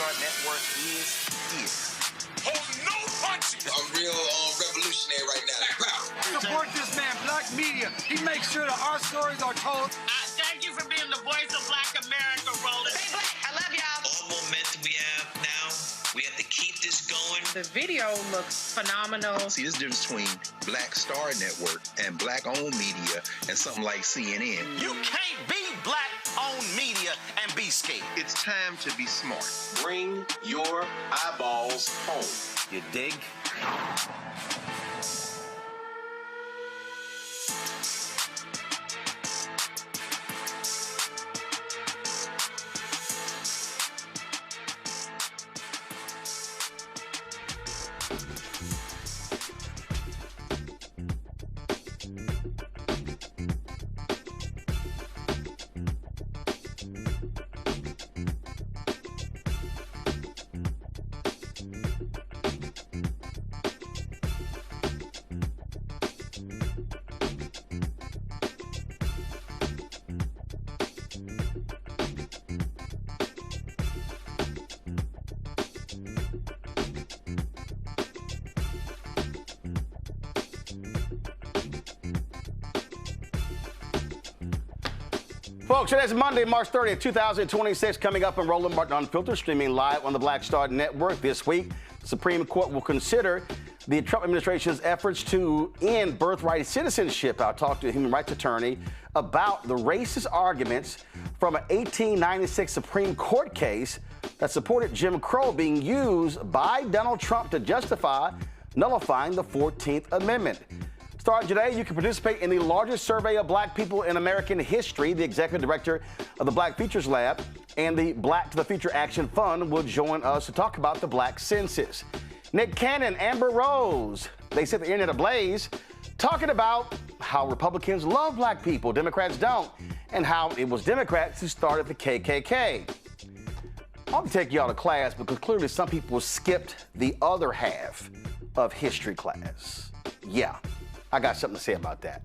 Start Network is. Hold no punches! I'm real revolutionary right now. Support this man, Black Media. He makes sure that our stories are told. Thank you for being the voice of Black America, Roland. Hey, Black, I love y'all. All momentum we have now, we have to keep this going. The video looks phenomenal. See, there's a difference between Black Star Network and Black-owned media and something like CNN. You can't be Black-owned media and be scared. It's time to be smart. Bring your eyeballs home. You dig? Folks, today's Monday, March 30th, 2026, coming up on Roland Martin Unfiltered, streaming live on the Black Star Network. This week, the Supreme Court will consider the Trump administration's efforts to end birthright citizenship. I'll talk to a human rights attorney about the racist arguments from an 1896 Supreme Court case that supported Jim Crow being used by Donald Trump to justify nullifying the 14th Amendment. Starting today, you can participate in the largest survey of Black people in American history. The executive director of the Black Futures Lab and the Black to the Future Action Fund will join us to talk about the Black Census. Nick Cannon, Amber Rose, they set the internet ablaze, talking about how Republicans love Black people, Democrats don't, and how it was Democrats who started the KKK. I'll take y'all to class because clearly some people skipped the other half of history class. Yeah. I got something to say about that.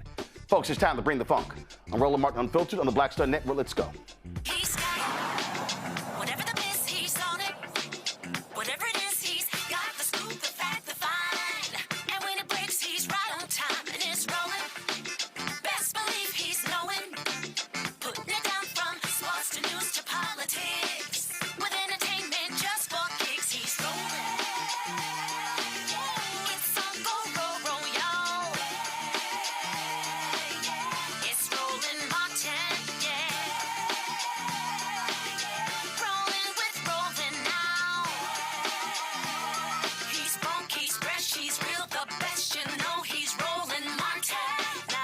Folks, it's time to bring the funk. I'm Roland Martin Unfiltered on the Black Star Network. Let's go. He's got whatever the biz, he's on it. Whatever it is, he's got the scoop, the fact, the fine. And when it breaks, he's right on time and it's rolling. Best believe he's knowing. Putting it down from sports to news to politics. With entertainment just for kicks, he's rolling. It's on go, roll, y'all. It's Roland Martin, yeah. Rolling with Roland now. He's funk, he's fresh, he's real, the best, you know he's Roland Martin now.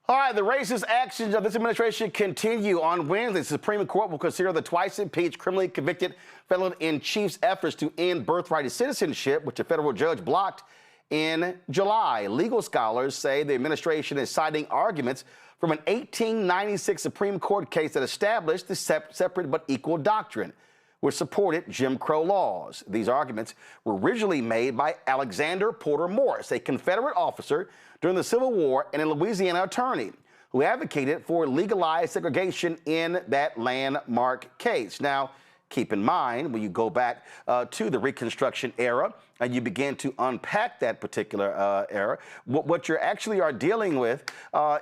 All right, the racist actions of this administration continue. On Wednesday, the Supreme Court will consider the twice-impeached, criminally convicted felon-in-chief's efforts to end birthright citizenship, which a federal judge blocked in July. Legal scholars say the administration is citing arguments from an 1896 Supreme Court case that established the separate but equal doctrine, which supported Jim Crow laws. These arguments were originally made by Alexander Porter Morris, a Confederate officer during the Civil War and a Louisiana attorney who advocated for legalized segregation in that landmark case. Now, keep in mind, when you go back to the Reconstruction era and you begin to unpack that particular era, what you actually are dealing with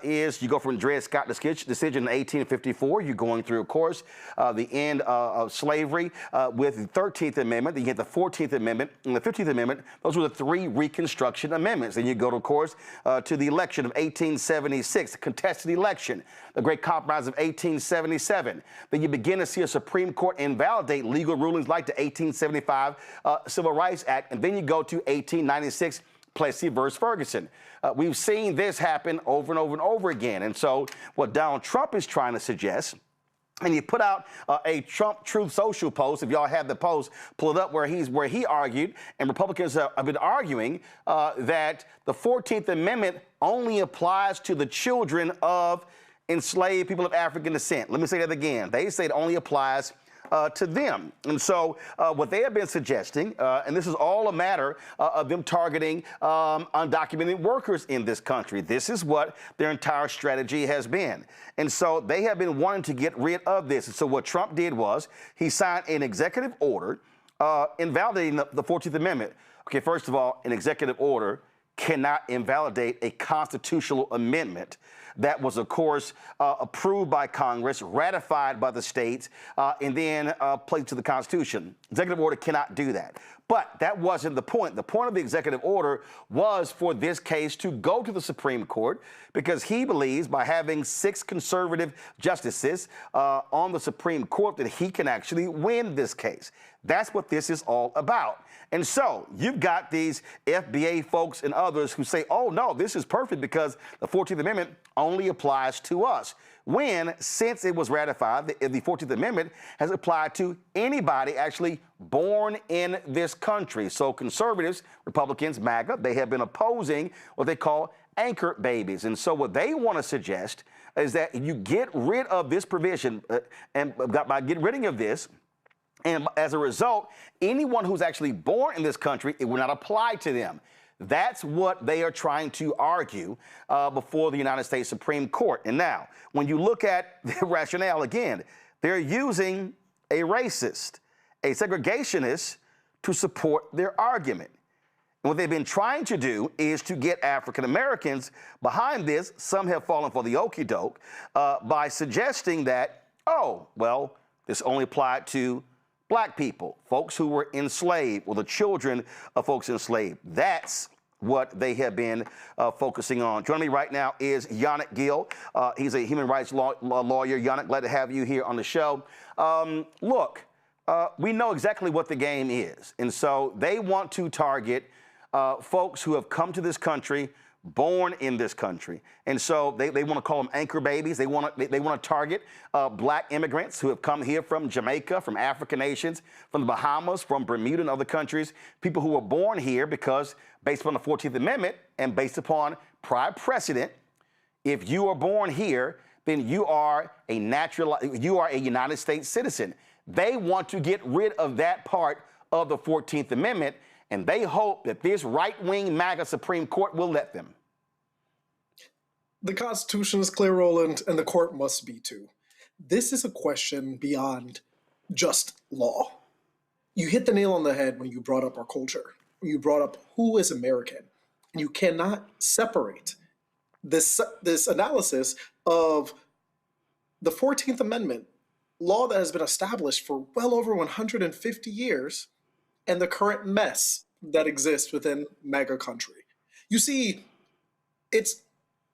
is you go from Dred Scott decision in 1854, you're going through, of course, the end of slavery with the 13th Amendment, then you get the 14th Amendment and the 15th Amendment. Those were the three Reconstruction amendments. Then you go, of course, to the election of 1876, the contested election, the Great Compromise of 1877. Then you begin to see a Supreme Court invalidate legal rulings like the 1875 Civil Rights Act, and then you go to 1896, Plessy versus Ferguson. We've seen this happen over and over and over again. And so what Donald Trump is trying to suggest, and he put out a Trump Truth Social post, if y'all have the post, pull it up, where he argued, and Republicans have been arguing that the 14th Amendment only applies to the children of enslaved people of African descent. Let me say that again. They say it only applies to them. And so what they have been suggesting, and this is all a matter of them targeting undocumented workers in this country. This is what their entire strategy has been. And so they have been wanting to get rid of this. And so what Trump did was he signed an executive order invalidating the 14th Amendment. Okay, first of all, an executive order cannot invalidate a constitutional amendment that was, of course, approved by Congress, ratified by the states, and then placed to the Constitution. Executive order cannot do that. But that wasn't the point. The point of the executive order was for this case to go to the Supreme Court because he believes by having 6 conservative justices on the Supreme Court that he can actually win this case. That's what this is all about. And so you've got these FBA folks and others who say, oh, no, this is perfect because the 14th Amendment only applies to us. When, since it was ratified, the 14th Amendment has applied to anybody actually born in this country. So conservatives, Republicans, MAGA, they have been opposing what they call anchor babies. And so what they want to suggest is that you get rid of this provision, and by getting rid of this, and as a result, anyone who's actually born in this country, it will not apply to them. That's what they are trying to argue before the United States Supreme Court. And now, when you look at the rationale again, they're using a racist, a segregationist to support their argument. And what they've been trying to do is to get African Americans behind this. Some have fallen for the okie doke by suggesting that, oh, well, this only applied to Black people, folks who were enslaved, or the children of folks enslaved. That's what they have been focusing on. Joining me right now is Yannick Gill. He's a human rights lawyer. Yannick, glad to have you here on the show. Look, we know exactly what the game is. And so they want to target folks who have come to this country, born in this country. And so they want to call them anchor babies. They want to target Black immigrants who have come here from Jamaica, from African nations, from the Bahamas, from Bermuda and other countries, people who were born here because based upon the 14th Amendment and based upon prior precedent, if you are born here, then you are a United States citizen. They want to get rid of that part of the 14th Amendment, and they hope that this right-wing MAGA Supreme Court will let them. The Constitution is clear, Roland, and the court must be too. This is a question beyond just law. You hit the nail on the head when you brought up our culture. You brought up who is American. And you cannot separate this analysis of the 14th Amendment, law that has been established for well over 150 years, and the current mess that exists within MAGA country. You see, it's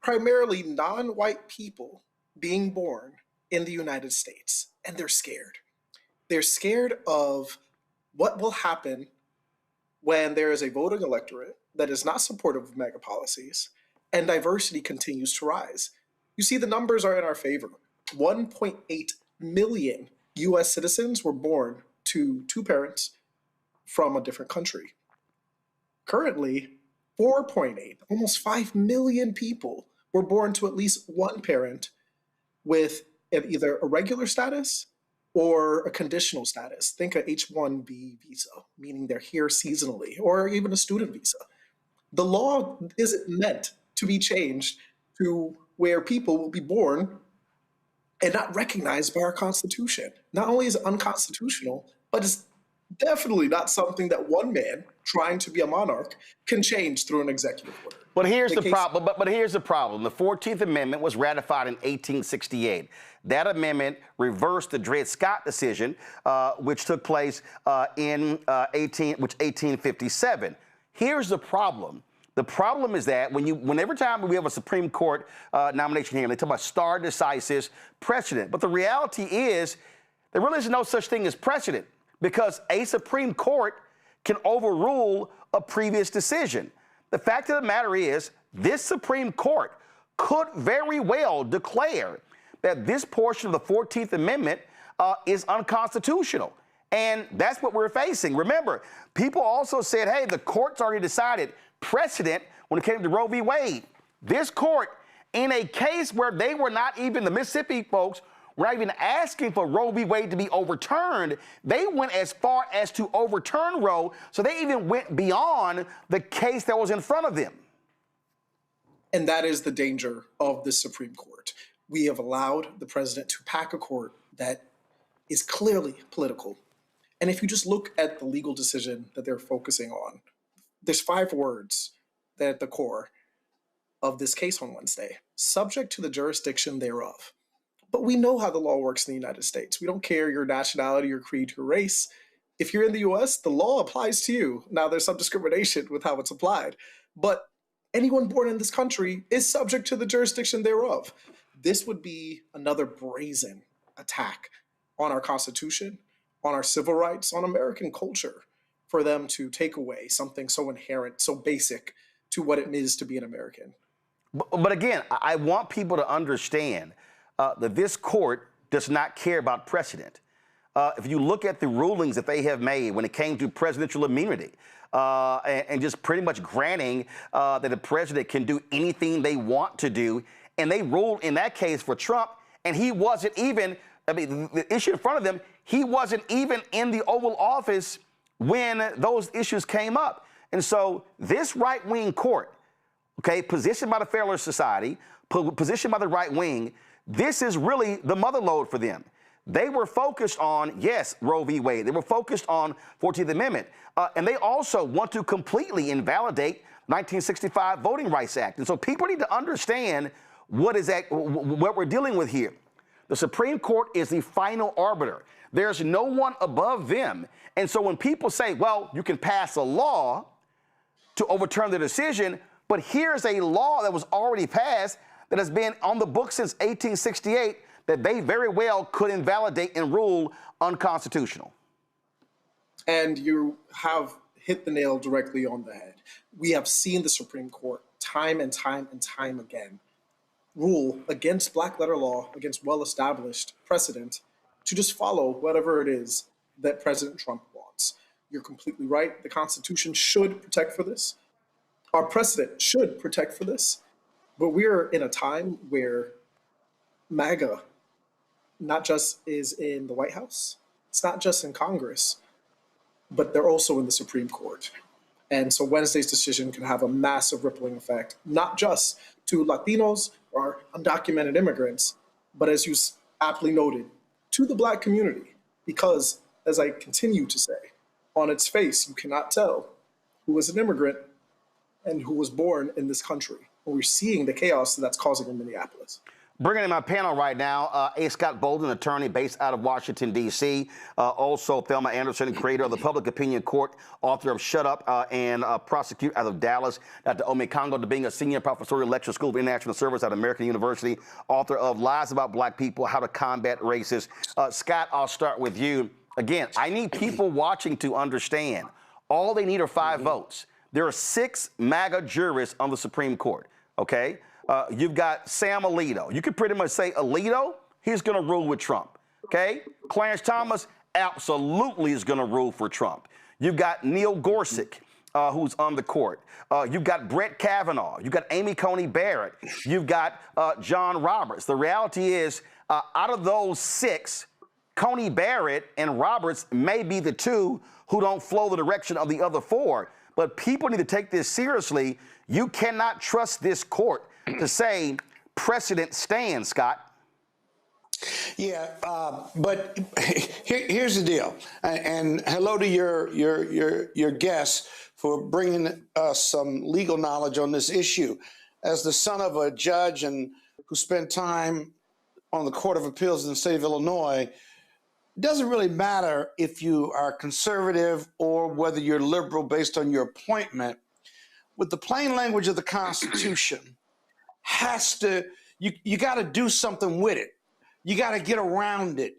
primarily non-white people being born in the United States, and they're scared. They're scared of what will happen when there is a voting electorate that is not supportive of MAGA policies, and diversity continues to rise. You see, the numbers are in our favor. 1.8 million U.S. citizens were born to two parents from a different country. Currently, 4.8, almost 5 million people were born to at least one parent with either a regular status or a conditional status. Think a H-1B visa, meaning they're here seasonally, or even a student visa. The law isn't meant to be changed to where people will be born and not recognized by our Constitution. Not only is it unconstitutional, but it's definitely not something that one man trying to be a monarch can change through an executive order. But here's the problem. But here's the problem. The 14th Amendment was ratified in 1868. That amendment reversed the Dred Scott decision, which took place in 1857. Here's the problem. The problem is that every time we have a Supreme Court nomination here, they talk about stare decisis precedent. But the reality is there really is no such thing as precedent, because a Supreme Court can overrule a previous decision. The fact of the matter is this Supreme Court could very well declare that this portion of the 14th Amendment is unconstitutional. And that's what we're facing. Remember, people also said, hey, the court's already decided precedent when it came to Roe v. Wade. This court, in a case where they were not even, the Mississippi folks We're not even asking for Roe v. Wade to be overturned. They went as far as to overturn Roe, so they even went beyond the case that was in front of them. And that is the danger of the Supreme Court. We have allowed the president to pack a court that is clearly political. And if you just look at the legal decision that they're focusing on, there's 5 words that are at the core of this case on Wednesday: subject to the jurisdiction thereof. But we know how the law works in the United States. We don't care your nationality, your creed, your race. If you're in the US, the law applies to you. Now, there's some discrimination with how it's applied, but anyone born in this country is subject to the jurisdiction thereof. This would be another brazen attack on our Constitution, on our civil rights, on American culture, for them to take away something so inherent, so basic to what it is to be an American. But again, I want people to understand that this court does not care about precedent. If you look at the rulings that they have made when it came to presidential immunity, and just pretty much granting that the president can do anything they want to do, and they ruled in that case for Trump, and he wasn't even, I mean, the issue in front of them, he wasn't even in the Oval Office when those issues came up. And so this right-wing court, okay, positioned by the Federalist Society, positioned by the right wing, this is really the mother lode for them. They were focused on, yes, Roe v. Wade. They were focused on 14th Amendment. And they also want to completely invalidate 1965 Voting Rights Act. And so people need to understand what we're dealing with here. The Supreme Court is the final arbiter. There's no one above them. And so when people say, well, you can pass a law to overturn the decision, but here's a law that was already passed that has been on the books since 1868 that they very well could invalidate and rule unconstitutional. And you have hit the nail directly on the head. We have seen the Supreme Court time and time and time again rule against black letter law, against well-established precedent, to just follow whatever it is that President Trump wants. You're completely right. The Constitution should protect for this. Our precedent should protect for this. But we're in a time where MAGA not just is in the White House, it's not just in Congress, but they're also in the Supreme Court. And so Wednesday's decision can have a massive rippling effect, not just to Latinos or undocumented immigrants, but as you aptly noted, to the Black community. Because, as I continue to say, on its face, you cannot tell who is an immigrant and who was born in this country. And we're seeing the chaos that's causing in Minneapolis. Bringing in my panel right now, A. Scott Bolden, attorney based out of Washington, D.C. Also, Thelma Anderson, creator of the Public Opinion Court, author of Shut Up and Prosecute out of Dallas. Dr. Ome Congo, being a senior professorial lecturer, School of International Service at American University, author of Lies About Black People, How to Combat Racism. Scott, I'll start with you. Again, I need people watching to understand all they need are 5 votes. There are 6 MAGA jurists on the Supreme Court, okay? You've got Sam Alito. You could pretty much say Alito, he's going to rule with Trump, okay? Clarence Thomas absolutely is going to rule for Trump. You've got Neil Gorsuch, who's on the court. You've got Brett Kavanaugh. You've got Amy Coney Barrett. You've got John Roberts. The reality is, out of those 6, Coney Barrett and Roberts may be the 2 who don't flow the direction of the other 4. But people need to take this seriously. You cannot trust this court to say precedent stands, Scott. Yeah, but here's the deal, and hello to your guests for bringing us some legal knowledge on this issue. As the son of a judge and who spent time on the Court of Appeals in the state of Illinois, it doesn't really matter if you are conservative or whether you're liberal based on your appointment. With the plain language of the Constitution, you got to do something with it. You got to get around it.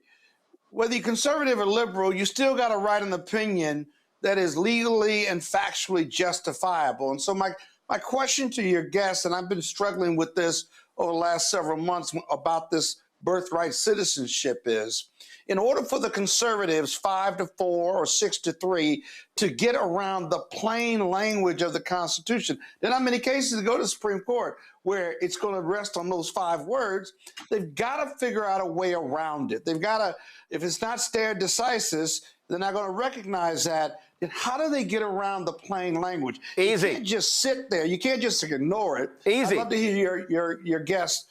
Whether you're conservative or liberal, you still got to write an opinion that is legally and factually justifiable. And so my question to your guests, and I've been struggling with this over the last several months about this birthright citizenship is, in order for the conservatives 5-4 or 6-3 to get around the plain language of the Constitution, there are not many cases to go to the Supreme Court where it's going to rest on those 5 words. They've got to figure out a way around it. They've got to, if it's not stare decisis, they're not going to recognize that. Then how do they get around the plain language? Easy. You can't just sit there. You can't just ignore it. Easy. I'd love to hear your guests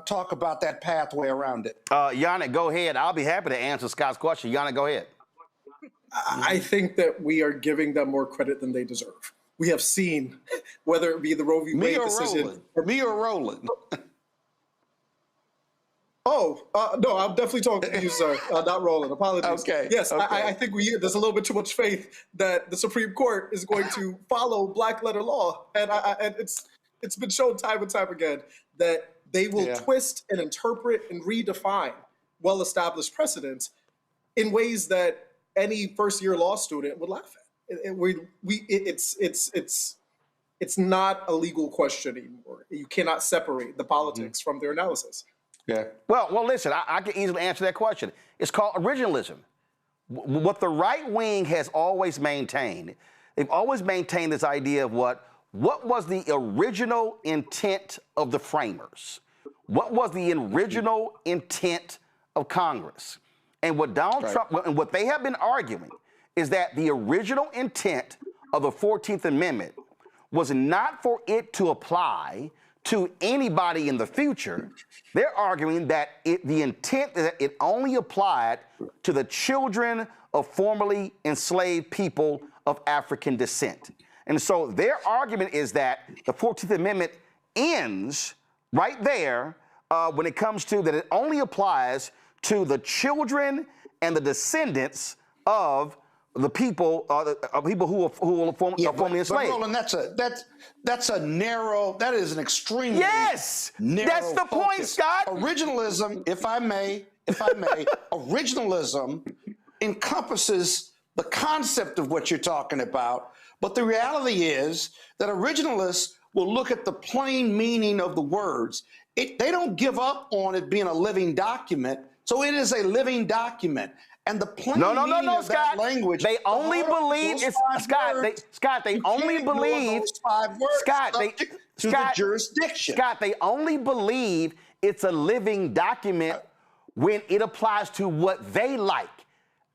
talk about that pathway around it. Yannick, go ahead. I'll be happy to answer Scott's question. Yannick, go ahead. I think that we are giving them more credit than they deserve. We have seen, whether it be the Roe v. Wade decision. Me or Roland? No, I'm definitely talking to you, sir, not Roland. Apologies. Okay. Yes, okay. I think there's a little bit too much faith that the Supreme Court is going to follow black letter law, and it's been shown time and time again that they will twist and interpret and redefine well-established precedents in ways that any first-year law student would laugh at. It's not a legal question anymore. You cannot separate the politics from their analysis. Yeah. Well, listen, I can easily answer that question. It's called originalism. What the right wing has always maintained, they've always maintained this idea of what was the original intent of the framers? What was the original intent of Congress? And what Donald Trump, and what they have been arguing is that the original intent of the 14th Amendment was not for it to apply to anybody in the future. They're arguing that the intent is that it only applied to the children of formerly enslaved people of African descent. And so their argument is that the 14th Amendment ends right there when it comes to that it only applies to the children and the descendants of the people, people who are formerly enslaved. But Roland, that's a narrow. That is an extremely narrow. That's the point, Scott. Originalism, if I may, originalism encompasses the concept of what you're talking about. But the reality is that originalists will look at the plain meaning of the words. They don't give up on it being a living document. So it is a living document. And the plain meaning of that language. They only believe it's Scott. They only believe those 5 words to the jurisdiction. Scott, they only believe it's a living document when it applies to what they like.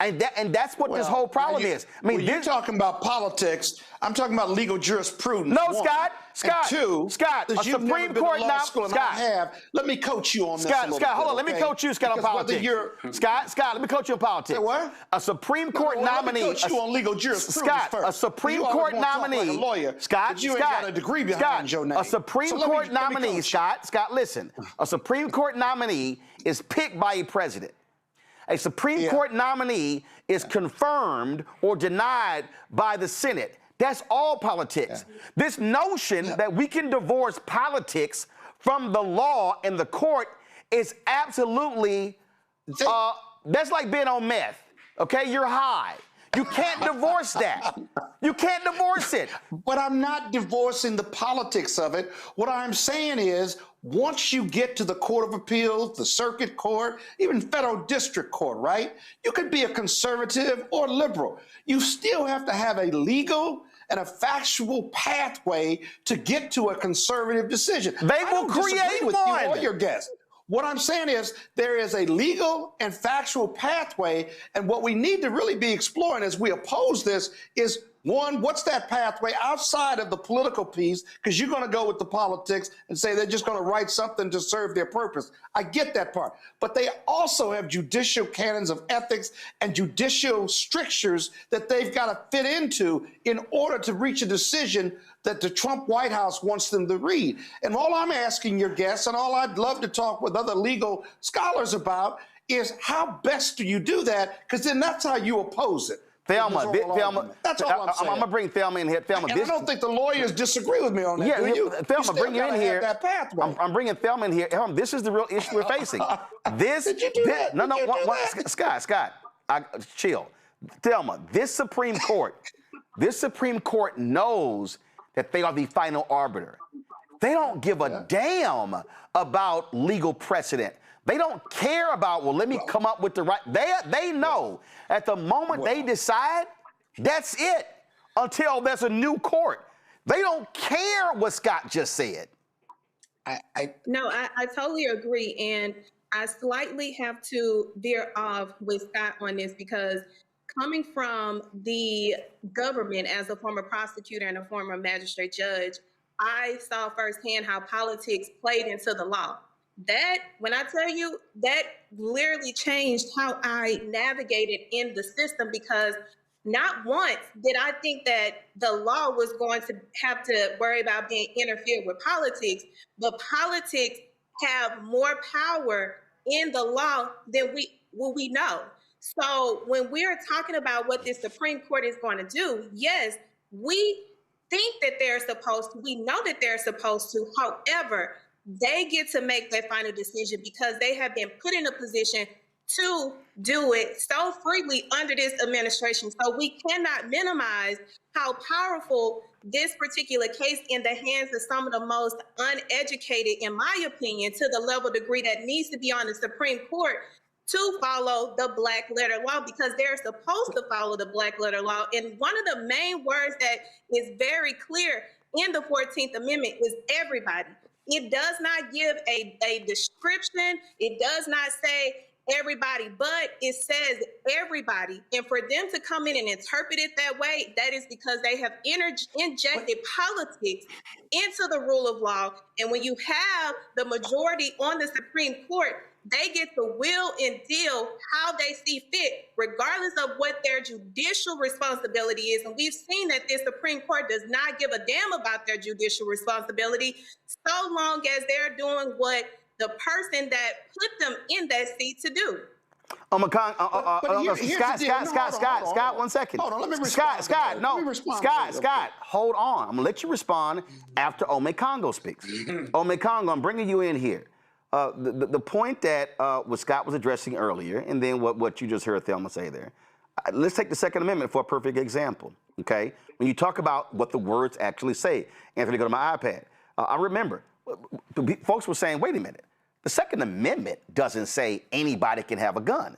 And that's what this whole problem is. I mean, you're talking about politics. I'm talking about legal jurisprudence. No, Scott. And 2, Scott, a Supreme Court let me coach you on this. Scott, hold on. Let me coach you, Scott, on politics. Scott, let me coach you on politics. What? A Supreme Court nominee. Let me coach you on legal jurisprudence Scott, first. a Supreme Court nominee. Like a lawyer, Scott, you ain't got a degree behind your name. A Supreme Court nominee, Scott, listen. A Supreme Court nominee is picked by a president. A Supreme Court nominee is confirmed or denied by the Senate. That's all politics. This notion that we can divorce politics from the law and the court is absolutely, that's like being on meth, okay? You're high. You can't divorce that. You can't divorce it. But I'm not divorcing the politics of it. What I'm saying is, once you get to the Court of Appeals, the Circuit Court, even Federal District Court, right? You could be a conservative or liberal. You still have to have a legal and a factual pathway to get to a conservative decision. They will create one. You or your guest. What I'm saying is there is a legal and factual pathway, and what we need to really be exploring as we oppose this is, one, what's that pathway outside of the political piece? Because you're going to go with the politics and say they're just going to write something to serve their purpose. I get that part. But they also have judicial canons of ethics and judicial strictures that they've got to fit into in order to reach a decision that the Trump White House wants them to read. And all I'm asking your guests, and all I'd love to talk with other legal scholars about, is how best do you do that? Because then that's how you oppose it. Thelma, that's all I'm saying. I'm gonna bring Thelma in here. Thelma, and I don't think the lawyers disagree with me on that. Do you? Thelma, bring you in here. That pathway. I'm bringing Thelma in here. This is the real issue we're facing. Did you do that? No, Scott, chill. Thelma, this Supreme Court knows that they are the final arbiter. They don't give a damn about legal precedent. They don't care about, well, let me come up with the right. They know at the moment they decide, that's it until there's a new court. They don't care what Scott just said. No, I totally agree. And I slightly have to veer off with Scott on this because coming from the government as a former prosecutor and a former magistrate judge, I saw firsthand how politics played into the law. That, when I tell you, that literally changed how I navigated in the system, because not once did I think that the law was going to have to worry about being interfered with politics, but politics have more power in the law than we know. So when we're talking about what the Supreme Court is going to do, yes, we think that they're supposed to, we know that they're supposed to. However, they get to make their final decision because they have been put in a position to do it so freely under this administration. So we cannot minimize how powerful this particular case in the hands of some of the most uneducated, in my opinion, to the level degree that needs to be on the Supreme Court to follow the black letter law, because they're supposed to follow the black letter law. And one of the main words that is very clear in the 14th Amendment is everybody. It does not give a description. It does not say everybody, but it says everybody. And for them to come in and interpret it that way, that is because they have injected politics into the rule of law. And when you have the majority on the Supreme Court, they get to will and deal how they see fit, regardless of what their judicial responsibility is. And we've seen that this Supreme Court does not give a damn about their judicial responsibility so long as they're doing what the person that put them in that seat to do. Scott, 1 second. Hold on, let me respond. Scott, hold on. I'm gonna let you respond after Ome Congo speaks. Ome Congo, I'm bringing you in here. The point that what Scott was addressing earlier, and then what you just heard Thelma say there. Let's take the Second Amendment for a perfect example, okay? When you talk about what the words actually say. Anthony, go to my iPad. I remember, folks were saying, wait a minute. The Second Amendment doesn't say anybody can have a gun.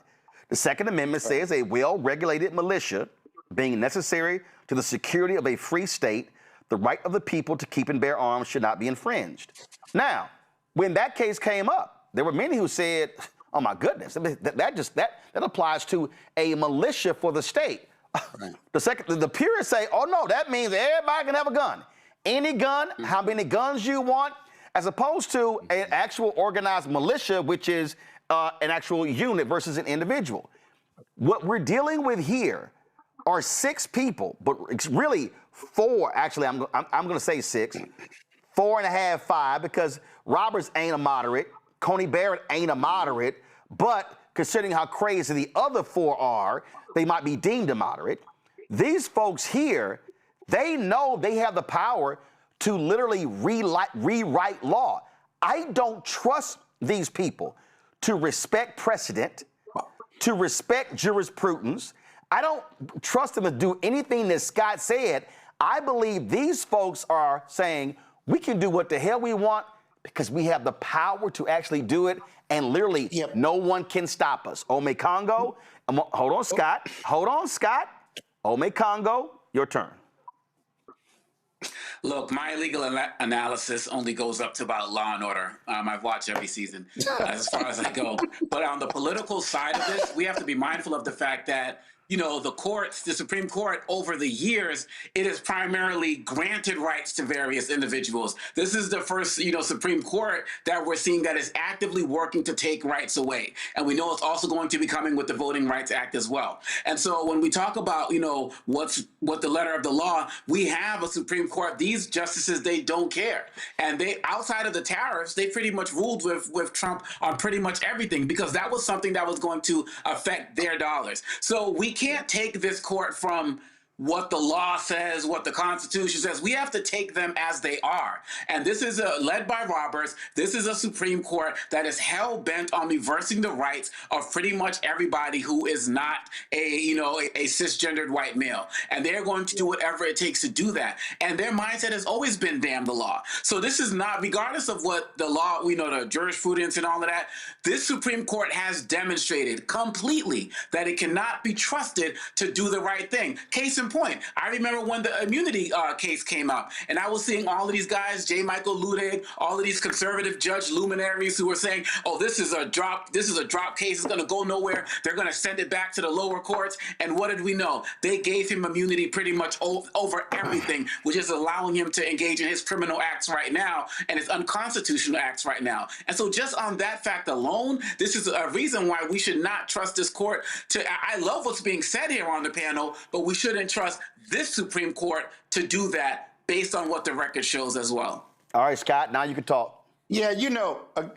The Second Amendment says a well-regulated militia being necessary to the security of a free state, the right of the people to keep and bear arms should not be infringed. Now, when that case came up, there were many who said, oh my goodness, that applies to a militia for the state. Right. The purists say, oh no, that means everybody can have a gun. Any gun, how many guns you want, as opposed to an actual organized militia, which is an actual unit versus an individual. What we're dealing with here are 6 people, but it's really 4. Actually, I'm going to say 6, 4.5, 5, because Roberts ain't a moderate, Coney Barrett ain't a moderate, but considering how crazy the other 4 are, they might be deemed a moderate. These folks here, they know they have the power to literally rewrite law. I don't trust these people to respect precedent, to respect jurisprudence. I don't trust them to do anything that Scott said. I believe these folks are saying, we can do what the hell we want because we have the power to actually do it, and literally no one can stop us. Ome Congo, hold on, Scott. Ome Congo, your turn. Look, my legal analysis only goes up to about Law and Order. I've watched every season as far as I go. But on the political side of this, we have to be mindful of the fact that, you know, the courts, the Supreme Court, over the years, it has primarily granted rights to various individuals. This is the first, you know, Supreme Court that we're seeing that is actively working to take rights away. And we know it's also going to be coming with the Voting Rights Act as well. And so when we talk about, you know, what the letter of the law, we have a Supreme Court. These justices, they don't care. And they, outside of the tariffs, they pretty much ruled with Trump on pretty much everything, because that was something that was going to affect their dollars. So we can't take this court from what the law says, what the Constitution says. We have to take them as they are. And this is led by Roberts. This is a Supreme Court that is hell-bent on reversing the rights of pretty much everybody who is not a cisgendered white male. And they're going to do whatever it takes to do that. And their mindset has always been damn the law. So this is not, regardless of what the law, the jurisprudence and all of that, this Supreme Court has demonstrated completely that it cannot be trusted to do the right thing. Case in point, I remember when the immunity case came out, and I was seeing all of these guys, J. Michael Ludig, all of these conservative judge luminaries who were saying, "Oh, this is a drop case. It's going to go nowhere. They're going to send it back to the lower courts." And what did we know? They gave him immunity pretty much over everything, which is allowing him to engage in his criminal acts right now and his unconstitutional acts right now. And so, just on that fact alone, this is a reason why we should not trust this court. I love what's being said here on the panel, but we shouldn't trust this Supreme Court to do that based on what the record shows as well. All right, Scott, now you can talk. Yeah,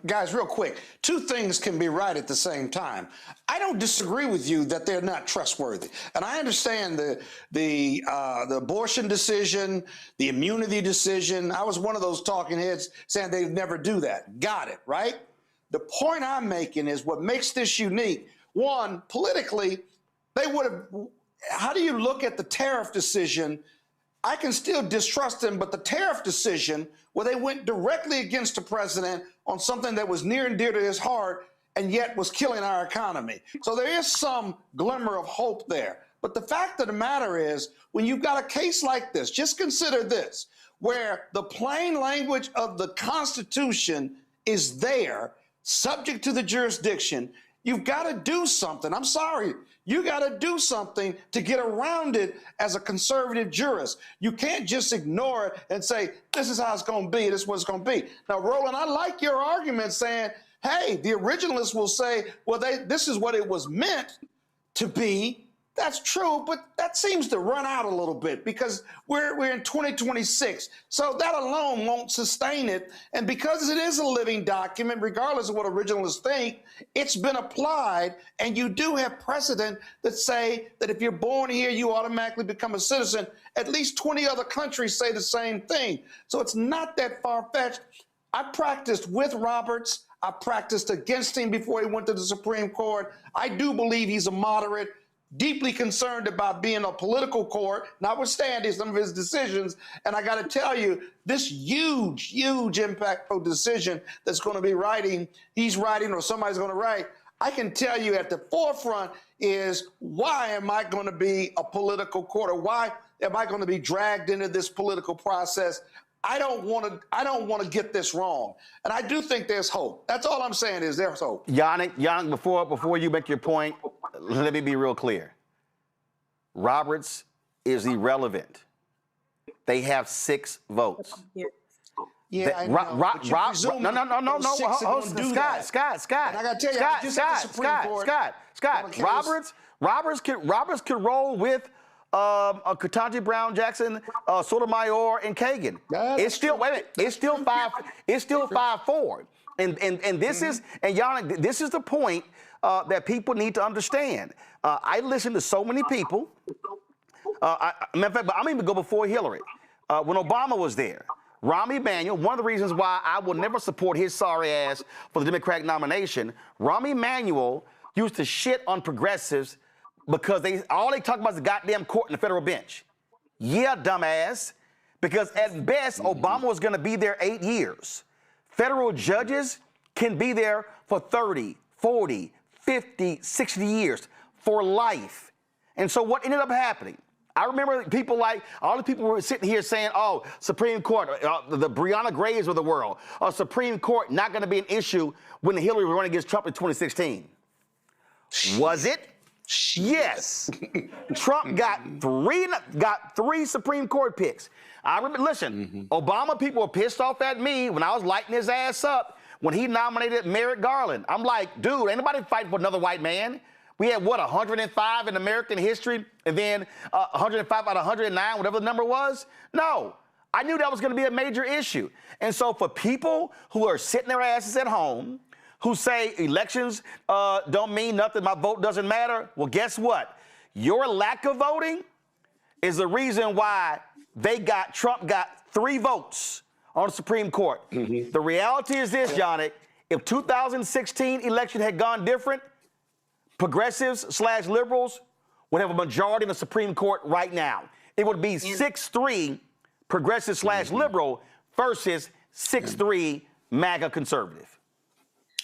guys, real quick, two things can be right at the same time. I don't disagree with you that they're not trustworthy. And I understand the abortion decision, the immunity decision. I was one of those talking heads saying they'd never do that. Got it, right? The point I'm making is what makes this unique. One, politically, they would have. How do you look at the tariff decision? I can still distrust them, but the tariff decision, where they went directly against the president on something that was near and dear to his heart and yet was killing our economy. So there is some glimmer of hope there. But the fact of the matter is, when you've got a case like this, just consider this, where the plain language of the Constitution is there, subject to the jurisdiction. You've got to do something. I'm sorry. You got to do something to get around it as a conservative jurist. You can't just ignore it and say, this is how it's going to be, this is what it's going to be. Now, Roland, I like your argument saying, hey, the originalists will say, well, this is what it was meant to be. That's true, but that seems to run out a little bit because we're in 2026. So that alone won't sustain it. And because it is a living document, regardless of what originalists think, it's been applied. And you do have precedent that say that if you're born here, you automatically become a citizen. At least 20 other countries say the same thing. So it's not that far-fetched. I practiced with Roberts. I practiced against him before he went to the Supreme Court. I do believe he's a moderate, deeply concerned about being a political court, notwithstanding some of his decisions. And I got to tell you, this huge, huge impactful decision that's going to be he's writing or somebody's going to write, I can tell you at the forefront is, why am I going to be a political court, or why am I going to be dragged into this political process? I don't want to get this wrong. And I do think there's hope. That's all I'm saying is there's hope. Yannick, before you make your point, let me be real clear. Roberts is irrelevant. They have 6 votes. Yeah, I know. Scott. And I got to tell you, I just said the Supreme Court. Scott. Roberts could roll with Ketanji Brown Jackson, Sotomayor, and Kagan. It's still 5-4. And this is, and Yannick, this is the point that people need to understand. I listen to so many people. Matter of fact, but I'm even go before Hillary. When Obama was there, Rahm Emanuel, one of the reasons why I will never support his sorry ass for the Democratic nomination, Rahm Emanuel used to shit on progressives because all they talk about is the goddamn court and the federal bench. Yeah, dumbass. Because at best, Obama was going to be there 8 years. Federal judges can be there for 30, 40, 50, 60 years for life. And so what ended up happening? I remember people all the people were sitting here saying, oh, Supreme Court, the Breonna Grays of the world, Supreme Court not going to be an issue when Hillary was running against Trump in 2016. Was it? Yes. Trump got three Supreme Court picks. I remember, listen, Obama people were pissed off at me when I was lighting his ass up when he nominated Merrick Garland. I'm like, dude, ain't nobody fighting for another white man. We had, 105 in American history, and then 105 out of 109, whatever the number was? No. I knew that was going to be a major issue. And so for people who are sitting their asses at home, who say elections don't mean nothing, my vote doesn't matter, well, guess what? Your lack of voting is the reason why Trump got 3 votes on the Supreme Court. The reality is this, Yannick, if 2016 election had gone different, progressives/liberals would have a majority in the Supreme Court right now. It would be 6-3 progressive/liberal versus 6-3 MAGA conservative.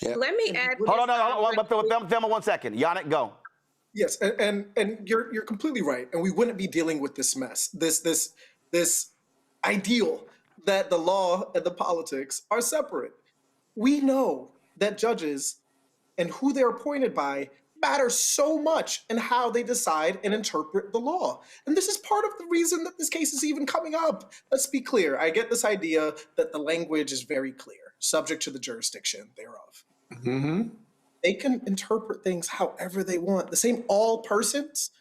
Let me add. Hold on, Thelma, 1 second. Yannick, go. Yes, and you're completely right, and we wouldn't be dealing with this mess, this ideal that the law and the politics are separate. We know that judges and who they're appointed by matter so much in how they decide and interpret the law. And this is part of the reason that this case is even coming up. Let's be clear. I get this idea that the language is very clear, subject to the jurisdiction thereof. They can interpret things however they want. The same all persons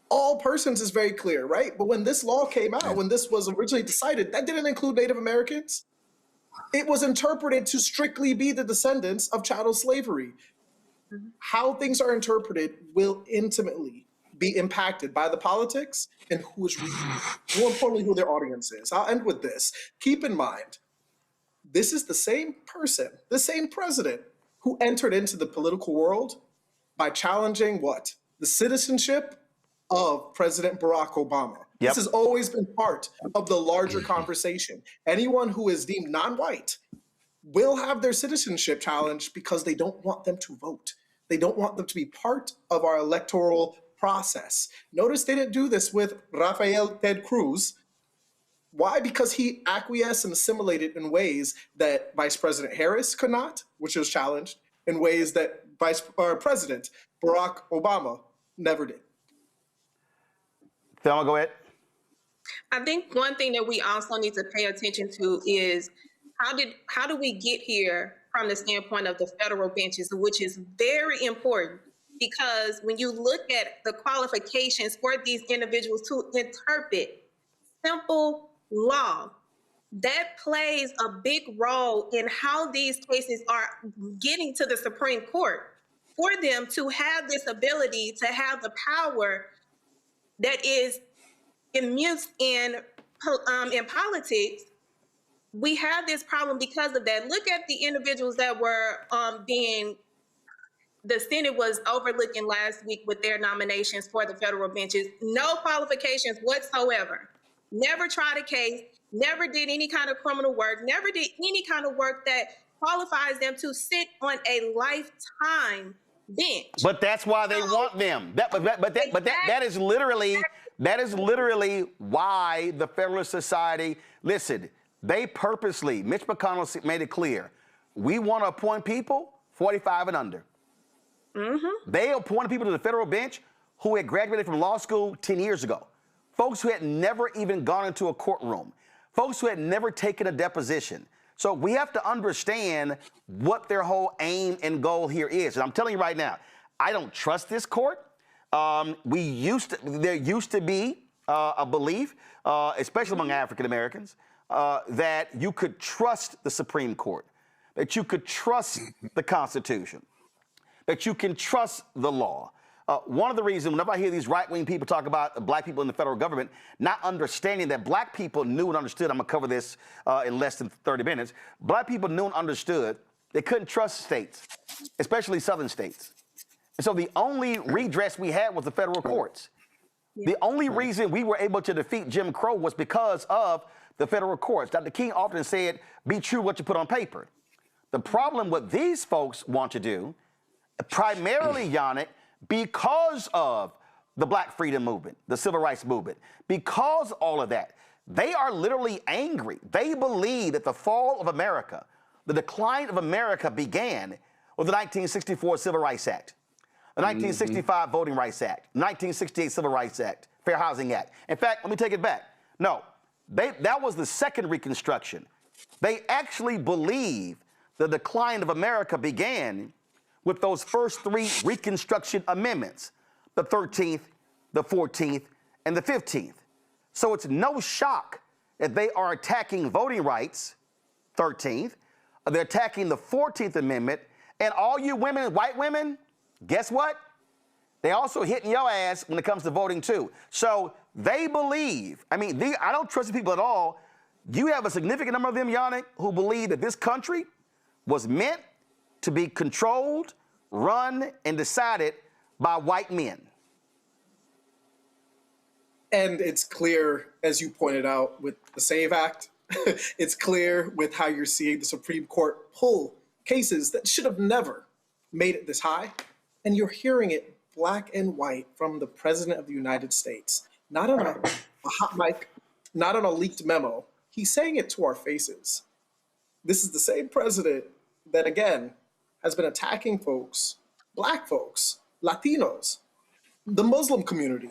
is very clear, right? But when this law came out, when this was originally decided, that didn't include Native Americans. It was interpreted to strictly be the descendants of chattel slavery. How things are interpreted will intimately be impacted by the politics and who is reading, more importantly, who their audience is. I'll end with this. Keep in mind, this is the same person, the same president who entered into the political world by challenging what? The citizenship of President Barack Obama. This has always been part of the larger conversation. Anyone who is deemed non-white will have their citizenship challenged because they don't want them to vote. They don't want them to be part of our electoral process. Notice they didn't do this with Rafael Ted Cruz. Why? Because he acquiesced and assimilated in ways that Vice President Harris could not, which was challenged, in ways that President Barack Obama never did. Thelma, go ahead. I think one thing that we also need to pay attention to is how do we get here from the standpoint of the federal benches, which is very important, because when you look at the qualifications for these individuals to interpret simple law, that plays a big role in how these cases are getting to the Supreme Court. For them to have this ability to have the power that is immured in politics, we have this problem because of that. Look at the individuals that were the Senate was overlooking last week with their nominations for the federal benches. No qualifications whatsoever. Never tried a case, never did any kind of criminal work, never did any kind of work that qualifies them to sit on a lifetime bench. But that's why they want them. That is literally why the Federalist Society, listen, they purposely, Mitch McConnell made it clear, we want to appoint people 45 and under. They appointed people to the federal bench who had graduated from law school 10 years ago. Folks who had never even gone into a courtroom. Folks who had never taken a deposition. So we have to understand what their whole aim and goal here is. And I'm telling you right now, I don't trust this court. There used to be a belief, especially among African Americans, that you could trust the Supreme Court, that you could trust the Constitution, that you can trust the law. One of the reasons, whenever I hear these right-wing people talk about black people in the federal government, not understanding that black people knew and understood, I'm going to cover this in less than 30 minutes, black people knew and understood they couldn't trust states, especially southern states. And so the only redress we had was the federal courts. The only reason we were able to defeat Jim Crow was because of the federal courts. Dr. King often said, be true what you put on paper. The problem what these folks want to do, primarily, Yannick, because of the Black freedom movement, the civil rights movement, because all of that, they are literally angry. They believe that the fall of America, the decline of America began with the 1964 Civil Rights Act, the 1965 Voting Rights Act, 1968 Civil Rights Act, Fair Housing Act. In fact, let me take it back. No, that was the second Reconstruction. They actually believe the decline of America began with those first 3 Reconstruction amendments, the 13th, the 14th, and the 15th. So it's no shock that they are attacking voting rights, 13th, they're attacking the 14th Amendment, and all you women, white women, guess what? They also hitting your ass when it comes to voting too. So they believe, I don't trust these people at all. You have a significant number of them, Yannick, who believe that this country was meant to be controlled, run, and decided by white men. And it's clear, as you pointed out, with the SAVE Act, it's clear with how you're seeing the Supreme Court pull cases that should have never made it this high. And you're hearing it black and white from the President of the United States, not on a hot mic, not on a leaked memo. He's saying it to our faces. This is the same president that, again, has been attacking folks, black folks, Latinos, the Muslim community,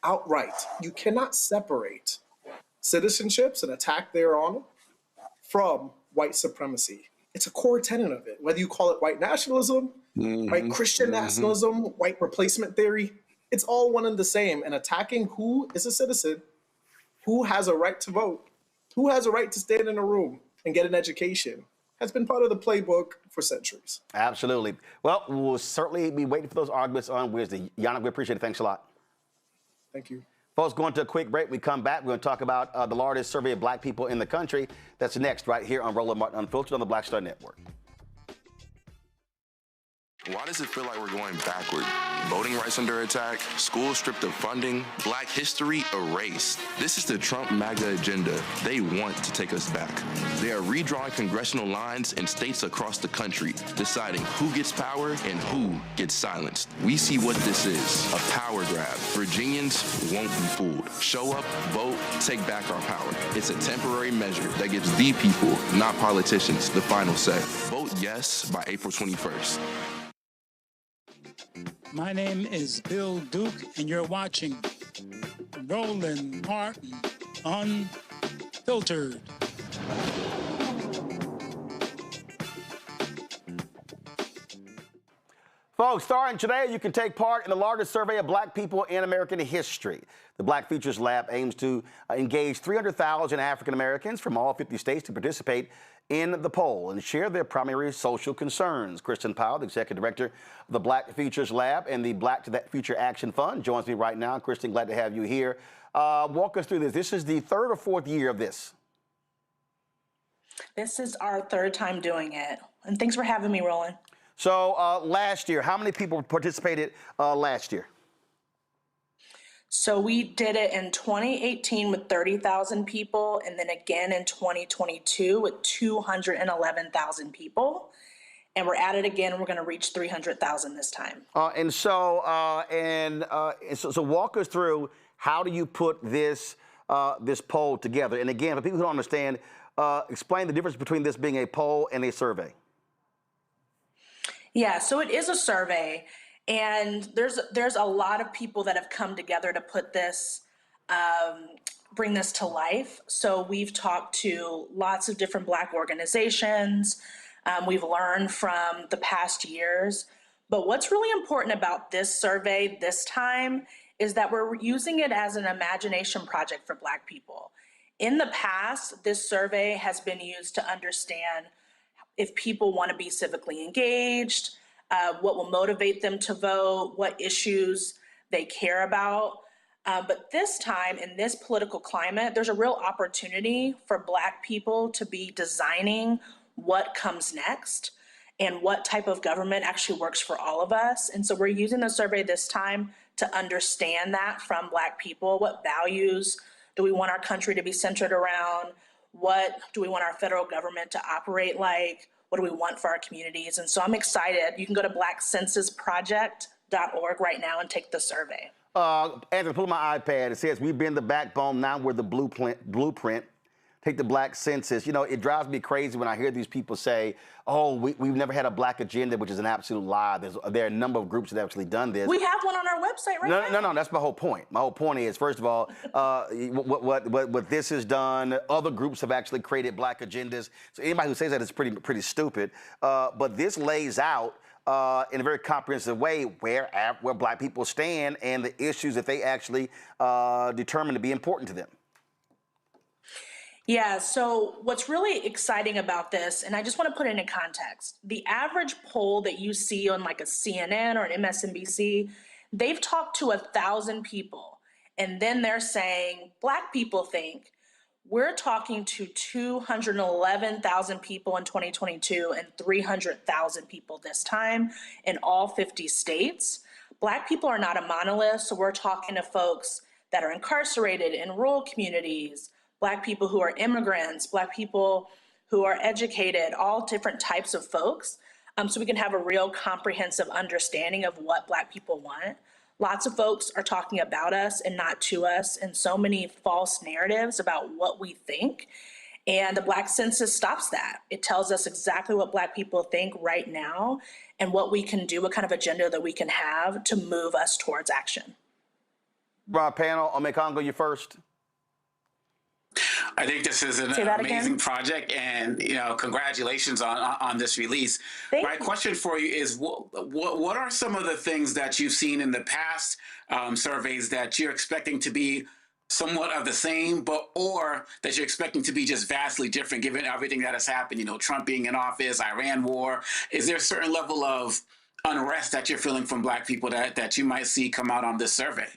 outright. You cannot separate citizenships and attack thereon from white supremacy. It's a core tenet of it, whether you call it white nationalism, white Christian nationalism, white replacement theory, it's all one and the same. And attacking who is a citizen, who has a right to vote, who has a right to stand in a room and get an education, has been part of the playbook for centuries. Absolutely. Well, we'll certainly be waiting for those arguments on Wednesday. Yannick, we appreciate it. Thanks a lot. Thank you. Folks, going to a quick break. We come back. We're going to talk about the largest survey of black people in the country. That's next, right here on Roland Martin Unfiltered on the Black Star Network. Why does it feel like we're going backward? Voting rights under attack, schools stripped of funding, black history erased. This is the Trump MAGA agenda. They want to take us back. They are redrawing congressional lines in states across the country, deciding who gets power and who gets silenced. We see what this is, a power grab. Virginians won't be fooled. Show up, vote, take back our power. It's a temporary measure that gives the people, not politicians, the final say. Vote yes by April 21st. My name is Bill Duke, and you're watching Roland Martin Unfiltered. Folks, starting today, you can take part in the largest survey of black people in American history. The Black Futures Lab aims to engage 300,000 African Americans from all 50 states to participate in the poll and share their primary social concerns. Kristen Powell, the Executive Director of the Black Futures Lab and the Black to That Future Action Fund, joins me right now. Kristen, glad to have you here. Walk us through this. This is the third or fourth year of this. This is our third time doing it. And thanks for having me, Roland. So last year, how many people participated last year? So we did it in 2018 with 30,000 people, and then again in 2022 with 211,000 people. And we're at it again, and we're going to reach 300,000 this time. So walk us through, how do you put this this poll together? And again, for people who don't understand, explain the difference between this being a poll and a survey. Yeah, so it is a survey. And there's a lot of people that have come together to put this, bring this to life. So we've talked to lots of different Black organizations. We've learned from the past years. But what's really important about this survey this time is that we're using it as an imagination project for Black people. In the past, this survey has been used to understand if people want to be civically engaged, what will motivate them to vote, what issues they care about. But this time, in this political climate, there's a real opportunity for Black people to be designing what comes next and what type of government actually works for all of us. And so we're using the survey this time to understand that from Black people. What values do we want our country to be centered around? What do we want our federal government to operate like? What do we want for our communities? And so I'm excited. You can go to blackcensusproject.org right now and take the survey. Anthony, pull up my iPad. It says, we've been the backbone, now we're the blueprint. Take the Black Census. You know, it drives me crazy when I hear these people say, oh, we've never had a Black agenda, which is an absolute lie. There are a number of groups that have actually done this. We have one on our website right now. No, that's my whole point. My whole point is, first of all, what this has done, other groups have actually created Black agendas. So anybody who says that is pretty stupid. But this lays out in a very comprehensive way where Black people stand and the issues that they actually determine to be important to them. Yeah, so what's really exciting about this, and I just want to put it in context, the average poll that you see on like a CNN or an MSNBC, They've talked to 1,000 people, and then they're saying, Black people think. We're talking to 211,000 people in 2022 and 300,000 people this time in all 50 states. Black people are not a monolith, so we're talking to folks that are incarcerated in rural communities, Black people who are immigrants, Black people who are educated, all different types of folks, so we can have a real comprehensive understanding of what Black people want. Lots of folks are talking about us and not to us, and so many false narratives about what we think. And the Black Census stops that. It tells us exactly what Black people think right now and what we can do, what kind of agenda that we can have to move us towards action. Panel, Omekongo, you first. I think this is an amazing project, and congratulations on this release. My question for you is, what are some of the things that you've seen in the past surveys that you're expecting to be somewhat of the same, or that you're expecting to be just vastly different given everything that has happened? Trump being in office, Iran war. Is there a certain level of unrest that you're feeling from Black people that you might see come out on this survey?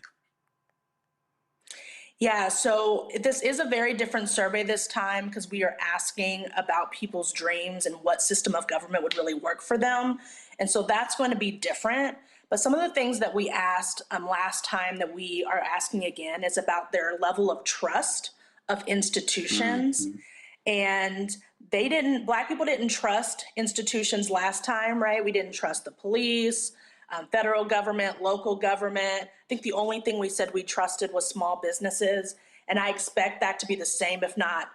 Yeah, so this is a very different survey this time because we are asking about people's dreams and what system of government would really work for them. And so that's going to be different. But some of the things that we asked last time that we are asking again is about their level of trust of institutions. And Black people didn't trust institutions last time, right? We didn't trust the police, federal government, local government. I think the only thing we said we trusted was small businesses. And I expect that to be the same, if not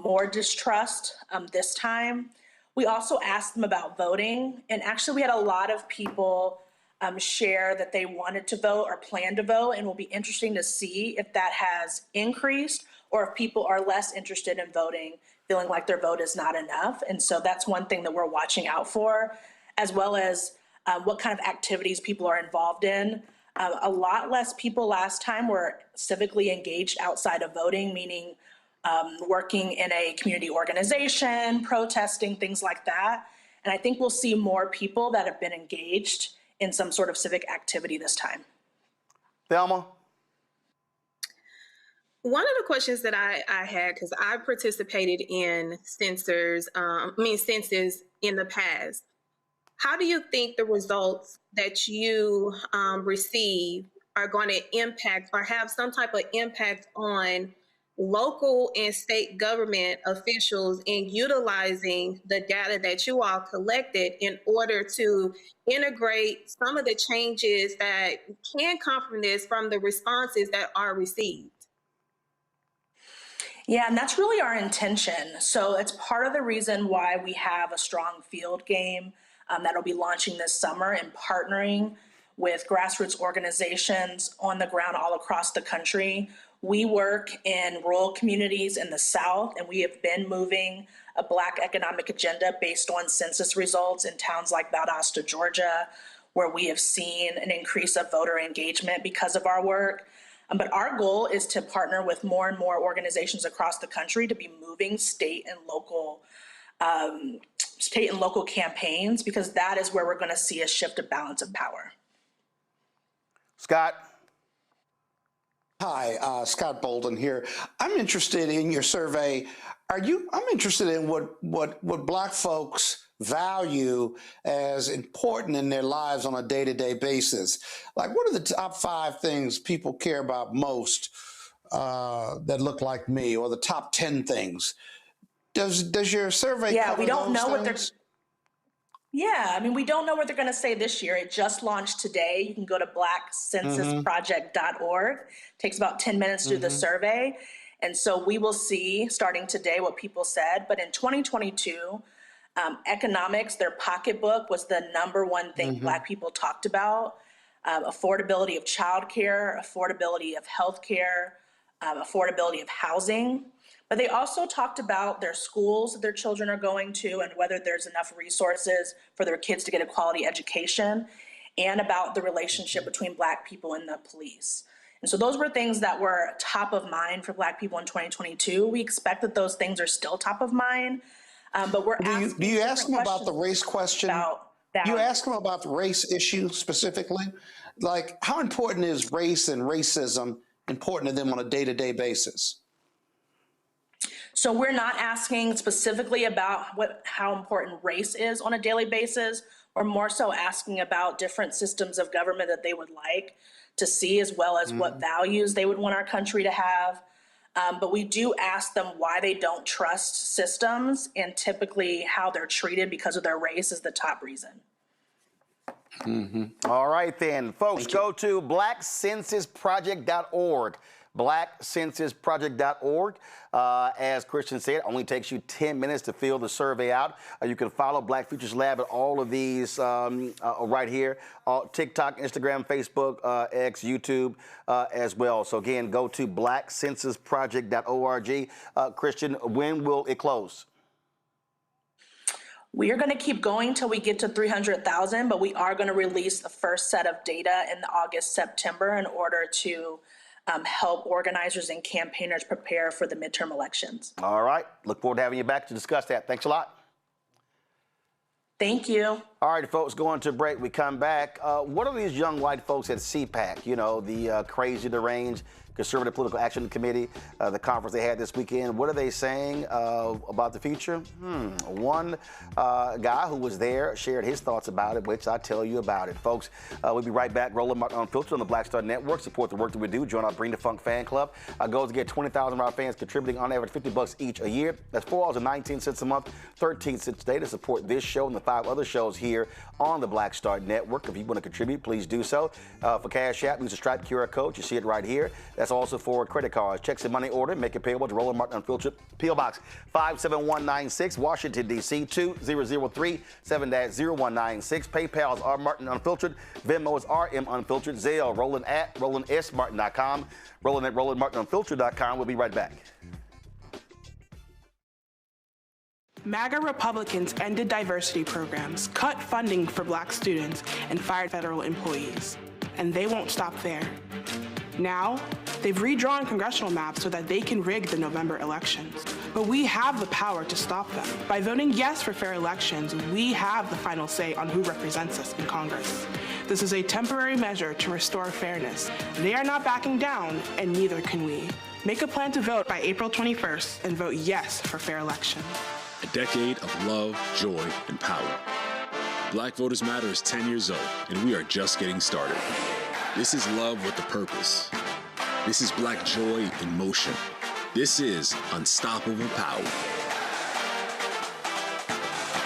more distrust this time. We also asked them about voting. And actually we had a lot of people share that they wanted to vote or plan to vote. And it will be interesting to see if that has increased or if people are less interested in voting, feeling like their vote is not enough. And so that's one thing that we're watching out for, as well as what kind of activities people are involved in. A lot less people last time were civically engaged outside of voting, meaning working in a community organization, protesting, things like that. And I think we'll see more people that have been engaged in some sort of civic activity this time. Thelma? One of the questions that I had, because I participated in census in the past, how do you think the results that you receive are going to impact or have some type of impact on local and state government officials in utilizing the data that you all collected in order to integrate some of the changes that can come from the responses that are received? Yeah, and that's really our intention. So it's part of the reason why we have a strong field game that'll be launching this summer and partnering with grassroots organizations on the ground all across the country. We work in rural communities in the South, and we have been moving a Black economic agenda based on census results in towns like Valdosta, Georgia, where we have seen an increase of voter engagement because of our work. But our goal is to partner with more and more organizations across the country to be moving state and local campaigns, because that is where we're going to see a shift of balance of power. Scott? Hi, Scott Bolden here. I'm interested in your survey. I'm interested in what Black folks value as important in their lives on a day-to-day basis. Like, what are the top 5 things people care about most that look like me, or the top 10 things? Does your survey cover we don't those know things? We don't know what they're going to say this year. It just launched today. You can go to blackcensusproject.org. Takes about 10 minutes to do the survey. And so we will see starting today what people said. But in 2022, economics, their pocketbook was the #1 thing Black people talked about. Affordability of childcare, affordability of healthcare, affordability of housing. But they also talked about their schools that their children are going to and whether there's enough resources for their kids to get a quality education, and about the relationship between Black people and the police. And so those were things that were top of mind for Black people in 2022. We expect that those things are still top of mind, but we're asking. Do you ask them about the race question? You ask them about the race issue specifically. Like, how important is race and racism important to them on a day-to-day basis? So we're not asking specifically about how important race is on a daily basis. We're more so asking about different systems of government that they would like to see, as well as what values they would want our country to have. But we do ask them why they don't trust systems, and typically how they're treated because of their race is the top reason. All right, then, folks, go to blackcensusproject.org. blackcensusproject.org. As Christian said, only takes you 10 minutes to fill the survey out. You can follow Black Futures Lab at all of these right here, TikTok, Instagram, Facebook, X, YouTube as well. So again, go to blackcensusproject.org. Christian, when will it close? We are going to keep going till we get to 300,000, but we are going to release the first set of data in August, September in order to help organizers and campaigners prepare for the midterm elections. All right. Look forward to having you back to discuss that. Thanks a lot. Thank you. All right, folks, going to break. We come back. What are these young white folks at CPAC, you know, the crazy, deranged Conservative Political Action Committee, the conference they had this weekend? What are they saying about the future? One guy who was there shared his thoughts about it, which I'll tell you about it. Folks, we'll be right back. Roland Martin Unfiltered on the Black Star Network. Support the work that we do. Join our Bring the Funk fan club. Our goal is to get 20,000 of our fans contributing on average $50 each a year. That's $4.19 a month, 13 cents a day to support this show and the 5 other shows here on the Black Star Network. If you want to contribute, please do so. For Cash App, use the Stripe QR code. You see it right here. That's also for credit cards, checks, and money order. Make it payable to Roland Martin Unfiltered, P.O. Box 57196, Washington, D.C. 2003 7-0196. PayPal is R Martin Unfiltered. Venmo is RM Unfiltered. Zelle, Roland at RolandSMartin.com. Roland at RolandMartinUnfiltered.com. We'll be right back. MAGA Republicans ended diversity programs, cut funding for Black students, and fired federal employees. And they won't stop there. Now, they've redrawn congressional maps so that they can rig the November elections. But we have the power to stop them. By voting yes for fair elections, we have the final say on who represents us in Congress. This is a temporary measure to restore fairness. They are not backing down, and neither can we. Make a plan to vote by April 21st and vote yes for fair elections. A decade of love, joy, and power. Black Voters Matter is 10 years old, and we are just getting started. This is love with a purpose. This is Black joy in motion. This is unstoppable power.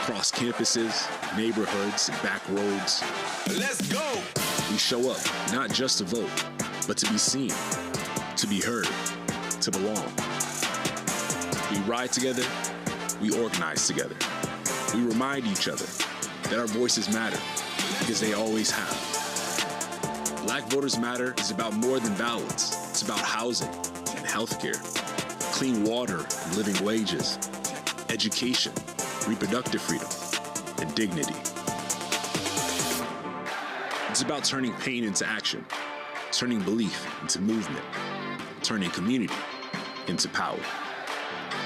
Across campuses, neighborhoods, and back roads. Let's go! We show up not just to vote, but to be seen, to be heard, to belong. We ride together, we organize together. We remind each other that our voices matter, because they always have. Black Voters Matter is about more than ballots. It's about housing and healthcare, clean water and living wages, education, reproductive freedom, and dignity. It's about turning pain into action, turning belief into movement, turning community into power.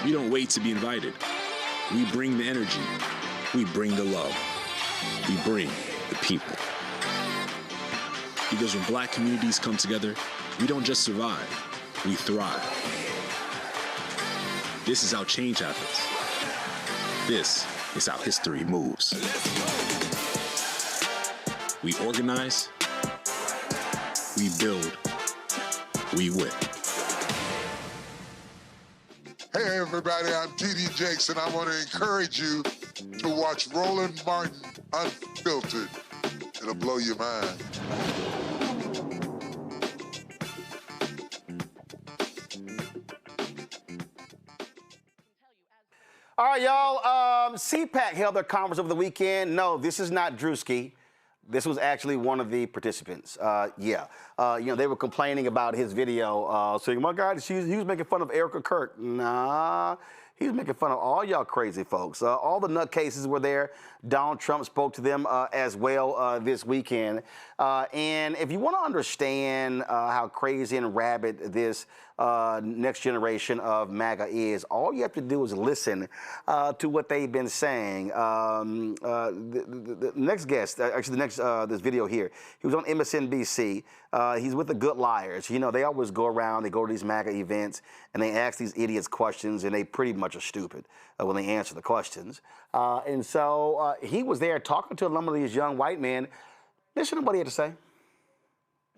We don't wait to be invited. We bring the energy. We bring the love. We bring the people. Because when Black communities come together, we don't just survive, we thrive. This is how change happens. This is how history moves. We organize, we build, we win. Hey everybody, I'm T.D. Jakes, and I want to encourage you to watch Roland Martin Unfiltered. It'll blow your mind. All right, y'all. CPAC held their conference over the weekend. No, this is not Drewski. This was actually one of the participants. You know, they were complaining about his video, saying, my God, he was making fun of Erica Kirk. Nah, He was making fun of all y'all crazy folks. All the nutcases were there. Donald Trump spoke to them as well this weekend. And if you want to understand how crazy and rabid this next generation of MAGA is, all you have to do is listen to what they've been saying. The next guest, actually the next this video here, he was on MSNBC. He's with the Good Liars. You know, they always go around, they go to these MAGA events, and they ask these idiots questions, and they pretty much are stupid when they answer the questions. And so he was there talking to a number of these young white men. Listen to what he had to say.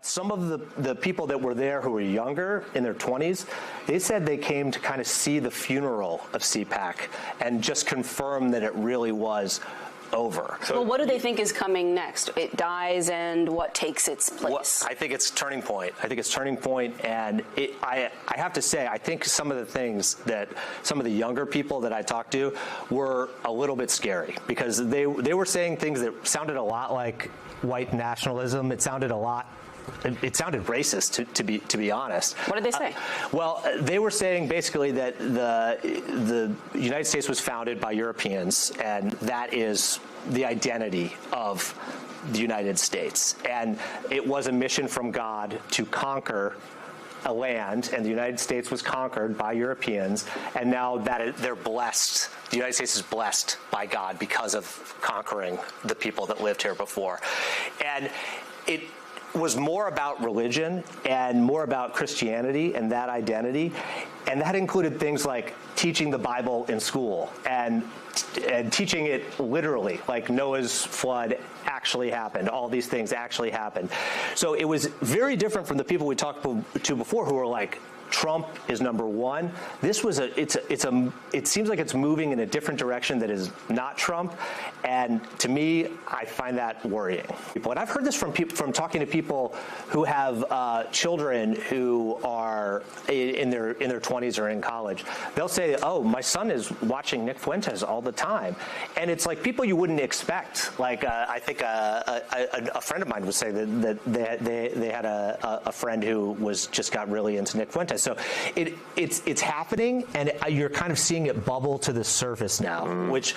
Some of the people that were there who were younger, in their 20s, they said they came to kind of see the funeral of CPAC and just confirm that it really was over. Well, what do they think is coming next? It dies, and what takes its place? Well, I think it's turning point. I think it's turning point, and I have to say, I think some of the things that some of the younger people that I talked to were a little bit scary, because they were saying things that sounded a lot like white nationalism. It sounded racist, to be honest. What did they say? Well, they were saying basically that the United States was founded by Europeans, and that is the identity of the United States. And it was a mission from God to conquer a land, and the United States was conquered by Europeans, and now that they're blessed. The United States is blessed by God because of conquering the people that lived here before. And it was more about religion and more about Christianity and that identity, and that included things like teaching the Bible in school and teaching it literally, like Noah's flood actually happened, all these things actually happened. So it was very different from the people we talked to before who were like, Trump is number one. This was it seems like it's moving in a different direction that is not Trump, and to me, I find that worrying. And I've heard this from talking to people who have children who are in their 20s or in college. They'll say, "Oh, my son is watching Nick Fuentes all the time," and it's like people you wouldn't expect. Like I think a friend of mine would say that they had a friend who just got really into Nick Fuentes. So it's happening, and you're kind of seeing it bubble to the surface now, which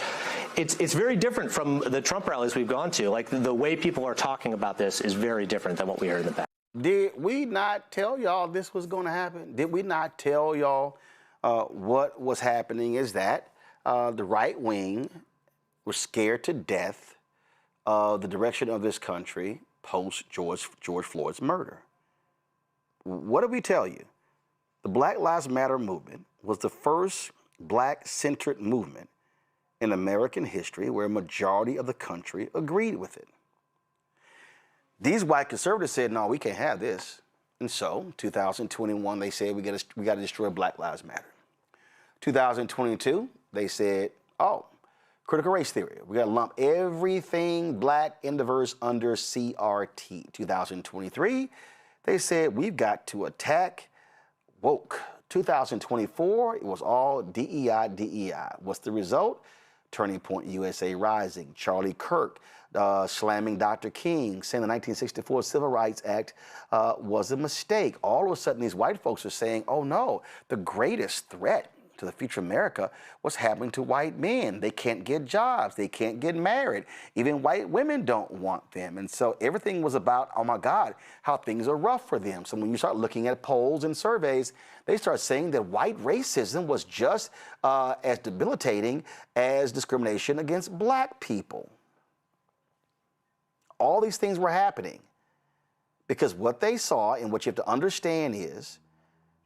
it's very different from the Trump rallies we've gone to. Like the way people are talking about this is very different than what we heard in the back. Did we not tell y'all this was going to happen? Did we not tell y'all what was happening is that the right wing was scared to death of the direction of this country post George Floyd's murder? What did we tell you? The Black Lives Matter movement was the first black-centered movement in American history where a majority of the country agreed with it. These white conservatives said, no, we can't have this. And so, 2021, they said we got to destroy Black Lives Matter. 2022, they said, oh, critical race theory. We got to lump everything black and diverse under CRT. 2023, they said we've got to attack woke. 2024, it was all DEI, DEI. What's the result? Turning Point USA Rising. Charlie Kirk slamming Dr. King, saying the 1964 Civil Rights Act was a mistake. All of a sudden, these white folks are saying, oh no, the greatest threat to the future of America was happening to white men. They can't get jobs. They can't get married. Even white women don't want them. And so everything was about, oh my God, how things are rough for them. So when you start looking at polls and surveys, they start saying that white racism was just as debilitating as discrimination against black people. All these things were happening because what they saw, and what you have to understand is,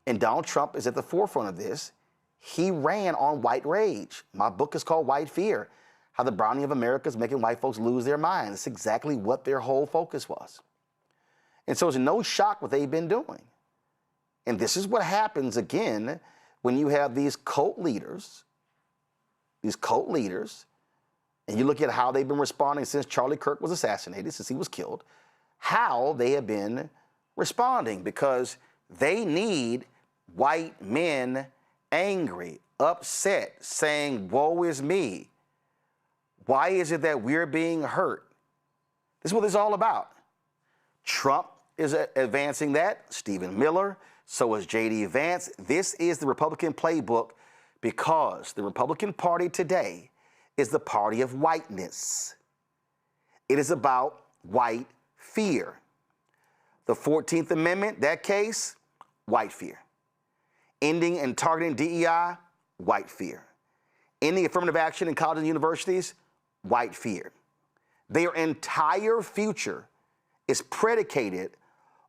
and Donald Trump is at the forefront of this, he ran on white rage. My book is called White Fear, How the Browning of America is Making White Folks Lose Their Minds. It's exactly what their whole focus was. And so it's no shock what they've been doing. And this is what happens again when you have these cult leaders, and you look at how they've been responding since Charlie Kirk was assassinated, since he was killed, how they have been responding, because they need white men angry, upset, saying, woe is me. Why is it that we're being hurt? This is what it's all about. Trump is advancing that, Stephen Miller, so is J.D. Vance. This is the Republican playbook because the Republican Party today is the party of whiteness. It is about white fear. The 14th Amendment, that case, white fear. Ending and targeting DEI, white fear. Ending affirmative action in colleges and universities, white fear. Their entire future is predicated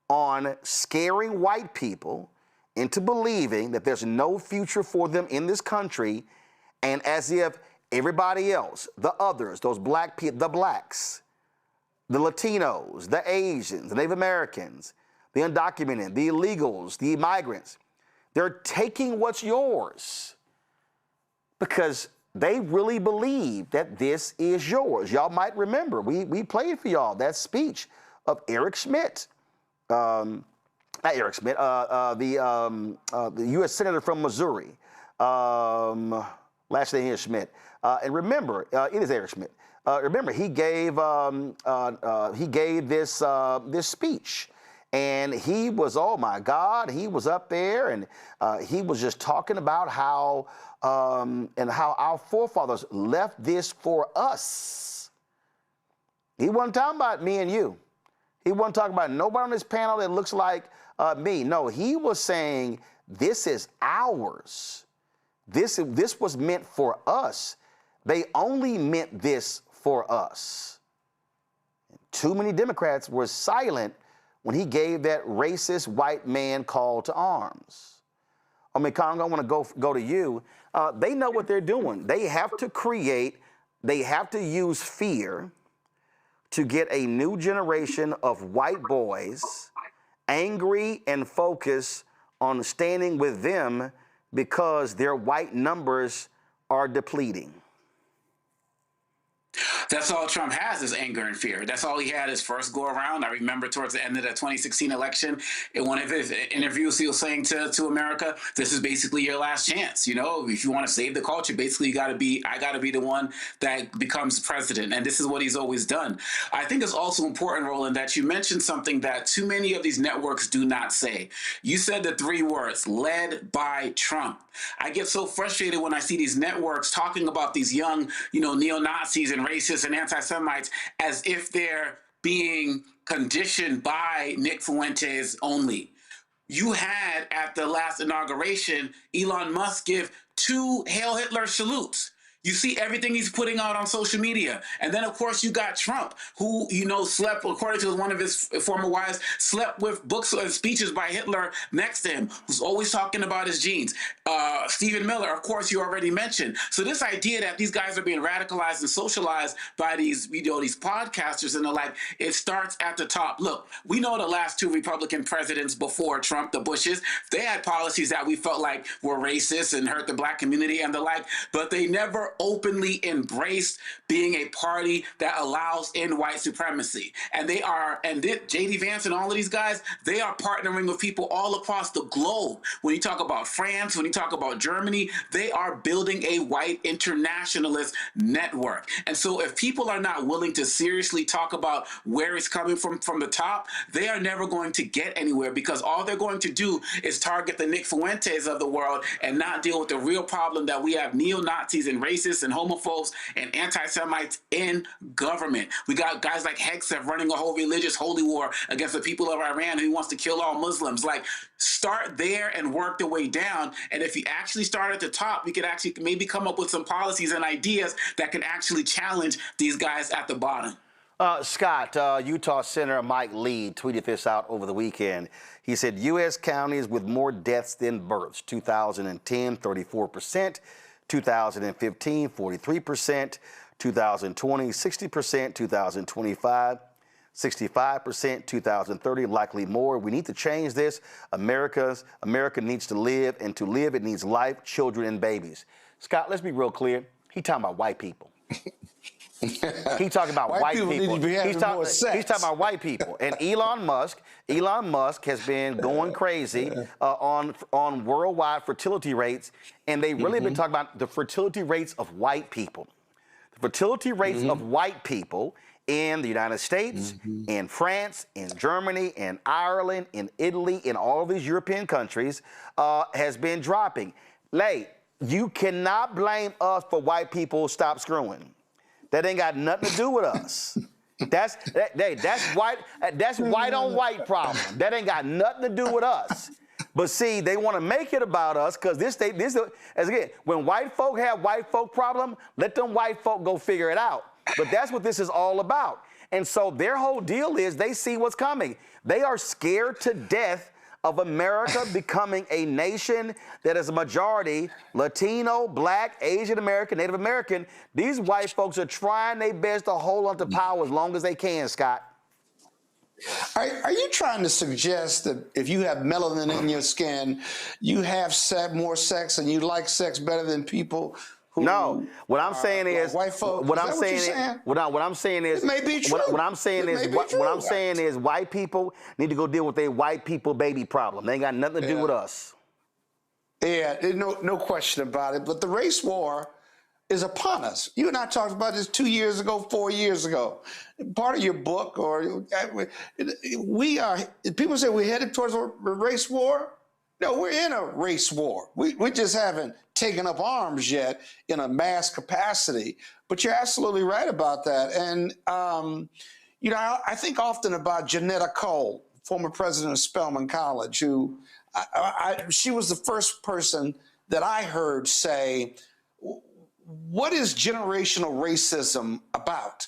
on scaring white people into believing that there's no future for them in this country, and as if everybody else, the others, those black people, the blacks, the Latinos, the Asians, the Native Americans, the undocumented, the illegals, the migrants, they're taking what's yours because they really believe that this is yours. Y'all might remember, we played for y'all that speech of Eric Schmidt, not Eric Schmidt, the U.S. Senator from Missouri. Last name is Schmidt. And remember, it is Eric Schmidt. Remember, he gave this speech, and he was, oh my God, he was up there, and he was just talking about how our forefathers left this for us. He wasn't talking about me and you. He wasn't talking about nobody on this panel that looks like me. No, he was saying this is ours. This was meant for us. They only meant this for us. Too many Democrats were silent when he gave that racist white man call to arms. I mean, Congo, I want to go to you. They know what they're doing. They have to use fear to get a new generation of white boys angry and focused on standing with them because their white numbers are depleting. That's all Trump has is anger and fear. That's all he had his first go around. I remember towards the end of the 2016 election, in one of his interviews, he was saying to America, this is basically your last chance. You know, if you want to save the culture, basically I got to be the one that becomes president. And this is what he's always done. I think it's also important, Roland, that you mentioned something that too many of these networks do not say. You said the three words, led by Trump. I get so frustrated when I see these networks talking about these young, neo-Nazis and racists and anti-Semites as if they're being conditioned by Nick Fuentes only. You had, at the last inauguration, Elon Musk give 2 Hail Hitler salutes. You see everything he's putting out on social media. And then, of course, you got Trump, who, slept, according to one of his former wives, slept with books and speeches by Hitler next to him, who's always talking about his genes. Stephen Miller, of course, you already mentioned. So this idea that these guys are being radicalized and socialized by these podcasters and the like, it starts at the top. Look, we know the last 2 Republican presidents before Trump, the Bushes, they had policies that we felt like were racist and hurt the black community and the like, but they never openly embraced being a party that allows in white supremacy. And J.D. Vance and all of these guys, they are partnering with people all across the globe. When you talk about France, when you talk about Germany, they are building a white internationalist network. And so if people are not willing to seriously talk about where it's coming from the top, they are never going to get anywhere, because all they're going to do is target the Nick Fuentes of the world and not deal with the real problem that we have neo-Nazis and racists and homophobes and anti-Semites in government. We got guys like Hegseth running a whole religious holy war against the people of Iran who wants to kill all Muslims. Like, start there and work the way down. And if you actually start at the top, we could actually maybe come up with some policies and ideas that can actually challenge these guys at the bottom. Scott, Utah Senator Mike Lee tweeted this out over the weekend. He said, U.S. counties with more deaths than births, 2010, 34%. 2015, 43%, 2020, 60%, 2025, 65%, 2030, likely more. We need to change this. America needs to live, and to live, it needs life, children, and babies. Scott, let's be real clear. He's talking about white people. He's talking about white people. He's talking about white people. And Elon Musk has been going crazy on worldwide fertility rates, and they really been talking about the fertility rates of white people. The fertility rates of white people in the United States, in France, in Germany, in Ireland, in Italy, in all of these European countries has been dropping. You cannot blame us for white people stop screwing. That ain't got nothing to do with us. That's white on white problem. That ain't got nothing to do with us. But see, they want to make it about us because this as again, when white folk have white folk problem, let them white folk go figure it out. But that's what this is all about. And so their whole deal is they see what's coming. They are scared to death of America becoming a nation that is a majority Latino, Black, Asian American, Native American. These white folks are trying their best to hold on to power as long as they can, Scott. Are you trying to suggest that if you have melanin in your skin, you have more sex and you like sex better than people who No, what I'm saying is white folks? What Is I'm that what saying you're is saying? what I'm saying is It may be true. what I'm saying It is may be what true. I'm saying is white people need to go deal with their white people baby problem. They ain't got nothing to do with us. Yeah, no question about it. But the race war is upon us. You and I talked about this 2 years ago, 4 years ago. Part of your book, or people say we're headed towards a race war. No, we're in a race war. We just haven't taken up arms yet in a mass capacity. But you're absolutely right about that. And, I think often about Janetta Cole, former president of Spelman College, who she was the first person that I heard say, what is generational racism about?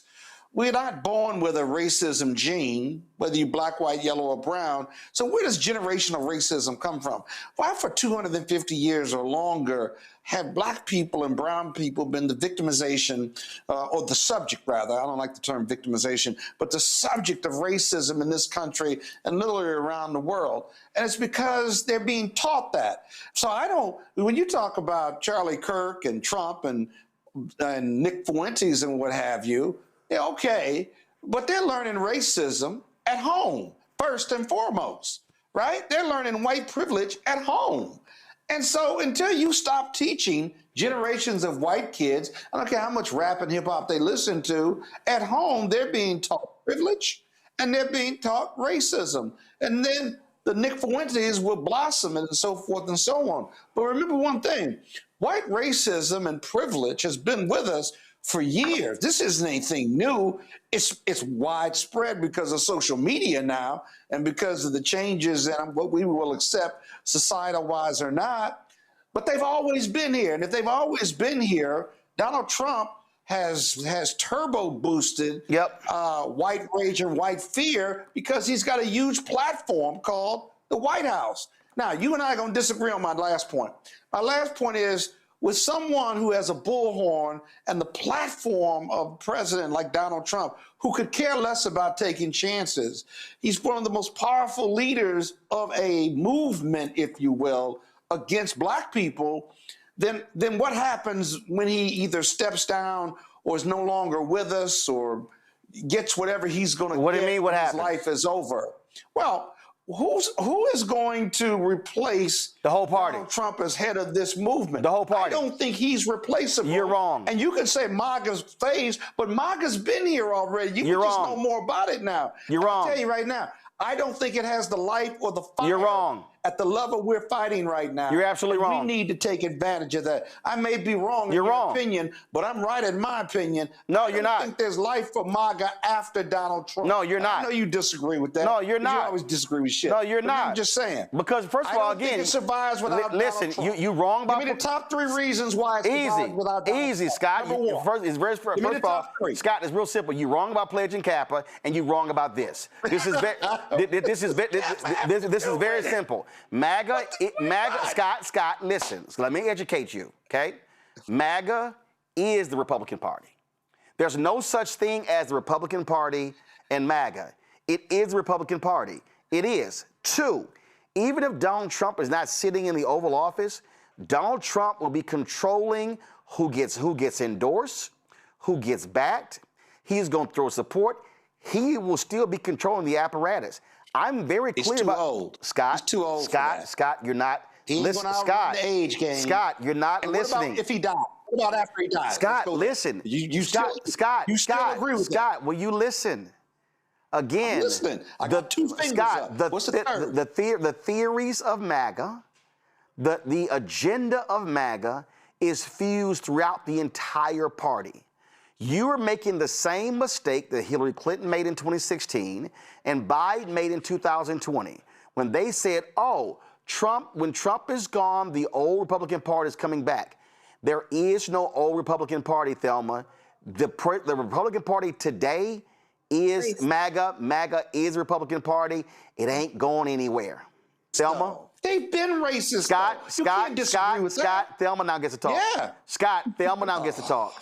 We're not born with a racism gene, whether you're black, white, yellow, or brown. So where does generational racism come from? Why for 250 years or longer have black people and brown people been the victimization, or the subject rather, I don't like the term victimization, but the subject of racism in this country and literally around the world? And it's because they're being taught that. So when you talk about Charlie Kirk and Trump and Nick Fuentes and what have you, yeah, okay, but they're learning racism at home, first and foremost, right? They're learning white privilege at home. And so until you stop teaching generations of white kids, I don't care how much rap and hip hop they listen to, at home, they're being taught privilege and they're being taught racism. And then the Nick Fuentes will blossom and so forth and so on. But remember one thing, white racism and privilege has been with us for years. This isn't anything new. It's widespread because of social media now and because of the changes and what we will accept societal-wise or not. But they've always been here. And if they've always been here, Donald Trump has turbo boosted white rage and white fear because he's got a huge platform called the White House. Now, you and I are going to disagree on my last point. My last point is, with someone who has a bullhorn and the platform of a president like Donald Trump, who could care less about taking chances, he's one of the most powerful leaders of a movement, if you will, against black people, then what happens when he either steps down or is no longer with us or gets whatever he's going to get? What do you mean, what when his happens? life is over? Well, who is going to replace the whole party? Donald Trump as head of this movement. The whole party. I don't think he's replaceable. You're wrong. And you can say MAGA's phase, but MAGA's been here already. You just know more about it now. You're wrong. I'll tell you right now, I don't think it has the light or the fire. You're wrong. At the level we're fighting right now. You're absolutely wrong. We need to take advantage of that. I may be wrong in your opinion, but I'm right in my opinion. No, you're not. I think there's life for MAGA after Donald Trump. No, you're not. I know you disagree with that. No, you're not. You always disagree with shit. No, you're But not. I'm just saying. Because first of all, I don't think again, it survives without listen, Donald Trump. you wrong about. Give me the top 3 reasons why it survives without Donald Easy, Trump. Scott. Number one. First, Give me the of all, top 3. Scott, it's real simple. You're wrong about pledging Kappa, and you're wrong about this. This is this is very simple. MAGA, Scott, listen. So let me educate you, okay? MAGA is the Republican Party. There's no such thing as the Republican Party and MAGA. It is the Republican Party. It is. 2, even if Donald Trump is not sitting in the Oval Office, Donald Trump will be controlling who gets endorsed, who gets backed. He's going to throw support. He will still be controlling the apparatus. I'm very clear He's too about old. Scott. He's too old for that. Scott, you're not. He ain't Listen, gonna outrun Scott, the age game. Scott, you're not And listening. What about if he died? What about after he dies? Scott, listen. You still agree with Scott, will you listen? Again, I'm listening. I got 2 fingers up. What's the third? The theories of MAGA, the agenda of MAGA is fused throughout the entire party. You are making the same mistake that Hillary Clinton made in 2016 and Biden made in 2020 when they said, oh, when Trump is gone, the old Republican Party is coming back. There is no old Republican Party, Thelma. The Republican Party today is MAGA. MAGA is the Republican Party. It ain't going anywhere. Thelma? No. They've been racist. Scott, Thelma now gets to talk. Yeah. Scott, Thelma now gets to talk.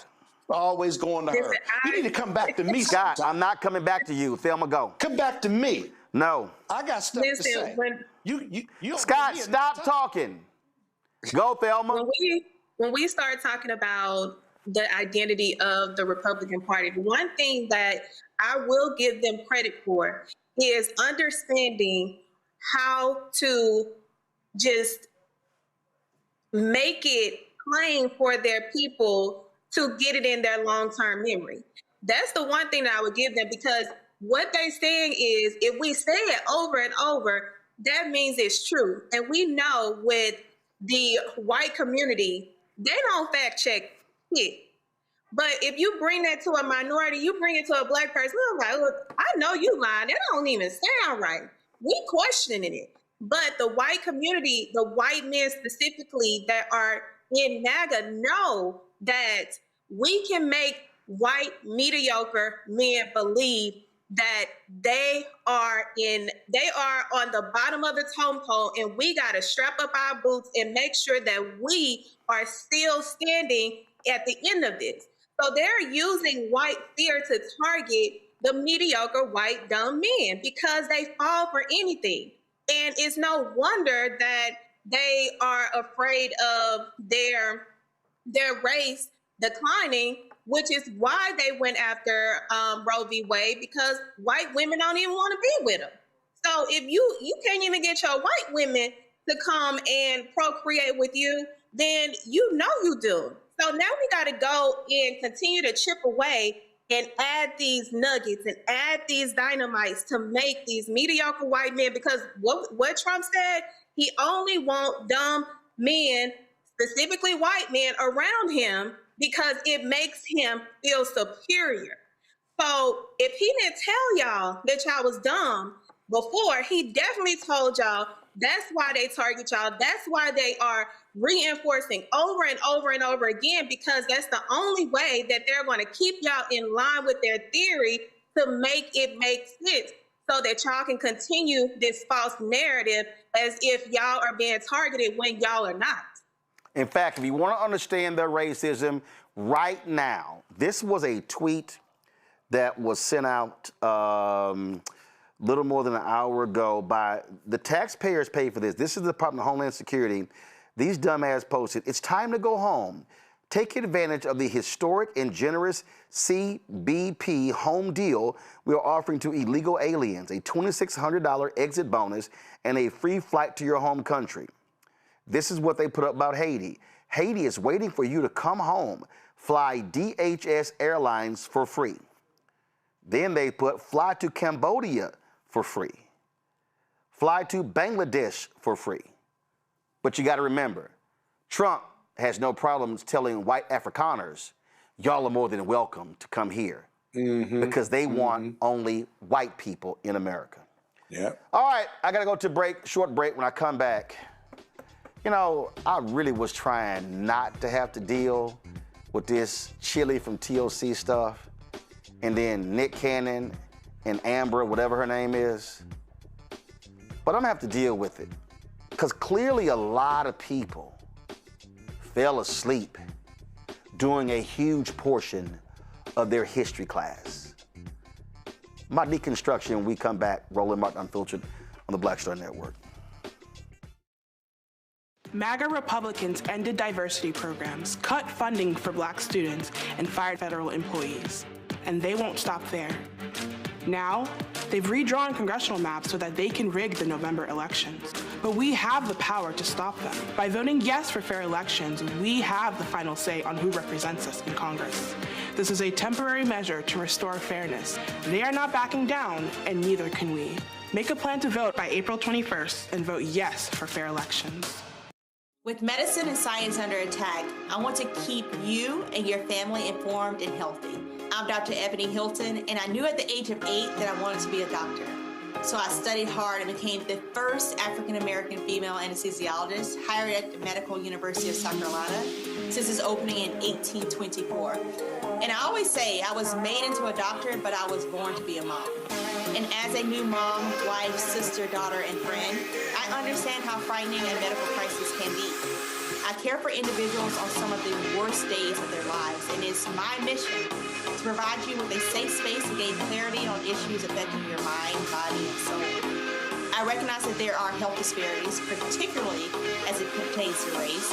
Always going to her. You need to come back to me, Scott, sometime. I'm not coming back to you. Thelma, go. Come back to me. No. I got stuff to say. You Scott, stop talking. Go, Thelma. When we start talking about the identity of the Republican Party, the one thing that I will give them credit for is understanding how to just make it plain for their people to get it in their long-term memory. That's the one thing that I would give them, because what they're saying is, if we say it over and over, that means it's true. And we know with the white community, they don't fact check it. But if you bring that to a minority, you bring it to a black person, I'm like, look, I know you lying. That don't even sound right. We questioning it. But the white community, the white men specifically that are in MAGA, know that we can make white mediocre men believe that they are on the bottom of the totem pole, and we got to strap up our boots and make sure that we are still standing at the end of this. So they're using white fear to target the mediocre white dumb men because they fall for anything. And it's no wonder that they are afraid of their race declining, which is why they went after Roe v. Wade, because white women don't even want to be with them. So if you can't even get your white women to come and procreate with you, then you know you do. So now we got to go and continue to chip away and add these nuggets and add these dynamites to make these mediocre white men, because what Trump said, he only wants dumb men, specifically white men, around him because it makes him feel superior. So if he didn't tell y'all that y'all was dumb before, he definitely told y'all that's why they target y'all. That's why they are reinforcing over and over and over again, because that's the only way that they're going to keep y'all in line with their theory to make it make sense, so that y'all can continue this false narrative as if y'all are being targeted when y'all are not. In fact, if you want to understand their racism right now, this was a tweet that was sent out little more than an hour ago by the taxpayers paid for this. This is the Department of Homeland Security. These dumbass posted, "It's time to go home. Take advantage of the historic and generous CBP home deal we are offering to illegal aliens, a $2,600 exit bonus and a free flight to your home country." This is what they put up about Haiti. Haiti is waiting for you to come home. Fly DHS Airlines for free. Then they put fly to Cambodia for free. Fly to Bangladesh for free. But you got to remember, Trump has no problems telling white Afrikaners, y'all are more than welcome to come here, because they want only white people in America. Yeah. All right, I got to go to break, short break. When I come back, you know, I really was trying not to have to deal with this Chili from TOC stuff, and then Nick Cannon and Amber, whatever her name is. But I'm gonna have to deal with it, because clearly a lot of people fell asleep during a huge portion of their history class. My deconstruction when we come back. Roland Martin Unfiltered on the Black Star Network. MAGA Republicans ended diversity programs, cut funding for black students, and fired federal employees. And they won't stop there. Now, they've redrawn congressional maps so that they can rig the November elections. But we have the power to stop them. By voting yes for fair elections, we have the final say on who represents us in Congress. This is a temporary measure to restore fairness. They are not backing down, and neither can we. Make a plan to vote by April 21st and vote yes for fair elections. With medicine and science under attack, I want to keep you and your family informed and healthy. I'm Dr. Ebony Hilton, and I knew at the age of 8 that I wanted to be a doctor. So I studied hard and became the first African-American female anesthesiologist hired at the Medical University of South Carolina since its opening in 1824. And I always say I was made into a doctor, but I was born to be a mom. And as a new mom, wife, sister, daughter, and friend, I understand how frightening a medical crisis can be. I care for individuals on some of the worst days of their lives, and it's my mission to provide you with a safe space to gain clarity on issues affecting your mind, body, and soul. I recognize that there are health disparities, particularly as it pertains to race,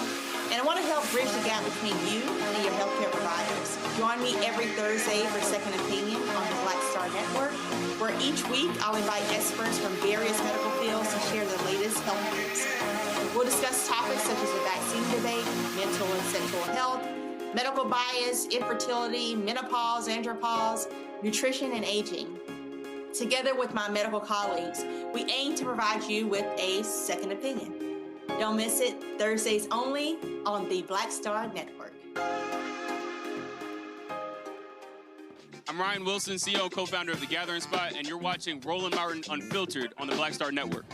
and I want to help bridge the gap between you and your healthcare providers. Join me every Thursday for Second Opinion on the Black Star Network, where each week I'll invite experts from various medical fields to share the latest health news. We'll discuss topics such as the vaccine debate, mental and sexual health, medical bias, infertility, menopause, andropause, nutrition, and aging. Together with my medical colleagues, we aim to provide you with a second opinion. Don't miss it, Thursdays only on the Black Star Network. I'm Ryan Wilson, CEO and co-founder of The Gathering Spot, and you're watching Roland Martin Unfiltered on the Black Star Network.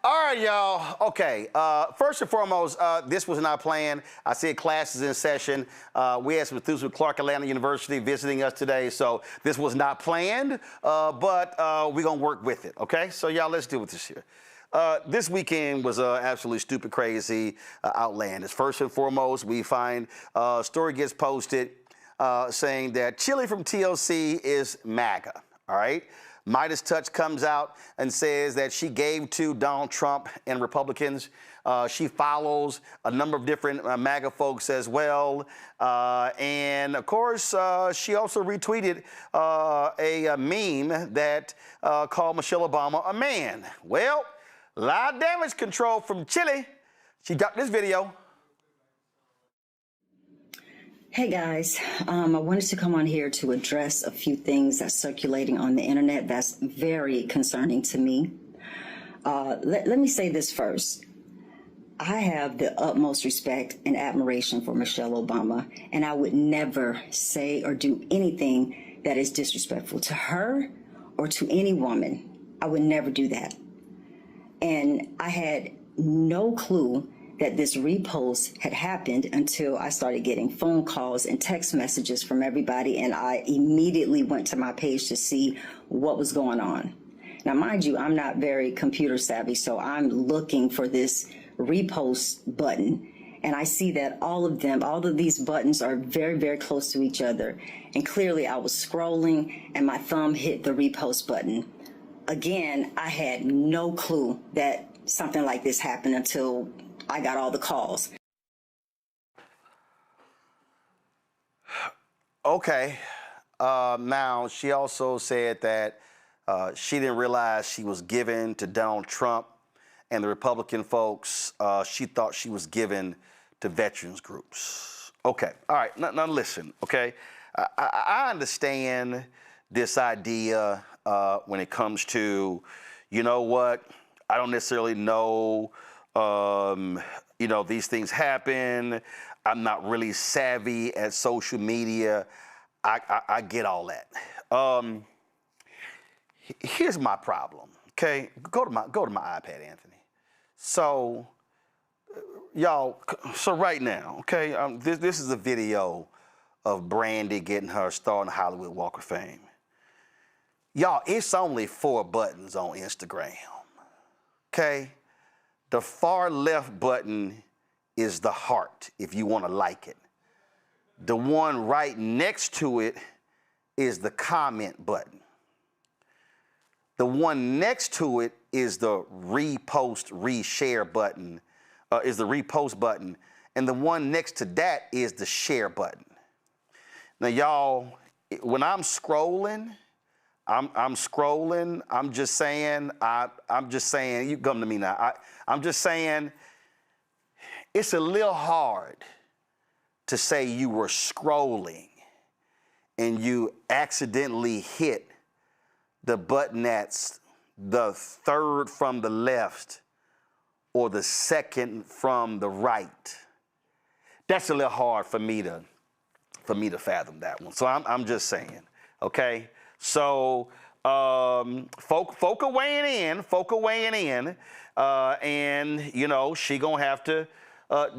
All right, y'all. Okay. First and foremost, this was not planned. I said classes in session. We had some students with Clark Atlanta University visiting us today, so this was not planned, but we're going to work with it, okay? So, y'all, let's deal with this here. This weekend was absolutely stupid, crazy, outlandish. First and foremost, we find a story gets posted saying that Chili from TLC is MAGA, all right? Midas Touch comes out and says that she gave to Donald Trump and Republicans. She follows a number of different MAGA folks as well. And of course, she also retweeted a meme that called Michelle Obama a man. Well, a lot of damage control from Chili. She got this video. Hey guys, I wanted to come on here to address a few things that's circulating on the internet that's very concerning to me. Let me say this first. I have the utmost respect and admiration for Michelle Obama, and I would never say or do anything that is disrespectful to her or to any woman. I would never do that. And I had no clue that this repost had happened until I started getting phone calls and text messages from everybody, and I immediately went to my page to see what was going on. Now, mind you, I'm not very computer savvy, so I'm looking for this repost button, and I see that all of these buttons are very, very close to each other. And clearly I was scrolling and my thumb hit the repost button. Again, I had no clue that something like this happened until I got all the calls. Okay. Now, she also said that she didn't realize she was given to Donald Trump and the Republican folks. She thought she was given to veterans groups. Okay. All right. Now listen, okay? I understand this idea when it comes to, you know what, I don't necessarily know, you know, these things happen. I'm not really savvy at social media. I get all that. Here's my problem, okay? Go to my iPad, Anthony. So, y'all, so right now, okay, this is a video of Brandy getting her star on the Hollywood Walk of Fame. Y'all, it's only 4 buttons on Instagram, okay? The far left button is the heart, if you want to like it. The one right next to it is the comment button. The one next to it is the repost, reshare button, is the repost button. And the one next to that is the share button. Now, y'all, when I'm scrolling, I'm just saying, you come to me now. I'm just saying, it's a little hard to say you were scrolling and you accidentally hit the button that's the 3rd from the left or the 2nd from the right. That's a little hard for me to fathom that one. So I'm just saying, okay? So folk are weighing in, and you know she gonna have to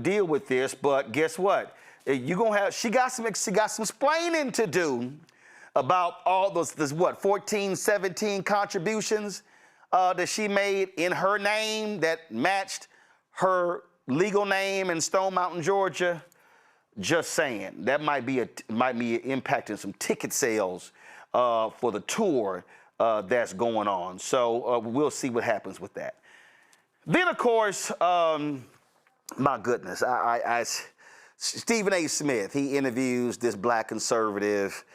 deal with this. But guess what? She got some explaining to do about all those 14, 17 contributions that she made in her name that matched her legal name in Stone Mountain, Georgia. Just saying, that might be impacting some ticket sales for the tour that's going on. So we'll see what happens with that. Then, of course, my goodness, Stephen A. Smith, he interviews this black conservative,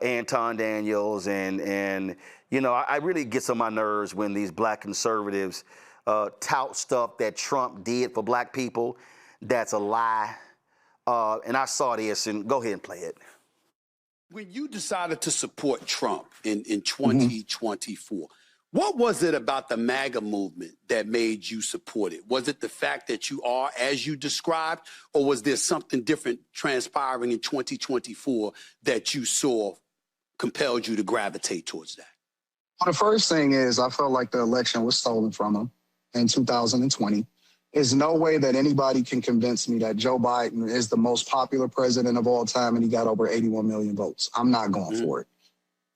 Anton Daniels, and you know, I really gets on my nerves when these black conservatives tout stuff that Trump did for black people. That's a lie. And I saw this, and go ahead and play it. When you decided to support Trump in 2024, what was it about the MAGA movement that made you support it? Was it the fact that you are, as you described, or was there something different transpiring in 2024 that you saw compelled you to gravitate towards that? Well, the first thing is I felt like the election was stolen from him in 2020. There's no way that anybody can convince me that Joe Biden is the most popular president of all time and he got over 81 million votes. I'm not going for it.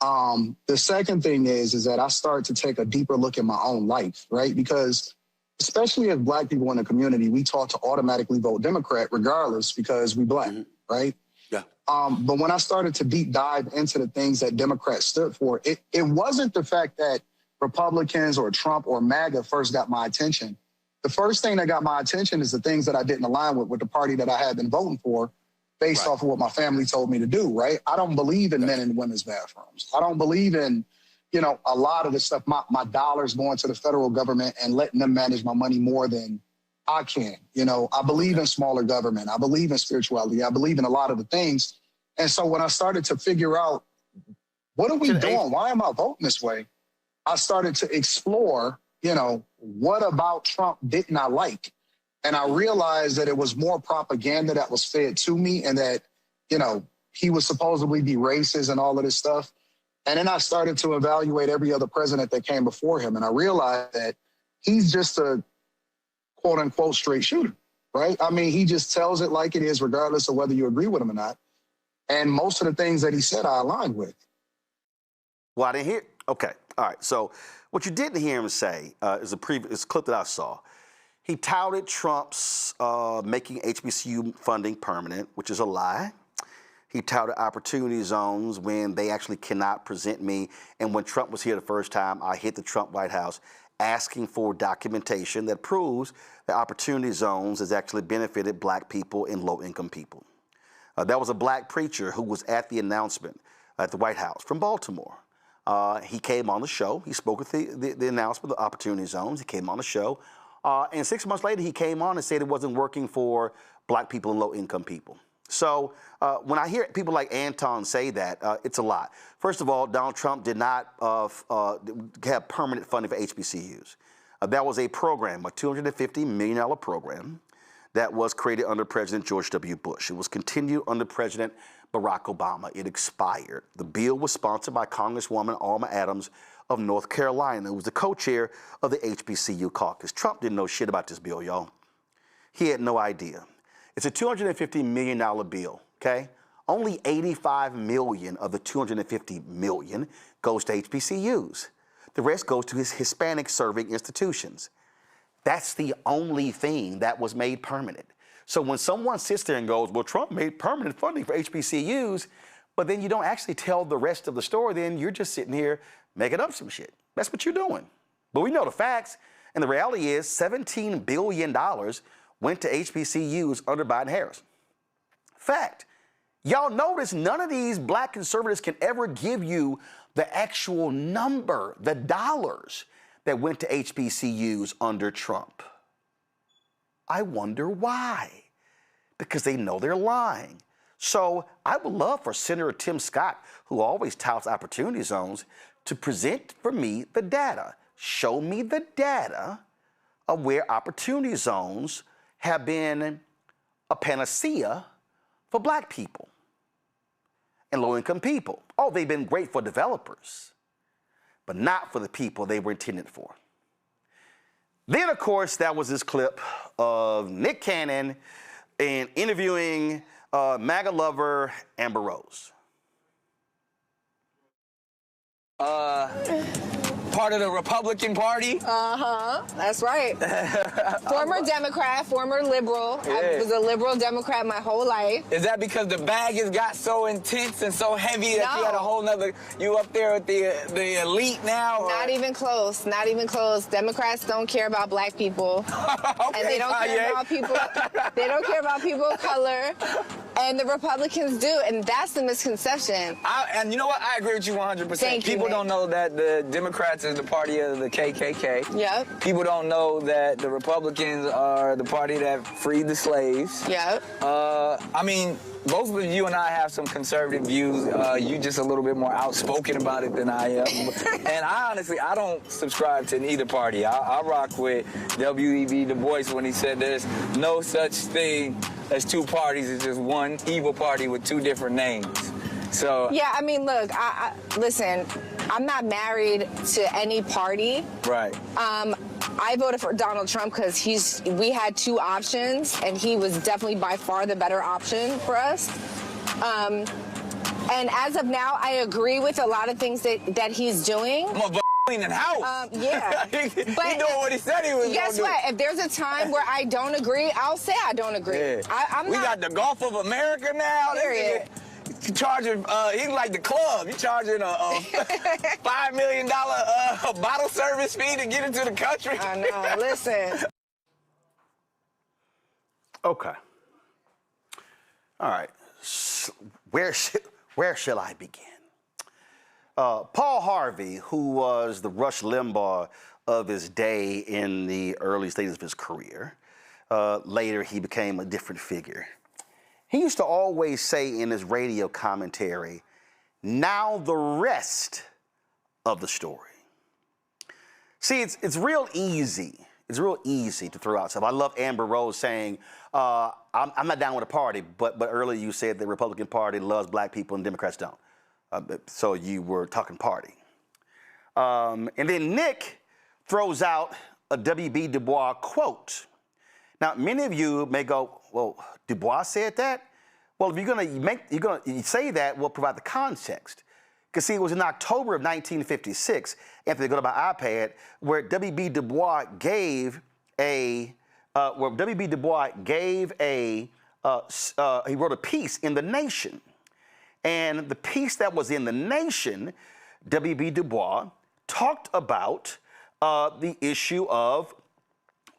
The second thing is that I start to take a deeper look at my own life, right? Because especially as black people in the community, we taught to automatically vote Democrat regardless because we black, right? Yeah. But when I started to deep dive into the things that Democrats stood for, it wasn't the fact that Republicans or Trump or MAGA first got my attention. The first thing that got my attention is the things that I didn't align with the party that I had been voting for based off of what my family told me to do, right? I don't believe in men and women's bathrooms. I don't believe in, you know, a lot of the stuff, my dollars going to the federal government and letting them manage my money more than I can. You know, I believe in smaller government. I believe in spirituality. I believe in a lot of the things. And so when I started to figure out, what are we doing? Why am I voting this way? I started to explore, you know, what about Trump didn't I like? And I realized that it was more propaganda that was fed to me and that, you know, he was supposedly be racist and all of this stuff. And then I started to evaluate every other president that came before him. And I realized that he's just a quote unquote straight shooter, right? I mean, he just tells it like it is, regardless of whether you agree with him or not. And most of the things that he said, I aligned with. Well, I didn't hear. Okay. All right. So what you didn't hear him say is a clip that I saw. He touted Trump's making HBCU funding permanent, which is a lie. He touted opportunity zones when they actually cannot present me. And when Trump was here the first time, I hit the Trump White House asking for documentation that proves that opportunity zones has actually benefited black people and low-income people. That was a black preacher who was at the announcement at the White House from Baltimore. He came on the show. He spoke at the announcement of the opportunity zones. He came on the show. And 6 months later, he came on and said it wasn't working for black people and low-income people. So when I hear people like Anton say that, it's a lie. First of all, Donald Trump did not have permanent funding for HBCUs. That was a program, a $250 million program that was created under President George W. Bush. It was continued under President Barack Obama. It expired. The bill was sponsored by Congresswoman Alma Adams of North Carolina, who was the co-chair of the HBCU caucus. Trump didn't know shit about this bill, y'all. He had no idea. It's a $250 million bill, okay? Only $85 million of the $250 million goes to HBCUs. The rest goes to his Hispanic serving institutions. That's the only thing that was made permanent. So when someone sits there and goes, well, Trump made permanent funding for HBCUs, but then you don't actually tell the rest of the story, then you're just sitting here making up some shit. That's what you're doing. But we know the facts, and the reality is $17 billion went to HBCUs under Biden-Harris. Fact. Y'all notice none of these black conservatives can ever give you the actual number, the dollars that went to HBCUs under Trump. I wonder why. Because they know they're lying. So I would love for Senator Tim Scott, who always touts opportunity zones, to present for me the data. Show me the data of where opportunity zones have been a panacea for black people and low-income people. Oh, they've been great for developers, but not for the people they were intended for. Then, of course, that was this clip of Nick Cannon in interviewing MAGA lover Amber Rose. Part of the Republican Party. That's right. Former Democrat, former liberal. Yeah. I was a liberal Democrat my whole life. Is that because the bag has got so intense and so heavy that you had a whole nother, you up there with the elite now? Or? Not even close, not even close. Democrats don't care about black people. Okay, and they don't care about people, they don't care about people of color. And the Republicans do, and that's the misconception. And you know what? I agree with you 100%. Thank you, People don't know that the Democrats is the party of the KKK. Yep. People don't know that the Republicans are the party that freed the slaves. Yep. I mean, both of you and I have some conservative views. You just a little bit more outspoken about it than I am. And I honestly, I don't subscribe to neither party. I rock with W.E.B. Du Bois when he said there's no such thing as two parties. It's just one evil party with two different names. So yeah, I mean, look, listen, I'm not married to any party. Right. I voted for Donald Trump because we had two options, and he was definitely by far the better option for us. And as of now, I agree with a lot of things that he's doing. Cleaning house. Yeah. He doing what he said he was going to do. Guess what? If there's a time where I don't agree, I'll say I don't agree. Yeah. We got the Gulf of America now. Period. Charging, he's like the club. He's charging a $5 million bottle service fee to get into the country. I know. Listen. Okay. All right. Where shall I begin? Paul Harvey, who was the Rush Limbaugh of his day in the early stages of his career, later he became a different figure. He used to always say in his radio commentary, now the rest of the story. See, it's real easy. It's real easy to throw out stuff. I love Amber Rose saying, I'm not down with a party, but earlier you said the Republican Party loves black people and Democrats don't. So you were talking party. And then Nick throws out a W.B. Du Bois quote. Now, many of you may go, well, Du Bois said that? Well, if you're gonna say that, we'll provide the context. Because see, it was in October of 1956, after they go to my iPad, where W.B. Du Bois gave he wrote a piece in The Nation. And the piece that was in The Nation, W.B. Du Bois talked about the issue of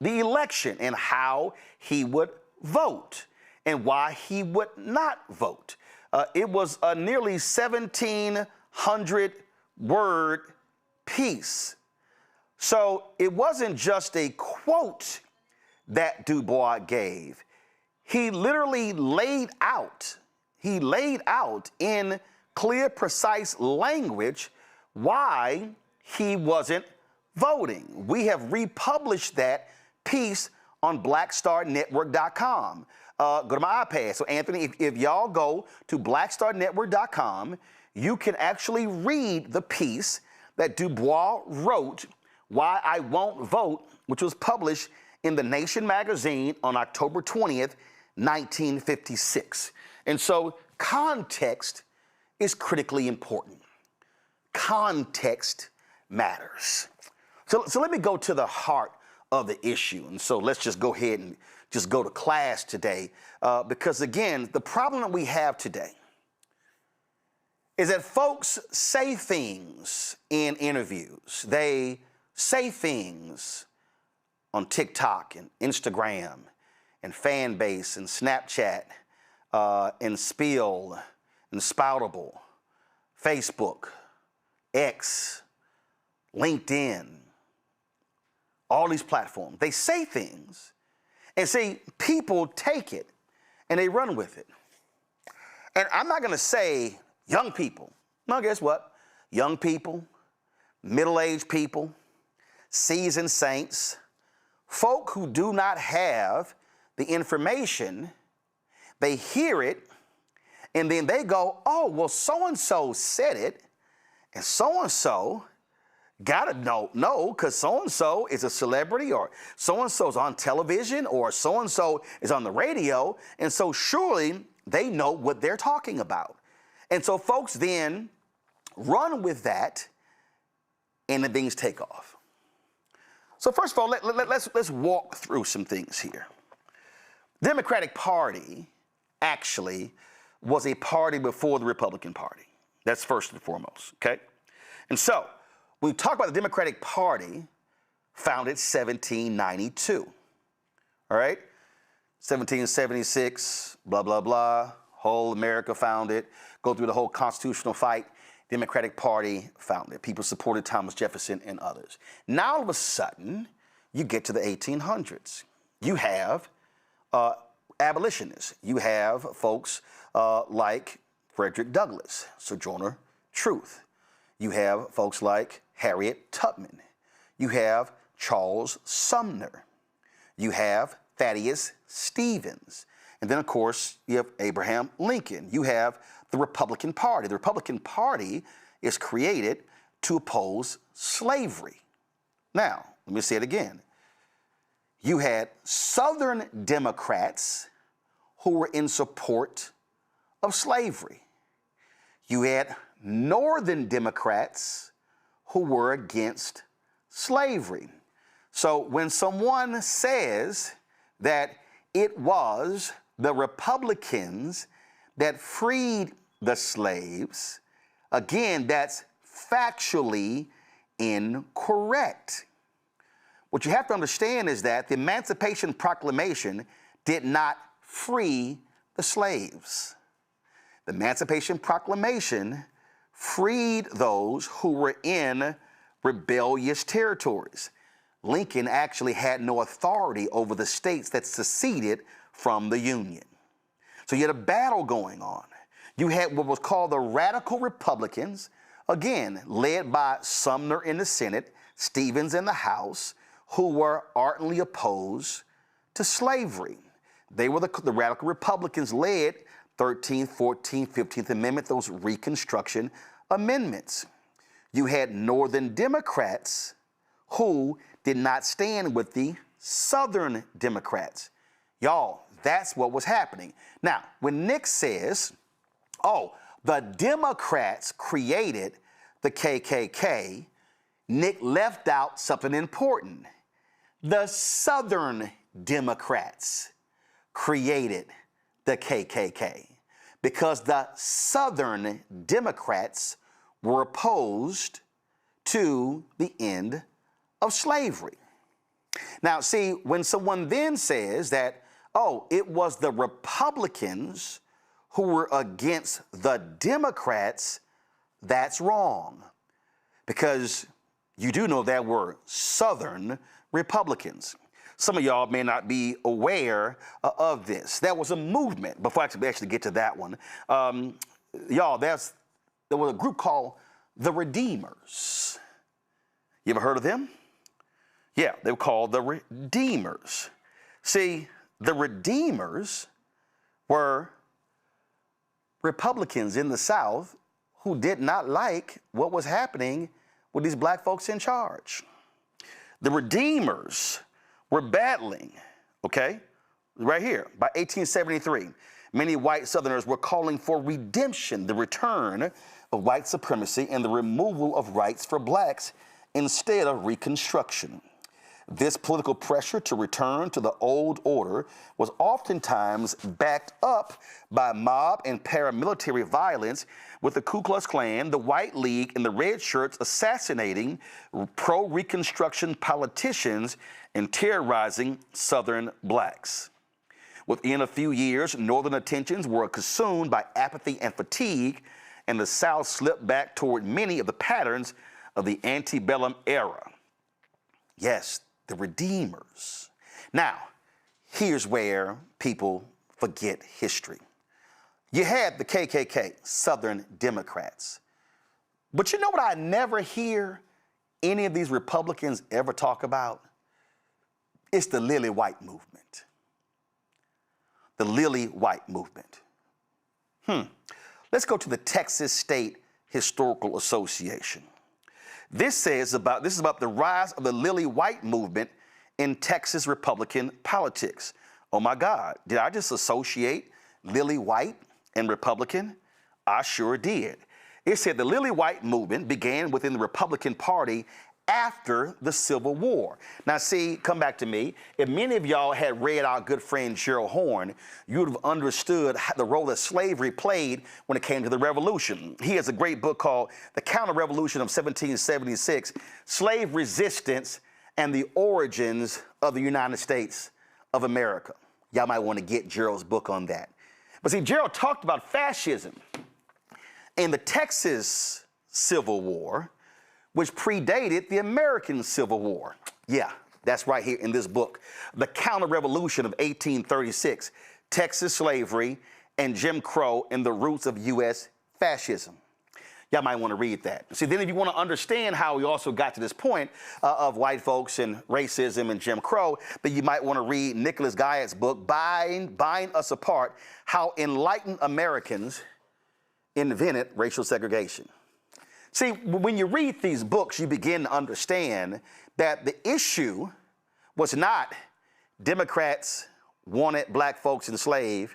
the election and how he would vote and why he would not vote. It was a nearly 1,700-word piece. So it wasn't just a quote that Du Bois gave. He literally laid out in clear, precise language why he wasn't voting. We have republished that piece on blackstarnetwork.com. Go to my iPad. So Anthony, if y'all go to blackstarnetwork.com, you can actually read the piece that Dubois wrote, Why I Won't Vote, which was published in The Nation magazine on October 20th, 1956. And so context is critically important. Context matters. So let me go to the heart of the issue. And so let's just go ahead and just go to class today. Because again, the problem that we have today is that folks say things in interviews. They say things on TikTok and Instagram and Fanbase and Snapchat and Spill and Spoutable, Facebook, X, LinkedIn, all these platforms. They say things and see people take it and they run with it. And I'm not going to say young people. No, guess what? Young people, middle-aged people, seasoned saints, folk who do not have the information, they hear it, and then they go, oh, well, so-and-so said it, and so-and-so gotta know, because so-and-so is a celebrity, or so-and-so's on television, or so-and-so is on the radio, and so surely they know what they're talking about. And so folks then run with that, and then things take off. So first of all, let's walk through some things here. Democratic Party actually was a party before the Republican Party. That's first and foremost, okay? And so when we talk about the Democratic Party, founded 1792, all right? 1776, blah, blah, blah, whole America founded, go through the whole constitutional fight, Democratic Party founded. People supported Thomas Jefferson and others. Now all of a sudden, you get to the 1800s. You have abolitionists. You have folks like Frederick Douglass, Sojourner Truth. You have folks like Harriet Tubman. You have Charles Sumner. You have Thaddeus Stevens. And then, of course, you have Abraham Lincoln. You have the Republican Party. The Republican Party is created to oppose slavery. Now, let me say it again. You had Southern Democrats who were in support of slavery. You had Northern Democrats who were against slavery. So when someone says that it was the Republicans that freed the slaves, again, that's factually incorrect. What you have to understand is that the Emancipation Proclamation did not free the slaves. The Emancipation Proclamation freed those who were in rebellious territories. Lincoln actually had no authority over the states that seceded from the Union. So you had a battle going on. You had what was called the Radical Republicans, again, led by Sumner in the Senate, Stevens in the House, who were ardently opposed to slavery. They were the Radical Republicans led 13th, 14th, 15th Amendment, those Reconstruction amendments. You had Northern Democrats who did not stand with the Southern Democrats. Y'all, that's what was happening. Now, when Nick says, oh, the Democrats created the KKK, Nick left out something important. The Southern Democrats created the KKK because the Southern Democrats were opposed to the end of slavery. Now, see, when someone then says that, oh, it was the Republicans who were against the Democrats, that's wrong. Because you do know there were Southern Republicans. Some of y'all may not be aware of this. There was a movement, before I actually get to that one, y'all, there was a group called the Redeemers. You ever heard of them? Yeah, they were called the Redeemers. See, the redeemers were Republicans in the South who did not like what was happening with these black folks in charge. The redeemers were battling, okay, right here, by 1873. Many white Southerners were calling for redemption, the return of white supremacy and the removal of rights for blacks instead of Reconstruction. This political pressure to return to the old order was oftentimes backed up by mob and paramilitary violence, with the Ku Klux Klan, the White League, and the Red Shirts assassinating pro-Reconstruction politicians and terrorizing Southern blacks. Within a few years, Northern attentions were consumed by apathy and fatigue, and the South slipped back toward many of the patterns of the antebellum era. Yes, the redeemers. Now, here's where people forget history. You had the KKK, Southern Democrats. But you know what I never hear any of these Republicans ever talk about? It's the Lily White movement. The Lily White movement. Let's go to the Texas State Historical Association. This is about the rise of the Lily White movement in Texas Republican politics. Oh my God, did I just associate Lily White and Republican? I sure did. It said the Lily White movement began within the Republican Party after the Civil War. Now see, come back to me. If many of y'all had read our good friend Gerald Horne, you would have understood the role that slavery played when it came to the Revolution. He has a great book called The Counter-Revolution of 1776, Slave Resistance and the Origins of the United States of America. Y'all might want to get Gerald's book on that. But see, Gerald talked about fascism in the Texas Civil War, which predated the American Civil War. Yeah, that's right here in this book. The Counter-Revolution of 1836, Texas Slavery and Jim Crow and the Roots of U.S. Fascism. Y'all might want to read that. See, then if you want to understand how we also got to this point of white folks and racism and Jim Crow, then you might want to read Nicholas Guyot's book, Bind Us Apart, How Enlightened Americans Invented Racial Segregation. See, when you read these books, you begin to understand that the issue was not Democrats wanted black folks enslaved,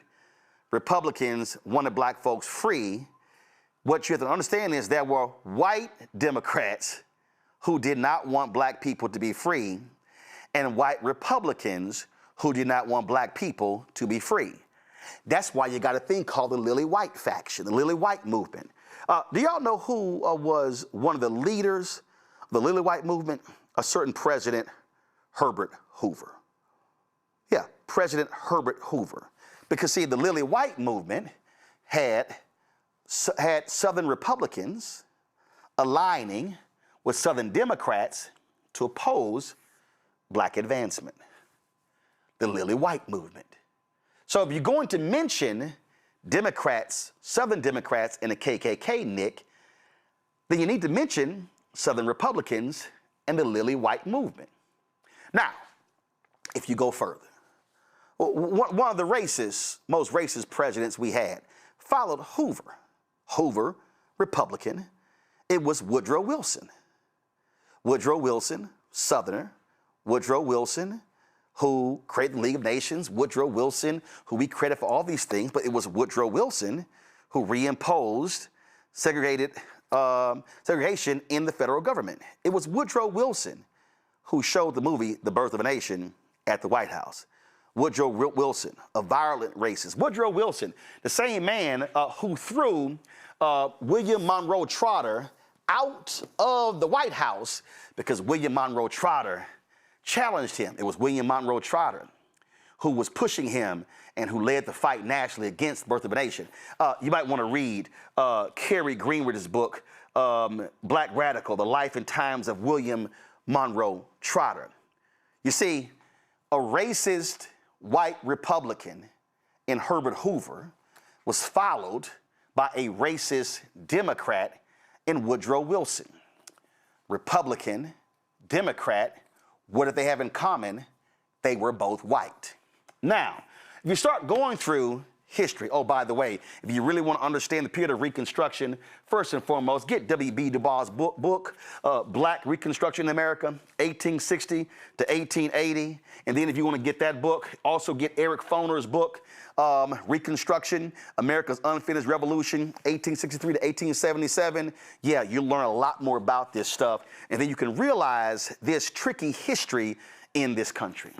Republicans wanted black folks free. What you have to understand is there were white Democrats who did not want black people to be free and white Republicans who did not want black people to be free. That's why you got a thing called the Lily White faction, the Lily White movement. Do y'all know who was one of the leaders of the Lily White movement? A certain President Herbert Hoover. Yeah, President Herbert Hoover. Because see, the Lily White movement had Southern Republicans aligning with Southern Democrats to oppose black advancement. The Lily White movement. So if you're going to mention Democrats, Southern Democrats, and the KKK, Nick, then you need to mention Southern Republicans and the Lily White movement. Now, if you go further, one of the most racist presidents we had followed Hoover. Hoover, Republican. It was Woodrow Wilson. Woodrow Wilson, Southerner. Woodrow Wilson, who created the League of Nations, Woodrow Wilson, who we credit for all these things, but it was Woodrow Wilson who reimposed segregation in the federal government. It was Woodrow Wilson who showed the movie The Birth of a Nation at the White House. Woodrow Wilson, a violent racist. Woodrow Wilson, the same man who threw William Monroe Trotter out of the White House because William Monroe Trotter challenged him. It was William Monroe Trotter who was pushing him and who led the fight nationally against Birth of a Nation. You might want to read Kerry Greenwood's book, Black Radical, The Life and Times of William Monroe Trotter. You see, a racist white Republican in Herbert Hoover was followed by a racist Democrat in Woodrow Wilson. Republican, Democrat, what did they have in common? they were both white. Now, if you start going through history, oh, by the way, if you really want to understand the period of Reconstruction, first and foremost, get W.B. Du Bois' book, Black Reconstruction in America, 1860 to 1880. And then if you want to get that book, also get Eric Foner's book, Reconstruction, America's Unfinished Revolution, 1863 to 1877. Yeah, you'll learn a lot more about this stuff. And then you can realize this tricky history in this country.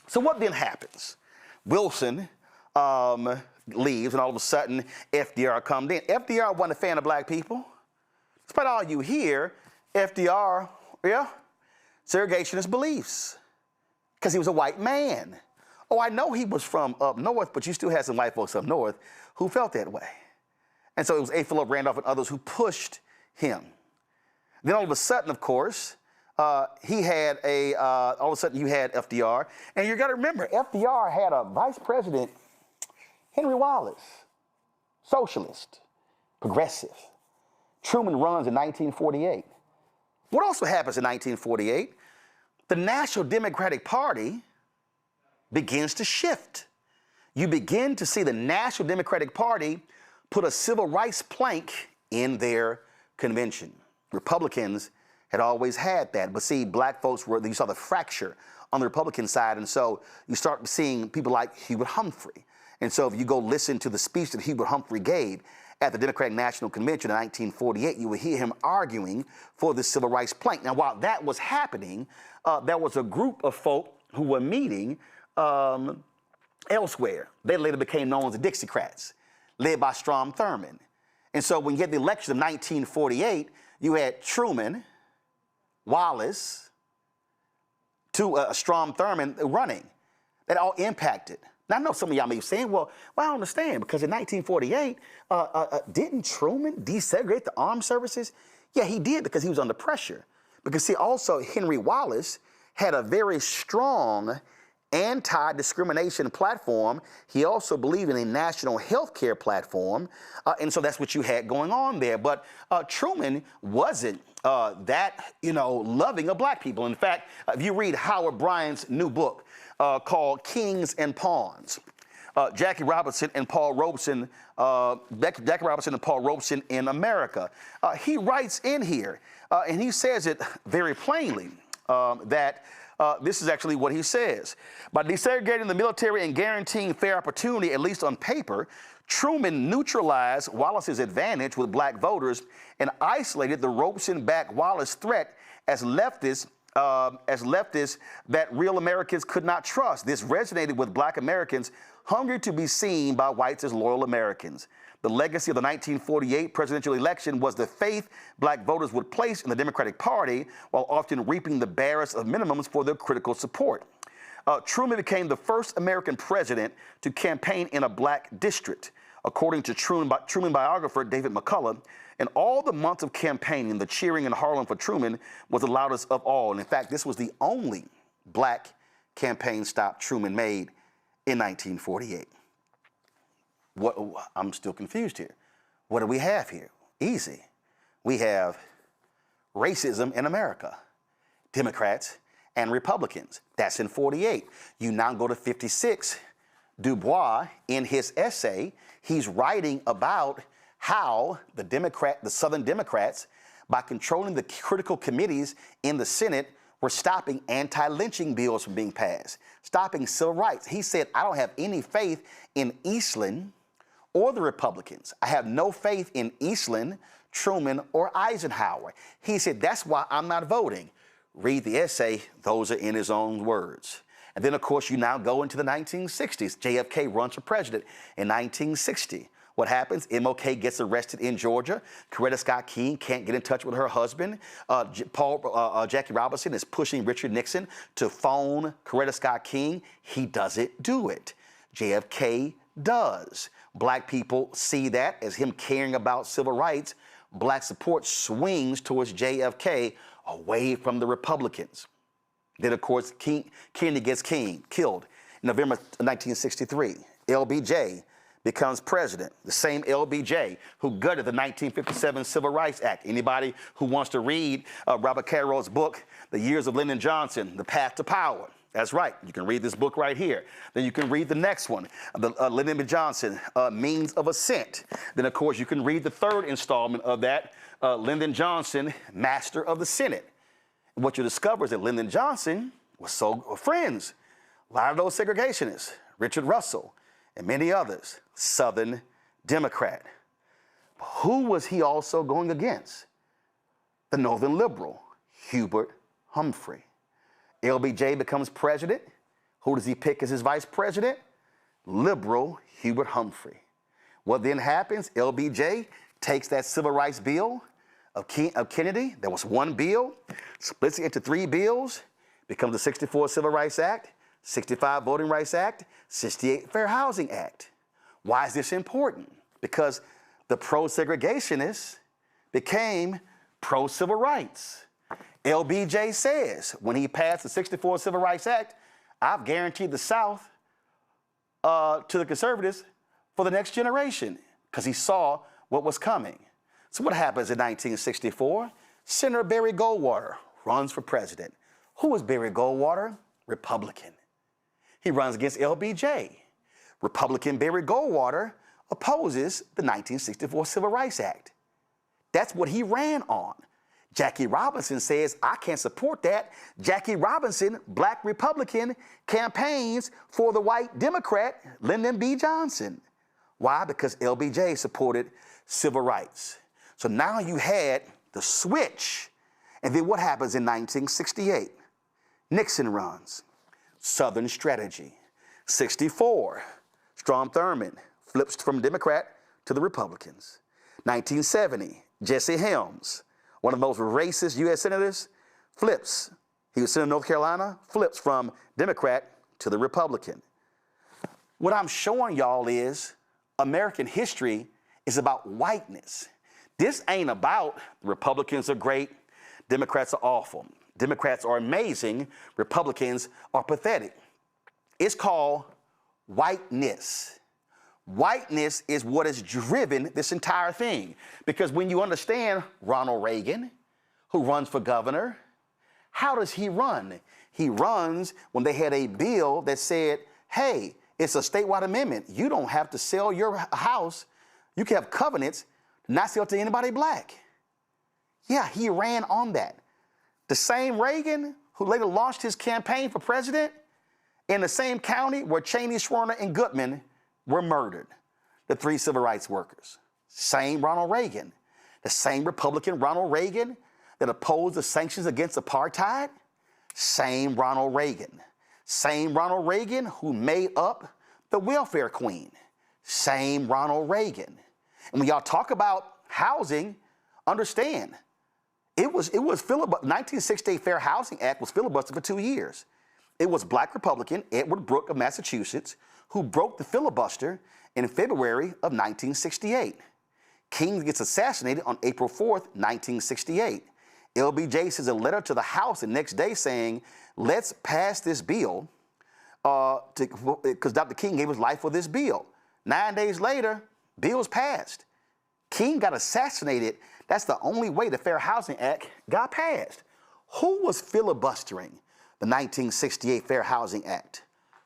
So what then happens? Wilson leaves, and all of a sudden, FDR comes in. FDR wasn't a fan of black people. Despite all you hear, FDR, segregationist beliefs, because he was a white man. Oh, I know he was from up north, but you still had some white folks up north who felt that way. And so it was A. Philip Randolph and others who pushed him. Then all of a sudden, of course, all of a sudden you had FDR. And you got to remember, FDR had a vice president, Henry Wallace, socialist, progressive. Truman runs in 1948. What also happens in 1948? The National Democratic Party begins to shift. You begin to see the National Democratic Party put a civil rights plank in their convention. Republicans had always had that, but see, black folks you saw the fracture on the Republican side, and so you start seeing people like Hubert Humphrey. And so if you go listen to the speech that Hubert Humphrey gave at the Democratic National Convention in 1948, you would hear him arguing for the civil rights plank. Now, while that was happening, there was a group of folk who were meeting elsewhere. They later became known as the Dixiecrats, led by Strom Thurmond. And so when you had the election of 1948, you had Truman, Wallace, Strom Thurmond running. That all impacted. Now, I know some of y'all may be saying, well, I don't understand, because in 1948, didn't Truman desegregate the armed services? Yeah, he did, because he was under pressure. Because, see, also Henry Wallace had a very strong anti-discrimination platform. He also believed in a national health care platform, and so that's what you had going on there. But Truman wasn't that, loving of black people. In fact, if you read Howard Bryant's new book called Kings and Pawns, Jackie Robinson and Paul Robeson in America, he writes in here, and he says it very plainly, that this is actually what he says. By desegregating the military and guaranteeing fair opportunity, at least on paper, Truman neutralized Wallace's advantage with black voters and isolated the Robeson-backed Wallace threat as leftists that real Americans could not trust. This resonated with black Americans hungry to be seen by whites as loyal Americans. The legacy of the 1948 presidential election was the faith black voters would place in the Democratic Party, while often reaping the barest of minimums for their critical support. Truman became the first American president to campaign in a black district. According to Truman biographer David McCullough, in all the months of campaigning, the cheering in Harlem for Truman was the loudest of all. And in fact, this was the only black campaign stop Truman made in 1948. I'm still confused here. What do we have here? Easy. We have racism in America, Democrats and Republicans. That's in 48. You now go to 56. Du Bois, in his essay, he's writing about how the Southern Democrats, by controlling the critical committees in the Senate, were stopping anti-lynching bills from being passed, stopping civil rights. He said, I don't have any faith in Eastland or the Republicans. I have no faith in Eastland, Truman, or Eisenhower. He said, that's why I'm not voting. Read the essay. Those are in his own words. And then, of course, you now go into the 1960s. JFK runs for president in 1960. What happens? MLK gets arrested in Georgia. Coretta Scott King can't get in touch with her husband. Jackie Robinson is pushing Richard Nixon to phone Coretta Scott King. He doesn't do it. JFK does. Black people see that as him caring about civil rights. Black support swings towards JFK away from the Republicans. Then, of course, Kennedy gets killed in November 1963. LBJ becomes president, the same LBJ who gutted the 1957 Civil Rights Act. Anybody who wants to read Robert Caro's book, The Years of Lyndon Johnson, The Path to Power, That's right. You can read this book right here. Then you can read the next one, Lyndon B. Johnson, Means of Ascent. Then, of course, you can read the third installment of that, Lyndon Johnson, Master of the Senate. And what you discover is that Lyndon Johnson was friends. A lot of those segregationists, Richard Russell and many others, Southern Democrat. But who was he also going against? The Northern liberal, Hubert Humphrey. LBJ becomes president. Who does he pick as his vice president? Liberal Hubert Humphrey. What then happens? LBJ takes that civil rights bill of Kennedy. There was one bill, splits it into 3 bills, becomes the 64 Civil Rights Act, 65 Voting Rights Act, 68 Fair Housing Act. Why is this important? Because the pro-segregationists became pro-civil rights. LBJ says, when he passed the 64 Civil Rights Act, I've guaranteed the South to the conservatives for the next generation, because he saw what was coming. So what happens in 1964? Senator Barry Goldwater runs for president. Who is Barry Goldwater? Republican. He runs against LBJ. Republican Barry Goldwater opposes the 1964 Civil Rights Act. That's what he ran on. Jackie Robinson says, I can't support that. Jackie Robinson, black Republican, campaigns for the white Democrat, Lyndon B. Johnson. Why? Because LBJ supported civil rights. So now you had the switch. And then what happens in 1968? Nixon runs. Southern strategy. 64, Strom Thurmond flips from Democrat to the Republicans. 1970, Jesse Helms, one of the most racist U.S. senators, flips. He was Senator of North Carolina, flips from Democrat to the Republican. What I'm showing y'all is American history is about whiteness. This ain't about Republicans are great, Democrats are awful. Democrats are amazing, Republicans are pathetic. It's called whiteness. Whiteness is what has driven this entire thing. Because when you understand Ronald Reagan, who runs for governor, how does he run? He runs when they had a bill that said, hey, it's a statewide amendment. You don't have to sell your house. You can have covenants to not sell to anybody black. Yeah, he ran on that. The same Reagan who later launched his campaign for president in the same county where Cheney, Schwerner, and Gutman were murdered, the 3 civil rights workers. Same Ronald Reagan. The same Republican Ronald Reagan that opposed the sanctions against apartheid. Same Ronald Reagan. Same Ronald Reagan who made up the welfare queen. Same Ronald Reagan. And when y'all talk about housing, understand, it was 1968 Fair Housing Act was filibustered for 2 years. It was black Republican Edward Brooke of Massachusetts who broke the filibuster in February of 1968. King gets assassinated on April 4th, 1968. LBJ sends a letter to the House the next day saying, let's pass this bill, because Dr. King gave his life for this bill. 9 days later, bill's passed. King got assassinated. That's the only way the Fair Housing Act got passed. Who was filibustering the 1968 Fair Housing Act?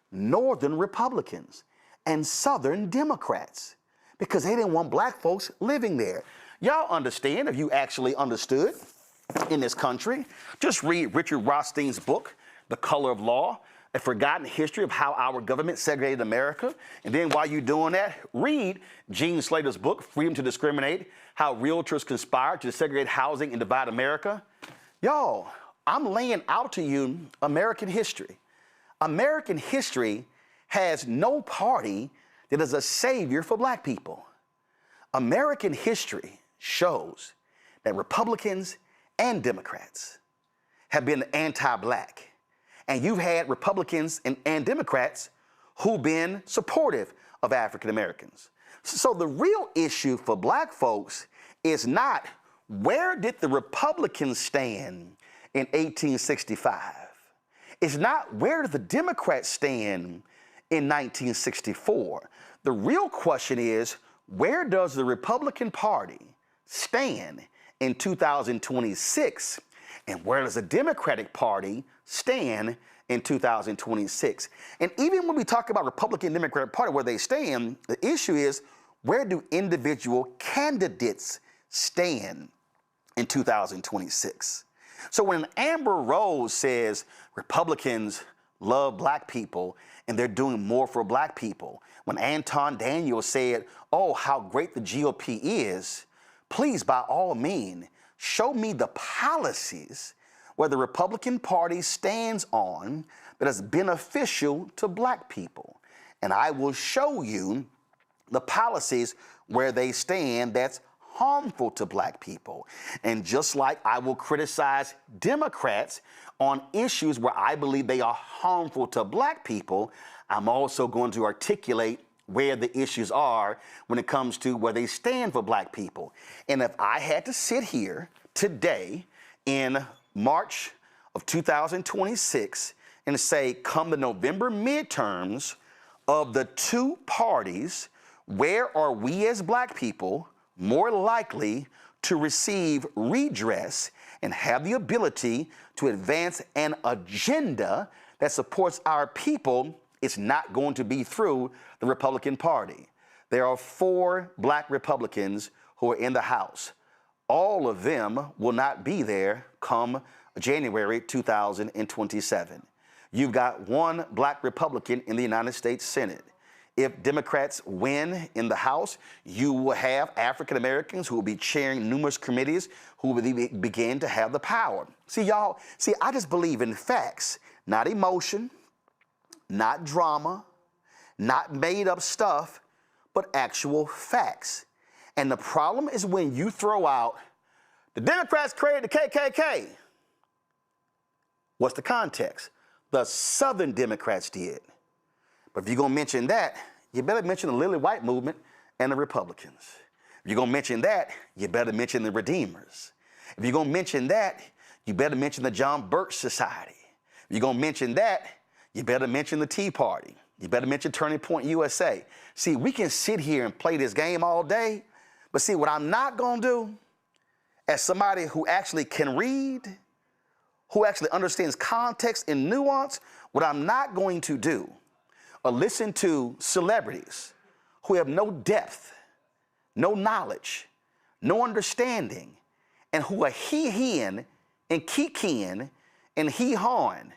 Northern Republicans and Southern Democrats, because they didn't want black folks living there. Y'all understand, if you actually understood in this country, just read Richard Rothstein's book, The Color of Law, A Forgotten History of How Our Government Segregated America. And then while you're doing that, read Gene Slater's book, Freedom to Discriminate, How Realtors Conspired to Segregate Housing and Divide America. Y'all, I'm laying out to you American history. American history has no party that is a savior for black people. American history shows that Republicans and Democrats have been anti-black. And you've had Republicans and Democrats who've been supportive of African Americans. So the real issue for black folks is not where did the Republicans stand in 1865? It's not where did the Democrats stand in 1964. The real question is, where does the Republican Party stand in 2026? And where does the Democratic Party stand in 2026. And even when we talk about Republican Democrat Party, where they stand, the issue is, where do individual candidates stand in 2026? So when Amber Rose says Republicans love black people and they're doing more for black people, when Anton Daniels said, oh, how great the GOP is, please, by all means, show me the policies where the Republican Party stands on that is beneficial to black people. And I will show you the policies where they stand that's harmful to black people. And just like I will criticize Democrats on issues where I believe they are harmful to black people, I'm also going to articulate where the issues are when it comes to where they stand for black people. And if I had to sit here today in March of 2026 and say, come the November midterms, of the two parties, where are we as black people more likely to receive redress and have the ability to advance an agenda that supports our people? It's not going to be through the Republican Party. There are 4 black Republicans who are in the House. All of them will not be there come January 2027. You've got 1 black Republican in the United States Senate. If Democrats win in the House, you will have African Americans who will be chairing numerous committees who will begin to have the power. See, y'all, I just believe in facts, not emotion, not drama, not made up stuff, but actual facts. And the problem is when you throw out, the Democrats created the KKK. What's the context? The Southern Democrats did. But if you're going to mention that, you better mention the Lily White movement and the Republicans. If you're going to mention that, you better mention the Redeemers. If you're going to mention that, you better mention the John Birch Society. If you're going to mention that, you better mention the Tea Party. You better mention Turning Point USA. See, we can sit here and play this game all day, but see, what I'm not going to do, as somebody who actually can read, who actually understands context and nuance, what I'm not going to do or listen to celebrities who have no depth, no knowledge, no understanding, and who are he-hen and kikin and he-hawing.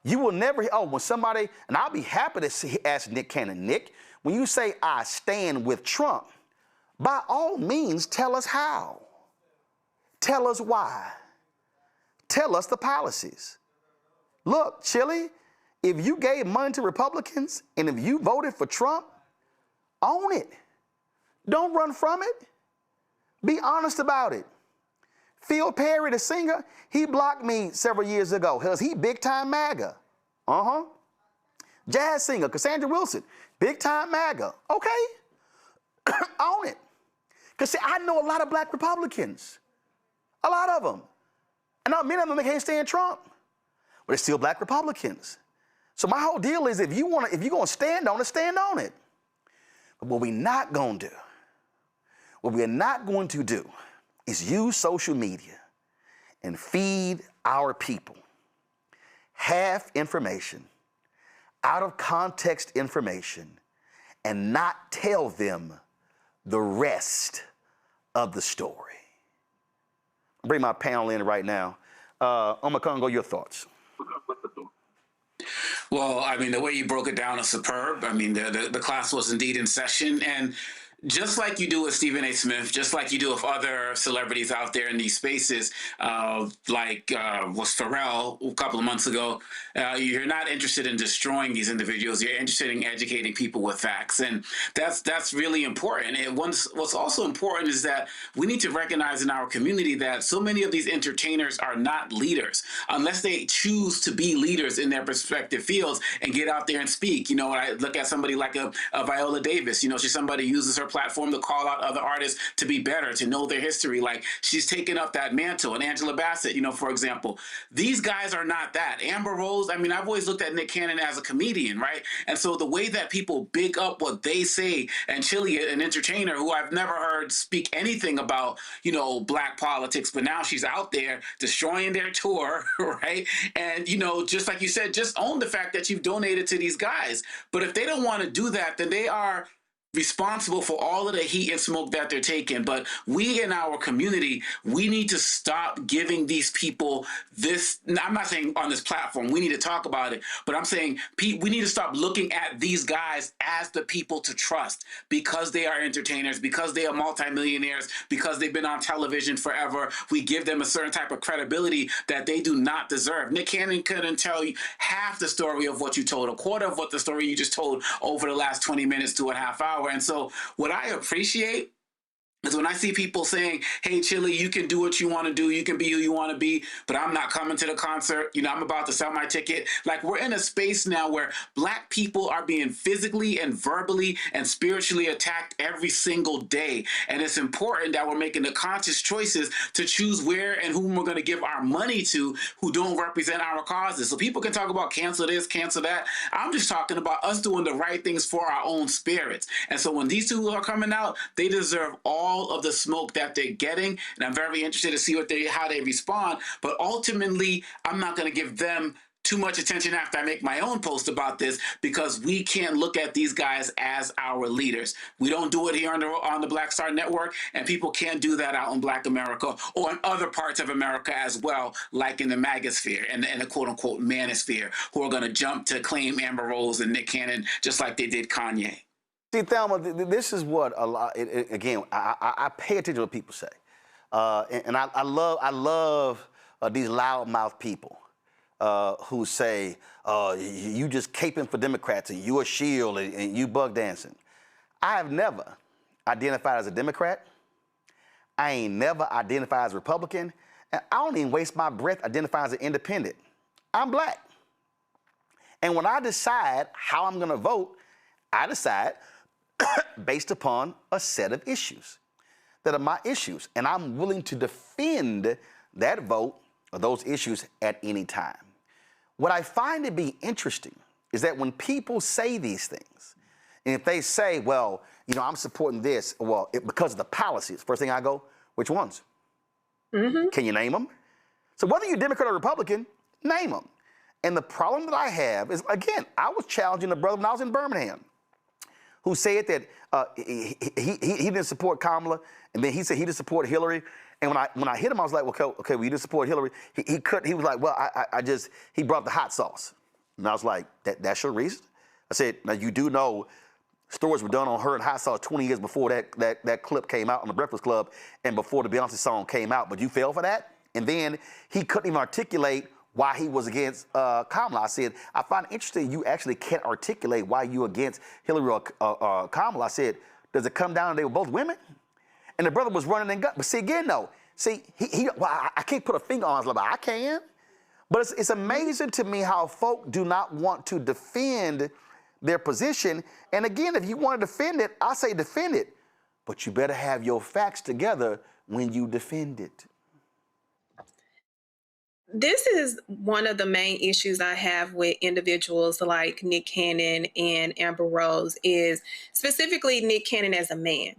You will never, when somebody, and I'll be happy to ask Nick Cannon, Nick, when you say I stand with Trump, by all means, tell us how. Tell us why. Tell us the policies. Look, Chili, if you gave money to Republicans and if you voted for Trump, own it. Don't run from it. Be honest about it. Phil Perry, the singer, he blocked me several years ago because he big time MAGA. Jazz singer, Cassandra Wilson, big time MAGA. Okay, own it. Because see, I know a lot of black Republicans, a lot of them. And now many of them, they can't stand Trump, but they're still black Republicans. So my whole deal is if you're going to stand on it, stand on it. But what we're not going to do is use social media and feed our people half information, out of context information, and not tell them the rest of the story. I'll bring my panel in right now. Omar Congo, your thoughts. Well, I mean, the way you broke it down is superb. I mean, the class was indeed in session. And just like you do with Stephen A. Smith, just like you do with other celebrities out there in these spaces, like was Pharrell a couple of months ago, you're not interested in destroying these individuals. You're interested in educating people with facts. And that's really important. And what's also important is that we need to recognize in our community that so many of these entertainers are not leaders unless they choose to be leaders in their respective fields and get out there and speak. You know, when I look at somebody like a Viola Davis, you know, she's somebody who uses her platform to call out other artists to be better, to know their history. Like, she's taken up that mantle. And Angela Bassett, you know, for example, these guys are not that. Amber Rose, I mean, I've always looked at Nick Cannon as a comedian, right? And so the way that people big up what they say, and Chili, an entertainer who I've never heard speak anything about, you know, black politics, but now she's out there destroying their tour, right? And, you know, just like you said, just own the fact that you've donated to these guys. But if they don't want to do that, then they are responsible for all of the heat and smoke that they're taking. But we in our community, we need to stop giving these people this. I'm not saying on this platform, we need to talk about it, but I'm saying we need to stop looking at these guys as the people to trust because they are entertainers, because they are multimillionaires, because they've been on television forever. We give them a certain type of credibility that they do not deserve. Nick Cannon couldn't tell you half the story of what you told, a quarter of what the story you just told over the last 20 minutes to a half hour. And so what I appreciate is when I see people saying, hey, Chili, you can do what you want to do. You can be who you want to be, but I'm not coming to the concert. You know, I'm about to sell my ticket. Like, we're in a space now where black people are being physically and verbally and spiritually attacked every single day. And it's important that we're making the conscious choices to choose where and whom we're going to give our money to who don't represent our causes. So people can talk about cancel this, cancel that. I'm just talking about us doing the right things for our own spirits. And so when these two are coming out, they deserve all of the smoke that they're getting, and I'm very interested to see how they respond. But ultimately, I'm not going to give them too much attention after I make my own post about this, because we can't look at these guys as our leaders. We don't do it here on the Black Star Network, and people can't do that out in Black America or in other parts of America as well, like in the MAGA sphere and the quote-unquote manosphere, who are going to jump to claim Amber Rose and Nick Cannon just like they did Kanye. See, Thelma, this is what a lot. Again, I pay attention to what people say, and I love these loudmouth people who say you just caping for Democrats and you a shield and you bug dancing. I have never identified as a Democrat. I ain't never identified as a Republican, and I don't even waste my breath identifying as an independent. I'm black, and when I decide how I'm going to vote, I decide based upon a set of issues that are my issues, and I'm willing to defend that vote or those issues at any time. What I find to be interesting is that when people say these things, and if they say, well, you know, I'm supporting this, well, because of the policies, first thing I go, which ones? Mm-hmm. Can you name them? So whether you're Democrat or Republican, name them. And the problem that I have is, again, I was challenging a brother when I was in Birmingham who said that he didn't support Kamala, and then he said he didn't support Hillary. And when I hit him, I was like, okay, well, you didn't support Hillary. He was like, well, he brought the hot sauce. And I was like, that's your reason? I said, now you do know stories were done on her and hot sauce 20 years before that clip came out on the Breakfast Club and before the Beyonce song came out, but you fell for that? And then he couldn't even articulate why he was against Kamala. I said, I find it interesting you actually can't articulate why you against Hillary or Kamala. I said, does it come down to they were both women? And the brother was running and gun. But see, again, though, I can't put a finger on his level. I can. But it's amazing to me how folk do not want to defend their position. And again, if you want to defend it, I say defend it. But you better have your facts together when you defend it. This is one of the main issues I have with individuals like Nick Cannon and Amber Rose, is specifically Nick Cannon as a man.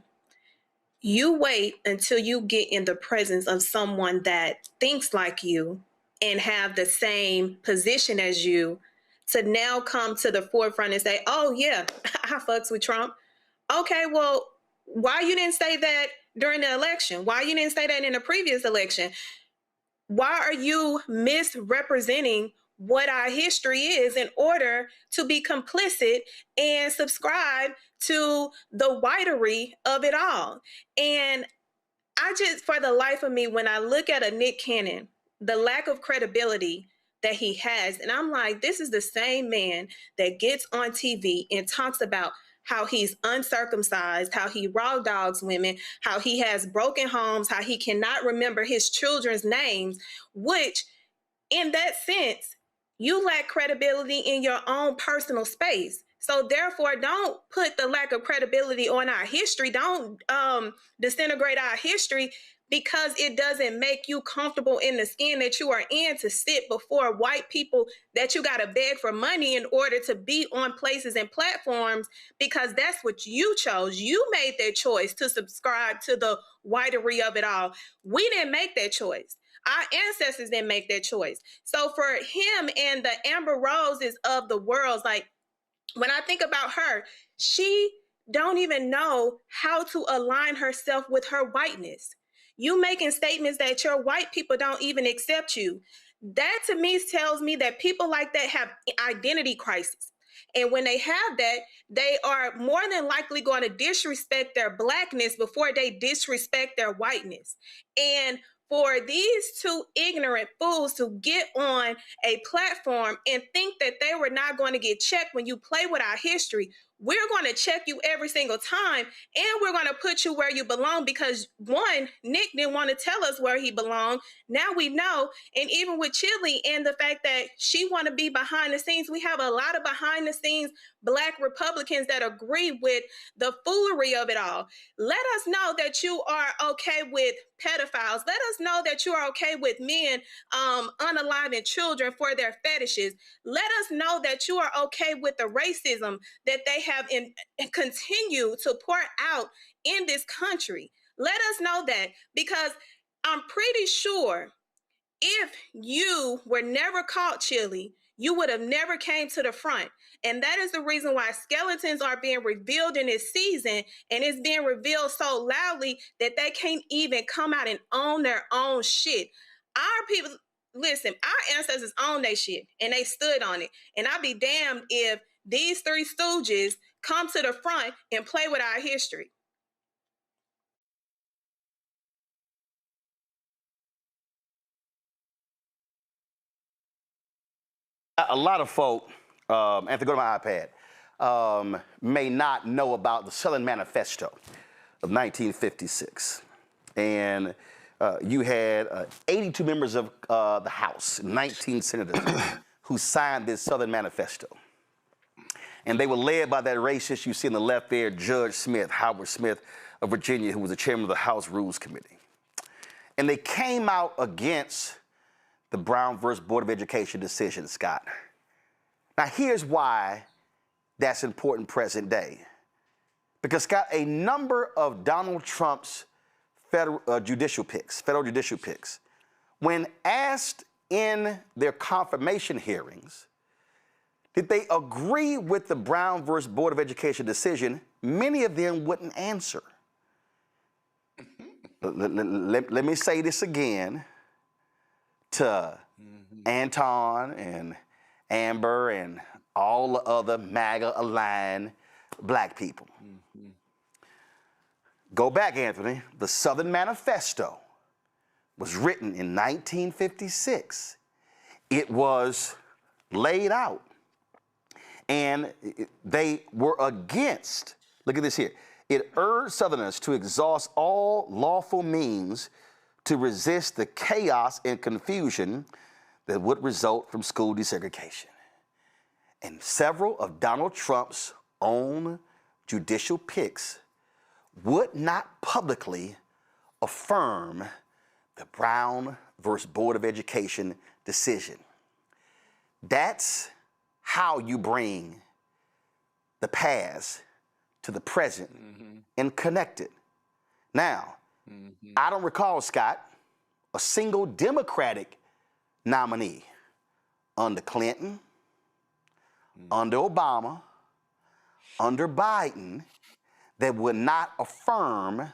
You wait until you get in the presence of someone that thinks like you and have the same position as you to now come to the forefront and say, oh yeah, I fucks with Trump. Okay, well, why you didn't say that during the election? Why you didn't say that in the previous election? Why are you misrepresenting what our history is in order to be complicit and subscribe to the whitery of it all? And I just, for the life of me, when I look at a Nick Cannon, the lack of credibility that he has, and I'm like, this is the same man that gets on TV and talks about how he's uncircumcised, how he raw dogs women, how he has broken homes, how he cannot remember his children's names, which in that sense, you lack credibility in your own personal space. So therefore, don't put the lack of credibility on our history. Don't disintegrate our history because it doesn't make you comfortable in the skin that you are in to sit before white people that you got to beg for money in order to be on places and platforms, because that's what you chose. You made that choice to subscribe to the whitery of it all. We didn't make that choice. Our ancestors didn't make that choice. So for him and the Amber Roses of the world, like, when I think about her, she don't even know how to align herself with her whiteness. You making statements that your white people don't even accept you. That to me tells me that people like that have identity crisis. And when they have that, they are more than likely going to disrespect their blackness before they disrespect their whiteness. And for these two ignorant fools to get on a platform and think that they were not going to get checked when you play with our history, we're going to check you every single time, and we're going to put you where you belong because, one, Nick didn't want to tell us where he belonged. Now we know. And even with Chili and the fact that she want to be behind the scenes, we have a lot of behind the scenes Black Republicans that agree with the foolery of it all. Let us know that you are okay with pedophiles. Let us know that you are okay with men unaliving children for their fetishes. Let us know that you are okay with the racism that they have and continue to pour out in this country. Let us know that, because I'm pretty sure if you were never caught, Chili, you would have never came to the front. And that is the reason why skeletons are being revealed in this season, and it's being revealed so loudly that they can't even come out and own their own shit. Our people, listen, our ancestors owned their shit and they stood on it. And I'll be damned if these three stooges come to the front and play with our history. A lot of folk, and if they go to my iPad, may not know about the Southern Manifesto of 1956. And you had 82 members of the House, 19 senators, who signed this Southern Manifesto. And they were led by that racist you see in the left there, Judge Smith, Howard Smith of Virginia, who was the chairman of the House Rules Committee. And they came out against the Brown versus Board of Education decision, Scott. Now, here's why that's important present day. Because, Scott, a number of Donald Trump's federal judicial picks, when asked in their confirmation hearings, did they agree with the Brown versus Board of Education decision, many of them wouldn't answer. Let me say this again to Anton and Amber and all the other MAGA-aligned Black people. Go back, Anthony. The Southern Manifesto was written in 1956. It was laid out. And they were against, look at this here, it urged Southerners to exhaust all lawful means to resist the chaos and confusion that would result from school desegregation. And several of Donald Trump's own judicial picks would not publicly affirm the Brown versus Board of Education decision. That's how you bring the past to the present and connect it. Now, I don't recall, Scott, a single Democratic nominee under Clinton, under Obama, under Biden, that would not affirm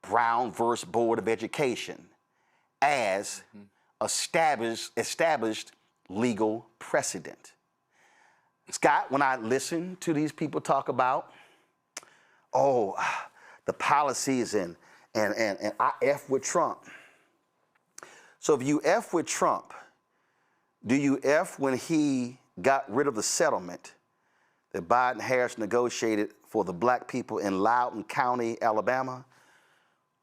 Brown versus Board of Education as established legal precedent. Scott, when I listen to these people talk about, the policies and I F with Trump. So if you F with Trump, do you F when he got rid of the settlement that Biden-Harris negotiated for the Black people in Loudoun County, Alabama,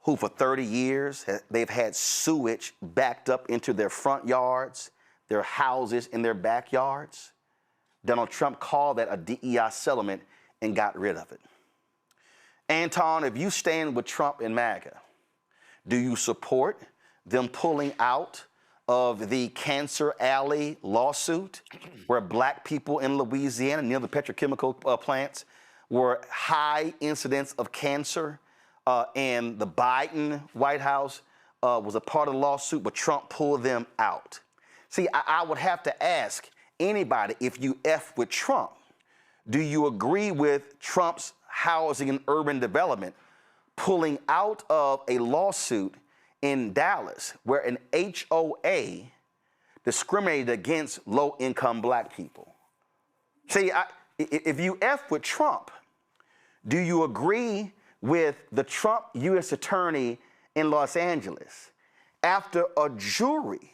who for 30 years, they've had sewage backed up into their front yards, their houses, and their backyards? Donald Trump called that a DEI settlement and got rid of it. Anton, if you stand with Trump and MAGA, do you support them pulling out of the Cancer Alley lawsuit where black people in Louisiana near the petrochemical plants were high incidence of cancer, and the Biden White House was a part of the lawsuit, but Trump pulled them out? See, I would have to ask anybody, if you F with Trump, do you agree with Trump's housing and urban development pulling out of a lawsuit in Dallas where an HOA discriminated against low-income black people? See, if you F with Trump, do you agree with the Trump U.S. attorney in Los Angeles after a jury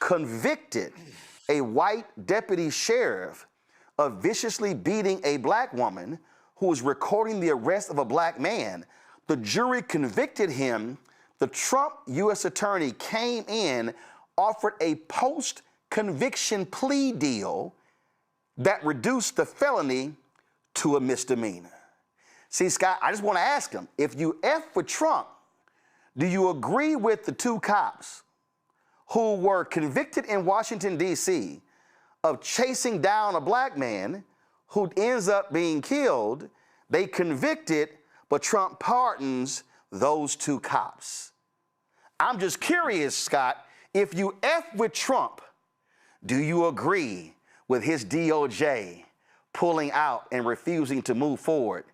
convicted a white deputy sheriff of viciously beating a black woman who was recording the arrest of a black man? The jury convicted him. The Trump U.S. attorney came in, offered a post-conviction plea deal that reduced the felony to a misdemeanor. See, Scott, I just want to ask him, if you F with Trump, do you agree with the two cops who were convicted in Washington, D.C. of chasing down a black man who ends up being killed? They convicted, but Trump pardons those two cops. I'm just curious, Scott, if you F with Trump, do you agree with his DOJ pulling out and refusing to move forward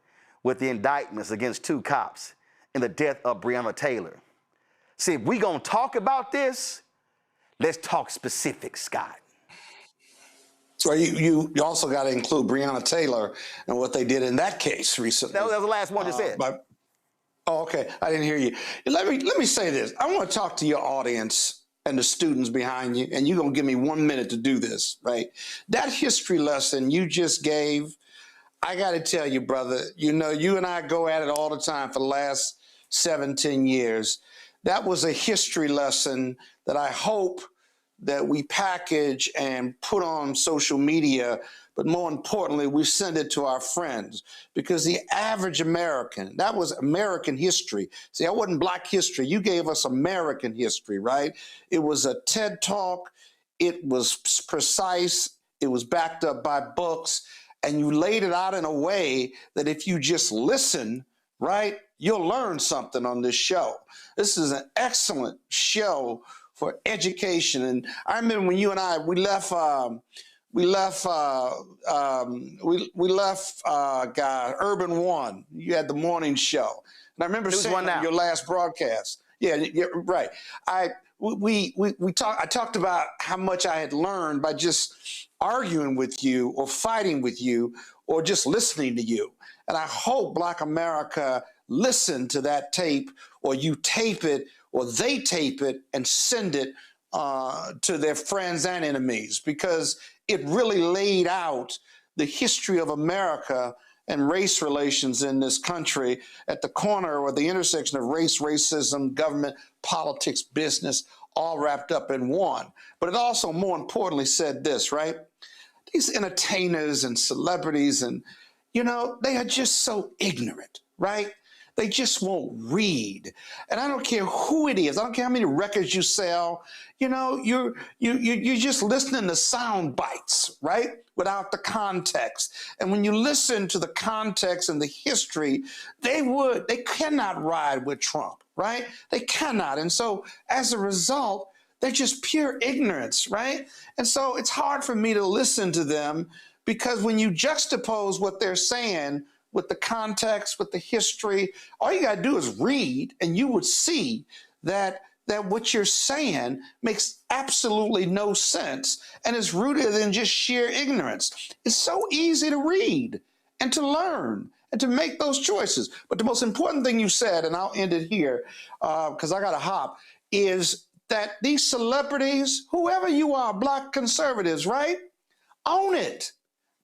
with the indictments against two cops in the death of Breonna Taylor? See, if we gonna talk about this, let's talk specifics, Scott. So you also got to include Breonna Taylor and what they did in that case recently. That was the last one you said. Oh, okay. I didn't hear you. Let me say this. I want to talk to your audience and the students behind you, and you're going to give me 1 minute to do this, right? That history lesson you just gave, I got to tell you, brother, you know, you and I go at it all the time for the last 17 years. That was a history lesson that I hope that we package and put on social media, but more importantly, we send it to our friends, because the average American, that was American history. See, that wasn't Black history. You gave us American history, right? It was a TED Talk. It was precise. It was backed up by books. And you laid it out in a way that if you just listen, right, you'll learn something on this show. This is an excellent show for education. And I remember when you and I, we left Urban One. You had the morning show. And I remember saying on your last broadcast. Yeah, right. I talked about how much I had learned by just arguing with you or fighting with you or just listening to you. And I hope Black America listened to that tape, or you tape it, or they tape it and send it to their friends and enemies, because it really laid out the history of America and race relations in this country at the corner or the intersection of race, racism, government, politics, business, all wrapped up in one. But it also, more importantly, said this, right? These entertainers and celebrities and, you know, they are just so ignorant, right? They just won't read. And I don't care who it is. I don't care how many records you sell. You know, you're just listening to sound bites, right? Without the context. And when you listen to the context and the history, they cannot ride with Trump, right? They cannot. And so as a result, they're just pure ignorance, right? And so it's hard for me to listen to them, because when you juxtapose what they're saying with the context, with the history, all you got to do is read, and you would see that what you're saying makes absolutely no sense and is rooted in just sheer ignorance. It's so easy to read and to learn and to make those choices. But the most important thing you said, and I'll end it here because I got to hop, is that these celebrities, whoever you are, Black conservatives, right? Own it.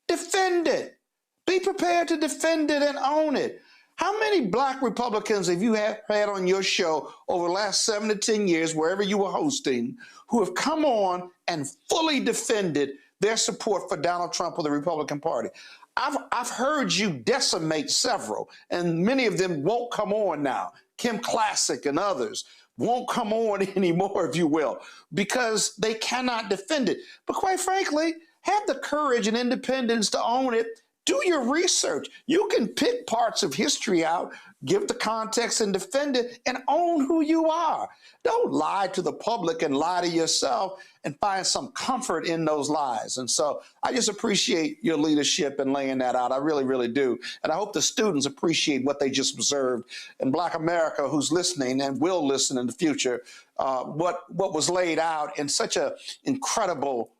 Defend it. Be prepared to defend it and own it. How many Black Republicans have you had on your show over the last 7 to 10 years, wherever you were hosting, who have come on and fully defended their support for Donald Trump or the Republican Party. I've heard you decimate several, and many of them won't come on now. Kim Classic and others won't come on anymore, if you will, because they cannot defend it. But quite frankly, have the courage and independence to own it. Do your research. You can pick parts of history out, give the context and defend it, and own who you are. Don't lie to the public and lie to yourself and find some comfort in those lies. And so I just appreciate your leadership in laying that out. I really, really do. And I hope the students appreciate what they just observed. And Black America, who's listening and will listen in the future, what was laid out in such an incredible,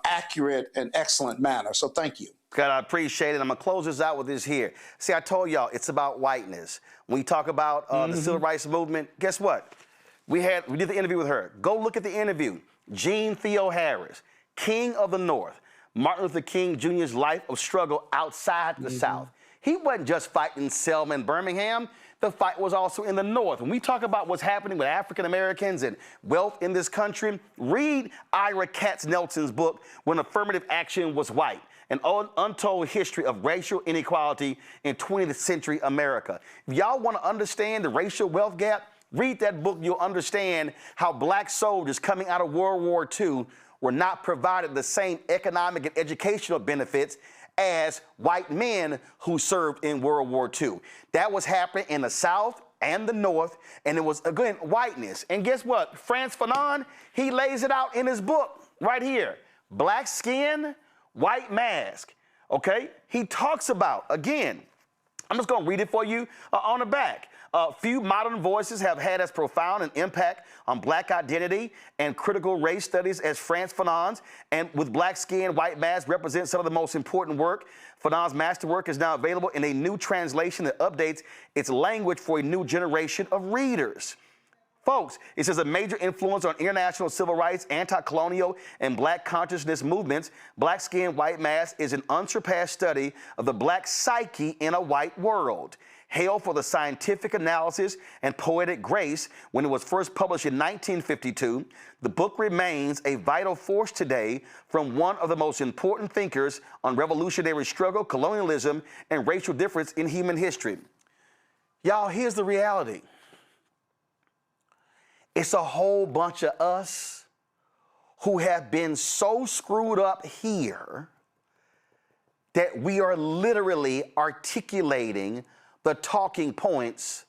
accurate and excellent manner. So thank you. God, I appreciate it. I'm going to close this out with this here. See, I told y'all it's about whiteness. When we talk about the civil rights movement, guess what? We did the interview with her. Go look at the interview. Jean Theo Harris, King of the North, Martin Luther King Jr.'s life of struggle outside the South. He wasn't just fighting Selma and Birmingham. The fight was also in the North. When we talk about what's happening with African Americans and wealth in this country, read Ira Katznelson's book, When Affirmative Action Was White, an untold history of racial inequality in 20th century America. If y'all want to understand the racial wealth gap, read that book. You'll understand how black soldiers coming out of World War II were not provided the same economic and educational benefits as white men who served in World War II. That was happening in the South and the North, and it was, again, whiteness. And guess what? Frantz Fanon, he lays it out in his book right here. Black skin, white mask, okay? He talks about, again, I'm just gonna read it for you on the back. Few modern voices have had as profound an impact on black identity and critical race studies as Frantz Fanon's, and with black skin, white mask represents some of the most important work. Fanon's masterwork is now available in a new translation that updates its language for a new generation of readers. Folks, it says a major influence on international civil rights, anti-colonial, and black consciousness movements. Black Skin, White Mask is an unsurpassed study of the black psyche in a white world. Hail for the scientific analysis and poetic grace. When it was first published in 1952, the book remains a vital force today from one of the most important thinkers on revolutionary struggle, colonialism, and racial difference in human history. Y'all, here's the reality. It's a whole bunch of us who have been so screwed up here that we are literally articulating the talking points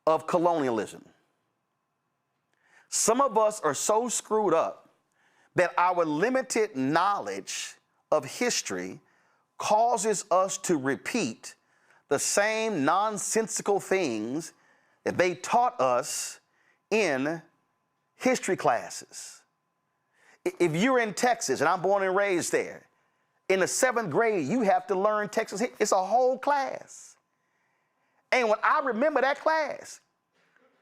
of colonialism. Some of us are so screwed up that our limited knowledge of history causes us to repeat the same nonsensical things that they taught us in history classes. If you're in Texas, and I'm born and raised there, in the 7th grade, you have to learn Texas. It's a whole class. And when I remember that class,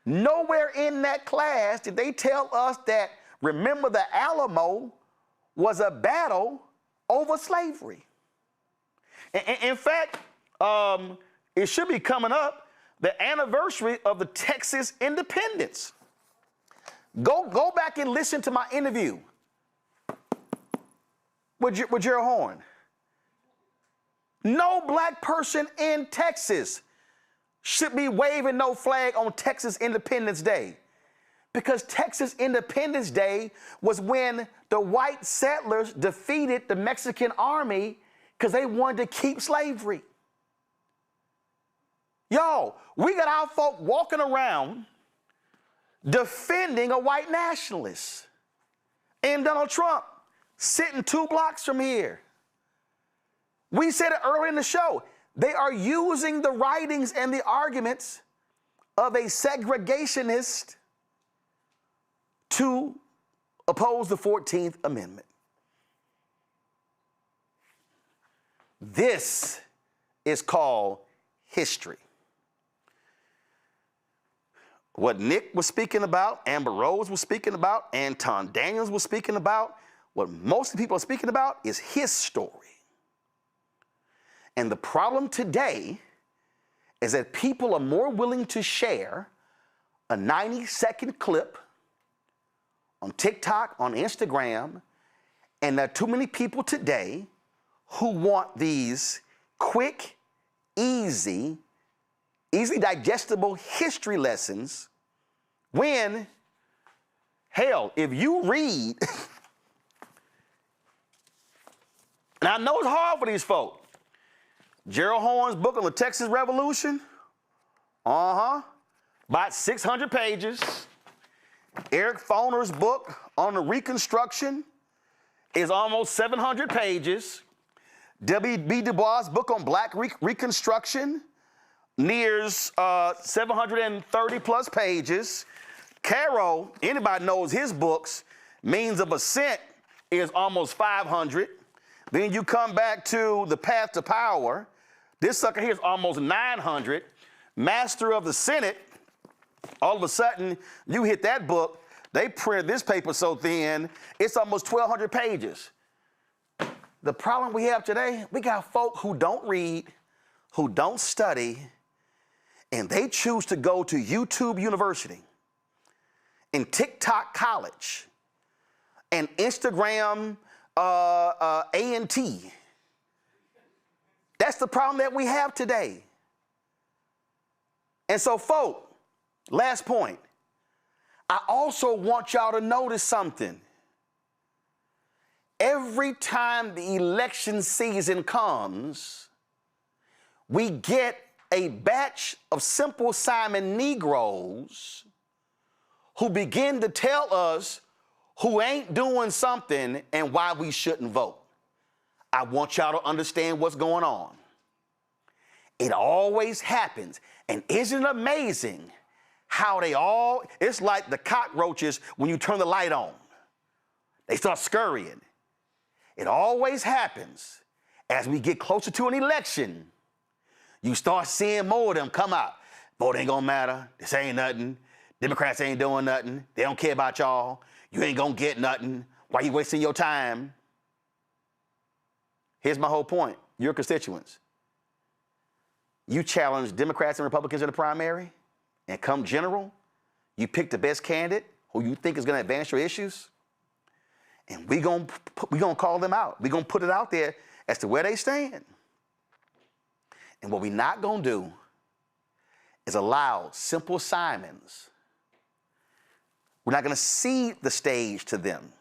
nowhere in that class did they tell us that, remember, the Alamo was a battle over slavery. In fact, it should be coming up, the anniversary of the Texas independence. Go back and listen to my interview with Gerald Horn. No black person in Texas should be waving no flag on Texas Independence Day, because Texas Independence Day was when the white settlers defeated the Mexican army because they wanted to keep slavery. Yo, we got our folk walking around defending a white nationalist and Donald Trump sitting 2 blocks from here. We said it earlier in the show. They are using the writings and the arguments of a segregationist to oppose the 14th Amendment. This is called history. What Nick was speaking about, Amber Rose was speaking about, Anton Daniels was speaking about, what most people are speaking about is his story. And the problem today is that people are more willing to share a 90-second clip on TikTok, on Instagram, And there are too many people today who want these quick, easy digestible history lessons when, hell, if you read, and I know it's hard for these folk, Gerald Horne's book on the Texas Revolution, about 600 pages. Eric Foner's book on the Reconstruction is almost 700 pages. W.B. Du Bois' book on Black Reconstruction nears 730 plus pages. Caro, anybody knows his books, Means of Ascent is almost 500. Then you come back to The Path to Power. This sucker here is almost 900. Master of the Senate, all of a sudden, you hit that book, they printed this paper so thin, it's almost 1,200 pages. The problem we have today, we got folk who don't read, who don't study, and they choose to go to YouTube University and TikTok College and Instagram A&T. That's the problem that we have today. And so, folk, last point, I also want y'all to notice something. Every time the election season comes, we get a batch of Simple Simon Negroes who begin to tell us who ain't doing something and why we shouldn't vote. I want y'all to understand what's going on. It always happens. And isn't it amazing how it's like the cockroaches when you turn the light on. They start scurrying. It always happens as we get closer to an election. You start seeing more of them come out. Vote ain't gonna matter. This ain't nothing. Democrats ain't doing nothing. They don't care about y'all. You ain't gonna get nothing. Why you wasting your time? Here's my whole point. Your constituents. You challenge Democrats and Republicans in the primary, and come general, you pick the best candidate who you think is gonna advance your issues, and we gonna call them out. We gonna put it out there as to where they stand. And what we not gonna do is allow Simple Simons. We're not gonna cede the stage to them.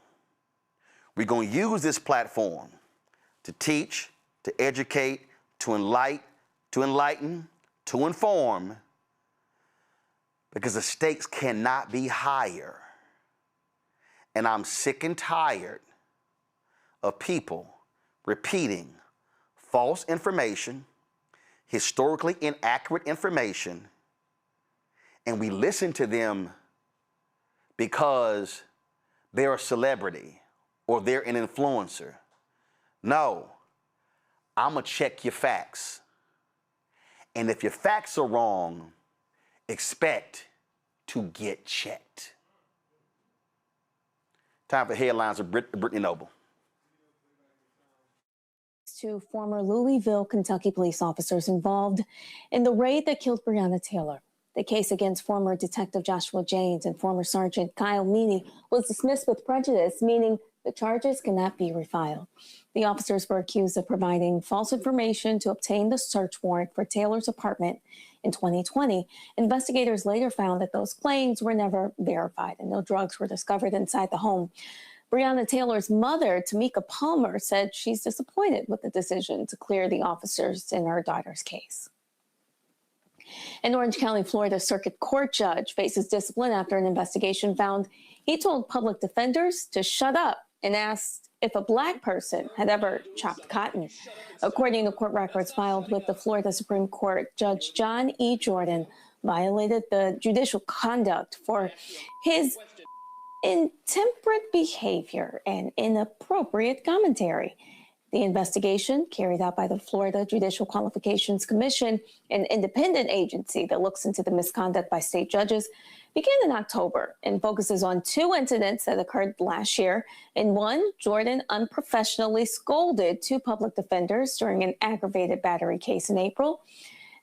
We're gonna use this platform to teach, to educate, to enlighten, to inform, because the stakes cannot be higher. And I'm sick and tired of people repeating false information, historically inaccurate information, and we listen to them because they're a celebrity or they're an influencer. No, I'm gonna check your facts. And if your facts are wrong, expect to get checked. Time for headlines with Brittany Noble. To former Louisville, Kentucky police officers involved in the raid that killed Breonna Taylor. The case against former Detective Joshua James and former Sergeant Kyle Meany was dismissed with prejudice, meaning the charges cannot be refiled. The officers were accused of providing false information to obtain the search warrant for Taylor's apartment in 2020. Investigators later found that those claims were never verified and no drugs were discovered inside the home. Breonna Taylor's mother, Tamika Palmer, said she's disappointed with the decision to clear the officers in her daughter's case. An Orange County, Florida Circuit Court judge faces discipline after an investigation found he told public defenders to shut up and asked if a Black person had ever chopped cotton. According to court records filed with the Florida Supreme Court, Judge John E. Jordan violated the judicial conduct for his intemperate behavior and inappropriate commentary. The investigation, carried out by the Florida Judicial Qualifications Commission, an independent agency that looks into the misconduct by state judges, began in October and focuses on two incidents that occurred last year. In one, Jordan unprofessionally scolded two public defenders during an aggravated battery case in April.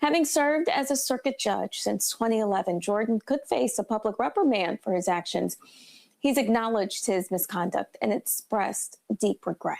Having served as a circuit judge since 2011, Jordan could face a public reprimand for his actions. He's acknowledged his misconduct and expressed deep regret.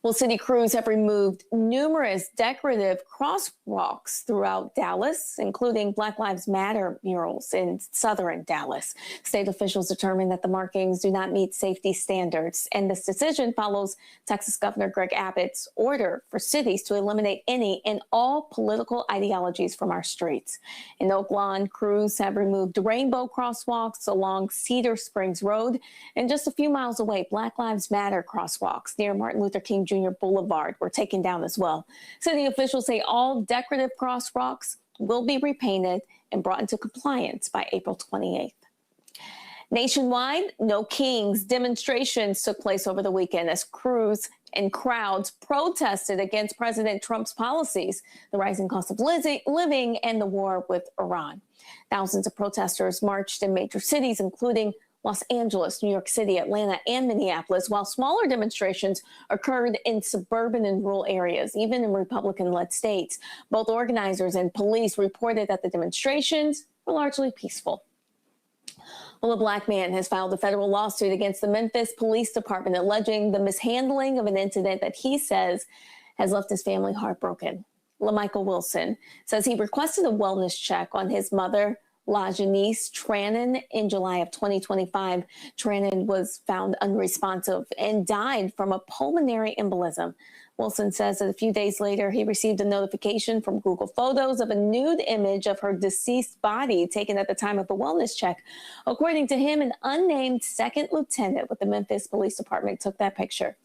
Well, city crews have removed numerous decorative crosswalks throughout Dallas, including Black Lives Matter murals in southern Dallas. State officials determined that the markings do not meet safety standards, and this decision follows Texas Governor Greg Abbott's order for cities to eliminate any and all political ideologies from our streets. In Oak Lawn, crews have removed rainbow crosswalks along Cedar Springs Road, and just a few miles away, Black Lives Matter crosswalks near Martin Luther King Jr. Boulevard were taken down as well. City officials say all decorative crosswalks will be repainted and brought into compliance by April 28th. Nationwide, No Kings demonstrations took place over the weekend as crews and crowds protested against President Trump's policies, the rising cost of living, and the war with Iran. Thousands of protesters marched in major cities, including Los Angeles, New York City, Atlanta, and Minneapolis, while smaller demonstrations occurred in suburban and rural areas, even in Republican-led states. Both organizers and police reported that the demonstrations were largely peaceful. Well, a black man has filed a federal lawsuit against the Memphis Police Department alleging the mishandling of an incident that he says has left his family heartbroken. LaMichael Wilson says he requested a wellness check on his mother, LaJanice Trannon, in July of 2025. Trannon was found unresponsive and died from a pulmonary embolism. Wilson says that a few days later, he received a notification from Google Photos of a nude image of her deceased body taken at the time of the wellness check. According to him, an unnamed second lieutenant with the Memphis Police Department took that picture.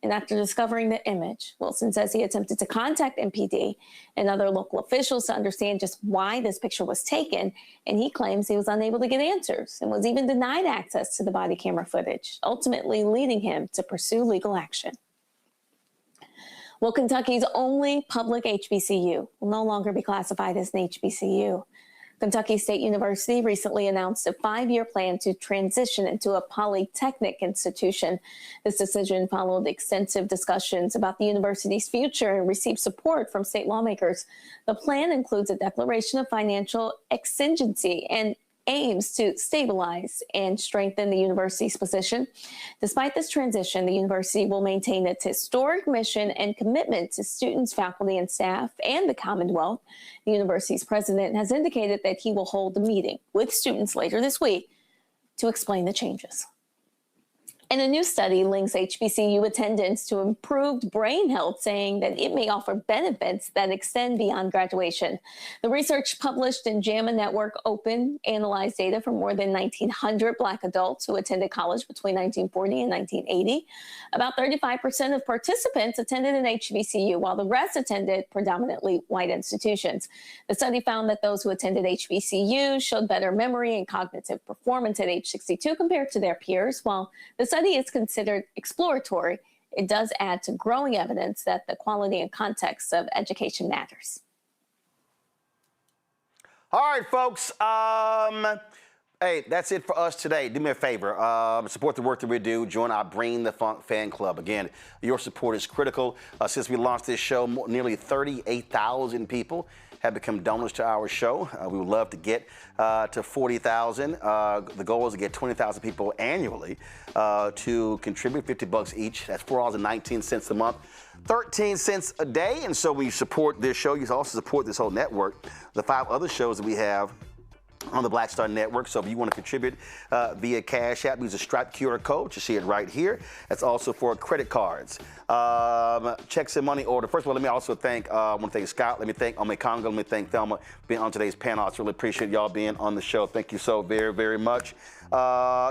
And after discovering the image, Wilson says he attempted to contact MPD and other local officials to understand just why this picture was taken. And he claims he was unable to get answers and was even denied access to the body camera footage, ultimately leading him to pursue legal action. Well, Kentucky's only public HBCU will no longer be classified as an HBCU. Kentucky State University recently announced a 5-year plan to transition into a polytechnic institution. This decision followed extensive discussions about the university's future and received support from state lawmakers. The plan includes a declaration of financial exigency and aims to stabilize and strengthen the university's position. Despite this transition, the university will maintain its historic mission and commitment to students, faculty, and staff, and the Commonwealth. The university's president has indicated that he will hold a meeting with students later this week to explain the changes. And a new study links HBCU attendance to improved brain health, saying that it may offer benefits that extend beyond graduation. The research published in JAMA Network Open analyzed data from more than 1,900 Black adults who attended college between 1940 and 1980. About 35% of participants attended an HBCU, while the rest attended predominantly white institutions. The study found that those who attended HBCU showed better memory and cognitive performance at age 62 compared to their peers. While the study is considered exploratory, it does add to growing evidence that the quality and context of education matters. All right, folks. Hey, that's it for us today. Do me a favor. Support the work that we do. Join our Bring the Funk fan club. Again, your support is critical. Since we launched this show, nearly 38,000 people have become donors to our show. We would love to get to 40,000. The goal is to get 20,000 people annually to contribute $50 each. That's $4.19 a month, 13 cents a day. And so we support this show. You also support this whole network, the 5 other shows that we have on the Black Star Network. So if you want to contribute via Cash App, use a Stripe QR code. You see it right here. That's also for credit cards. Checks and money order. First of all, let me also thank, I want to thank Scott. Let me thank Ome Congo. Let me thank Thelma being on today's panel. I really appreciate y'all being on the show. Thank you so very, very much.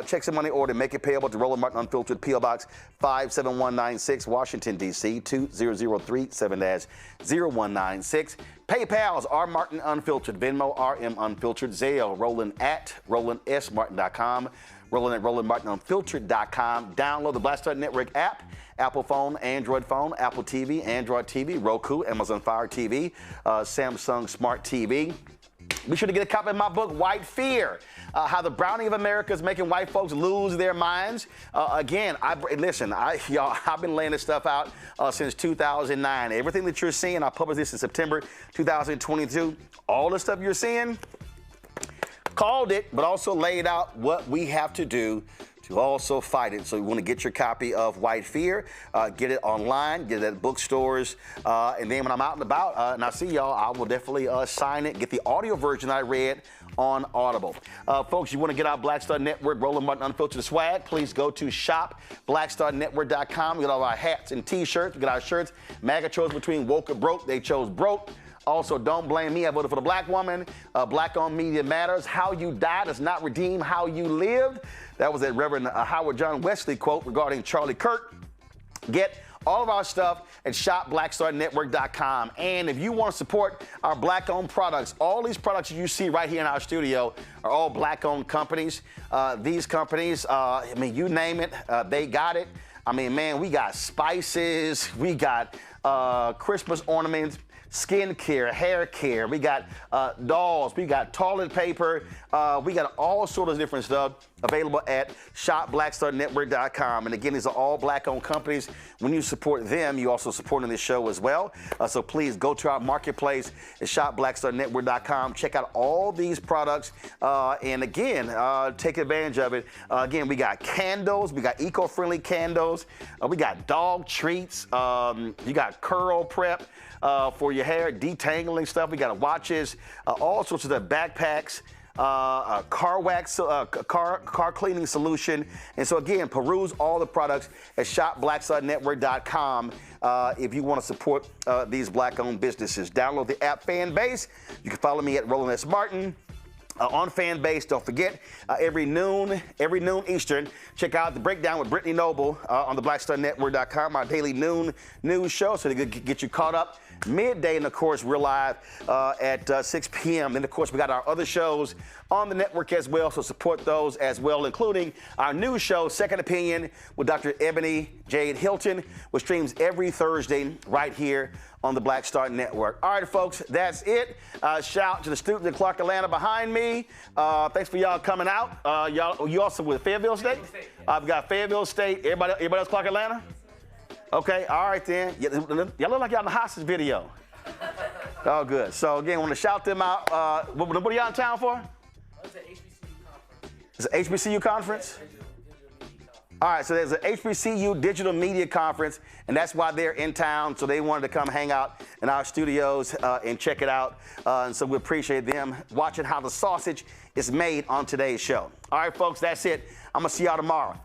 Checks and money order. Make it payable to Roland Martin Unfiltered, P.O. Box 57196, Washington, D.C. 20037 0196. PayPal's R Martin Unfiltered, Venmo RM Unfiltered, Zelle Roland at RolandSMartin.com, Roland at RolandMartinUnfiltered.com. Download the Black Star Network app, Apple phone, Android phone, Apple TV, Android TV, Roku, Amazon Fire TV, Samsung Smart TV. Be sure to get a copy of my book, White Fear, How the Browning of America is Making White Folks Lose Their Minds. Again, I've been laying this stuff out since 2009. Everything that you're seeing, I published this in September 2022. All the stuff you're seeing, called it, but also laid out what we have to do to also fight it. So you want to get your copy of White Fear, get it online, get it at bookstores, and then when I'm out and about and I see y'all, I will definitely sign it, get the audio version I read on Audible. Folks, you want to get our Black Star Network, Roland Martin Unfiltered swag, please go to shop.blackstarnetwork.com. We got all our hats and t-shirts. We got our shirts. MAGA chose between woke or broke. They chose broke. Also, don't blame me. I voted for the black woman. Black-owned media matters. How you die does not redeem how you lived. That was a Reverend Howard John Wesley quote regarding Charlie Kirk. Get all of our stuff at shopblackstarnetwork.com. And if you want to support our black-owned products, all these products you see right here in our studio are all black-owned companies. These companies, I mean, you name it, they got it. I mean, man, we got spices, we got Christmas ornaments, skin care, hair care, we got dolls, we got toilet paper, we got all sorts of different stuff available at shopblackstarnetwork.com. And again, these are all black-owned companies. When you support them, you also supporting this show as well. So please go to our marketplace at shopblackstarnetwork.com. Check out all these products. And again, take advantage of it. Again, we got candles. We got eco-friendly candles. We got dog treats. You got curl prep for your hair, detangling stuff. We got watches, all sorts of the backpacks. Car wax, car cleaning solution. And so again, peruse all the products at shopblackstarnetwork.com if you want to support these black-owned businesses. Download the app Fanbase. You can follow me at Roland S. Martin. On Fanbase, don't forget, every noon Eastern, check out the breakdown with Brittany Noble on the blackstarnetwork.com, our daily noon news show, so they can get you caught up midday. And of course, we're live at 6 p.m. Then of course, we got our other shows on the network as well, so support those as well, including our new show, Second Opinion, with Dr. Ebony Jade Hilton, which streams every Thursday right here on the Black Star Network. All right, folks, that's it. Shout to the students in Clark, Atlanta behind me. Thanks for y'all coming out. You also with Fayetteville State? I've got Fayetteville State. Everybody else Clark, Atlanta? Okay, all right then. Y'all look like y'all in the hostage video. Oh, good. So again, I want to shout them out. What are y'all in town for? It's an HBCU conference? All right, so there's an HBCU Digital Media Conference, and that's why they're in town. So they wanted to come hang out in our studios and check it out. And so we appreciate them watching how the sausage is made on today's show. All right, folks, that's it. I'm going to see y'all tomorrow.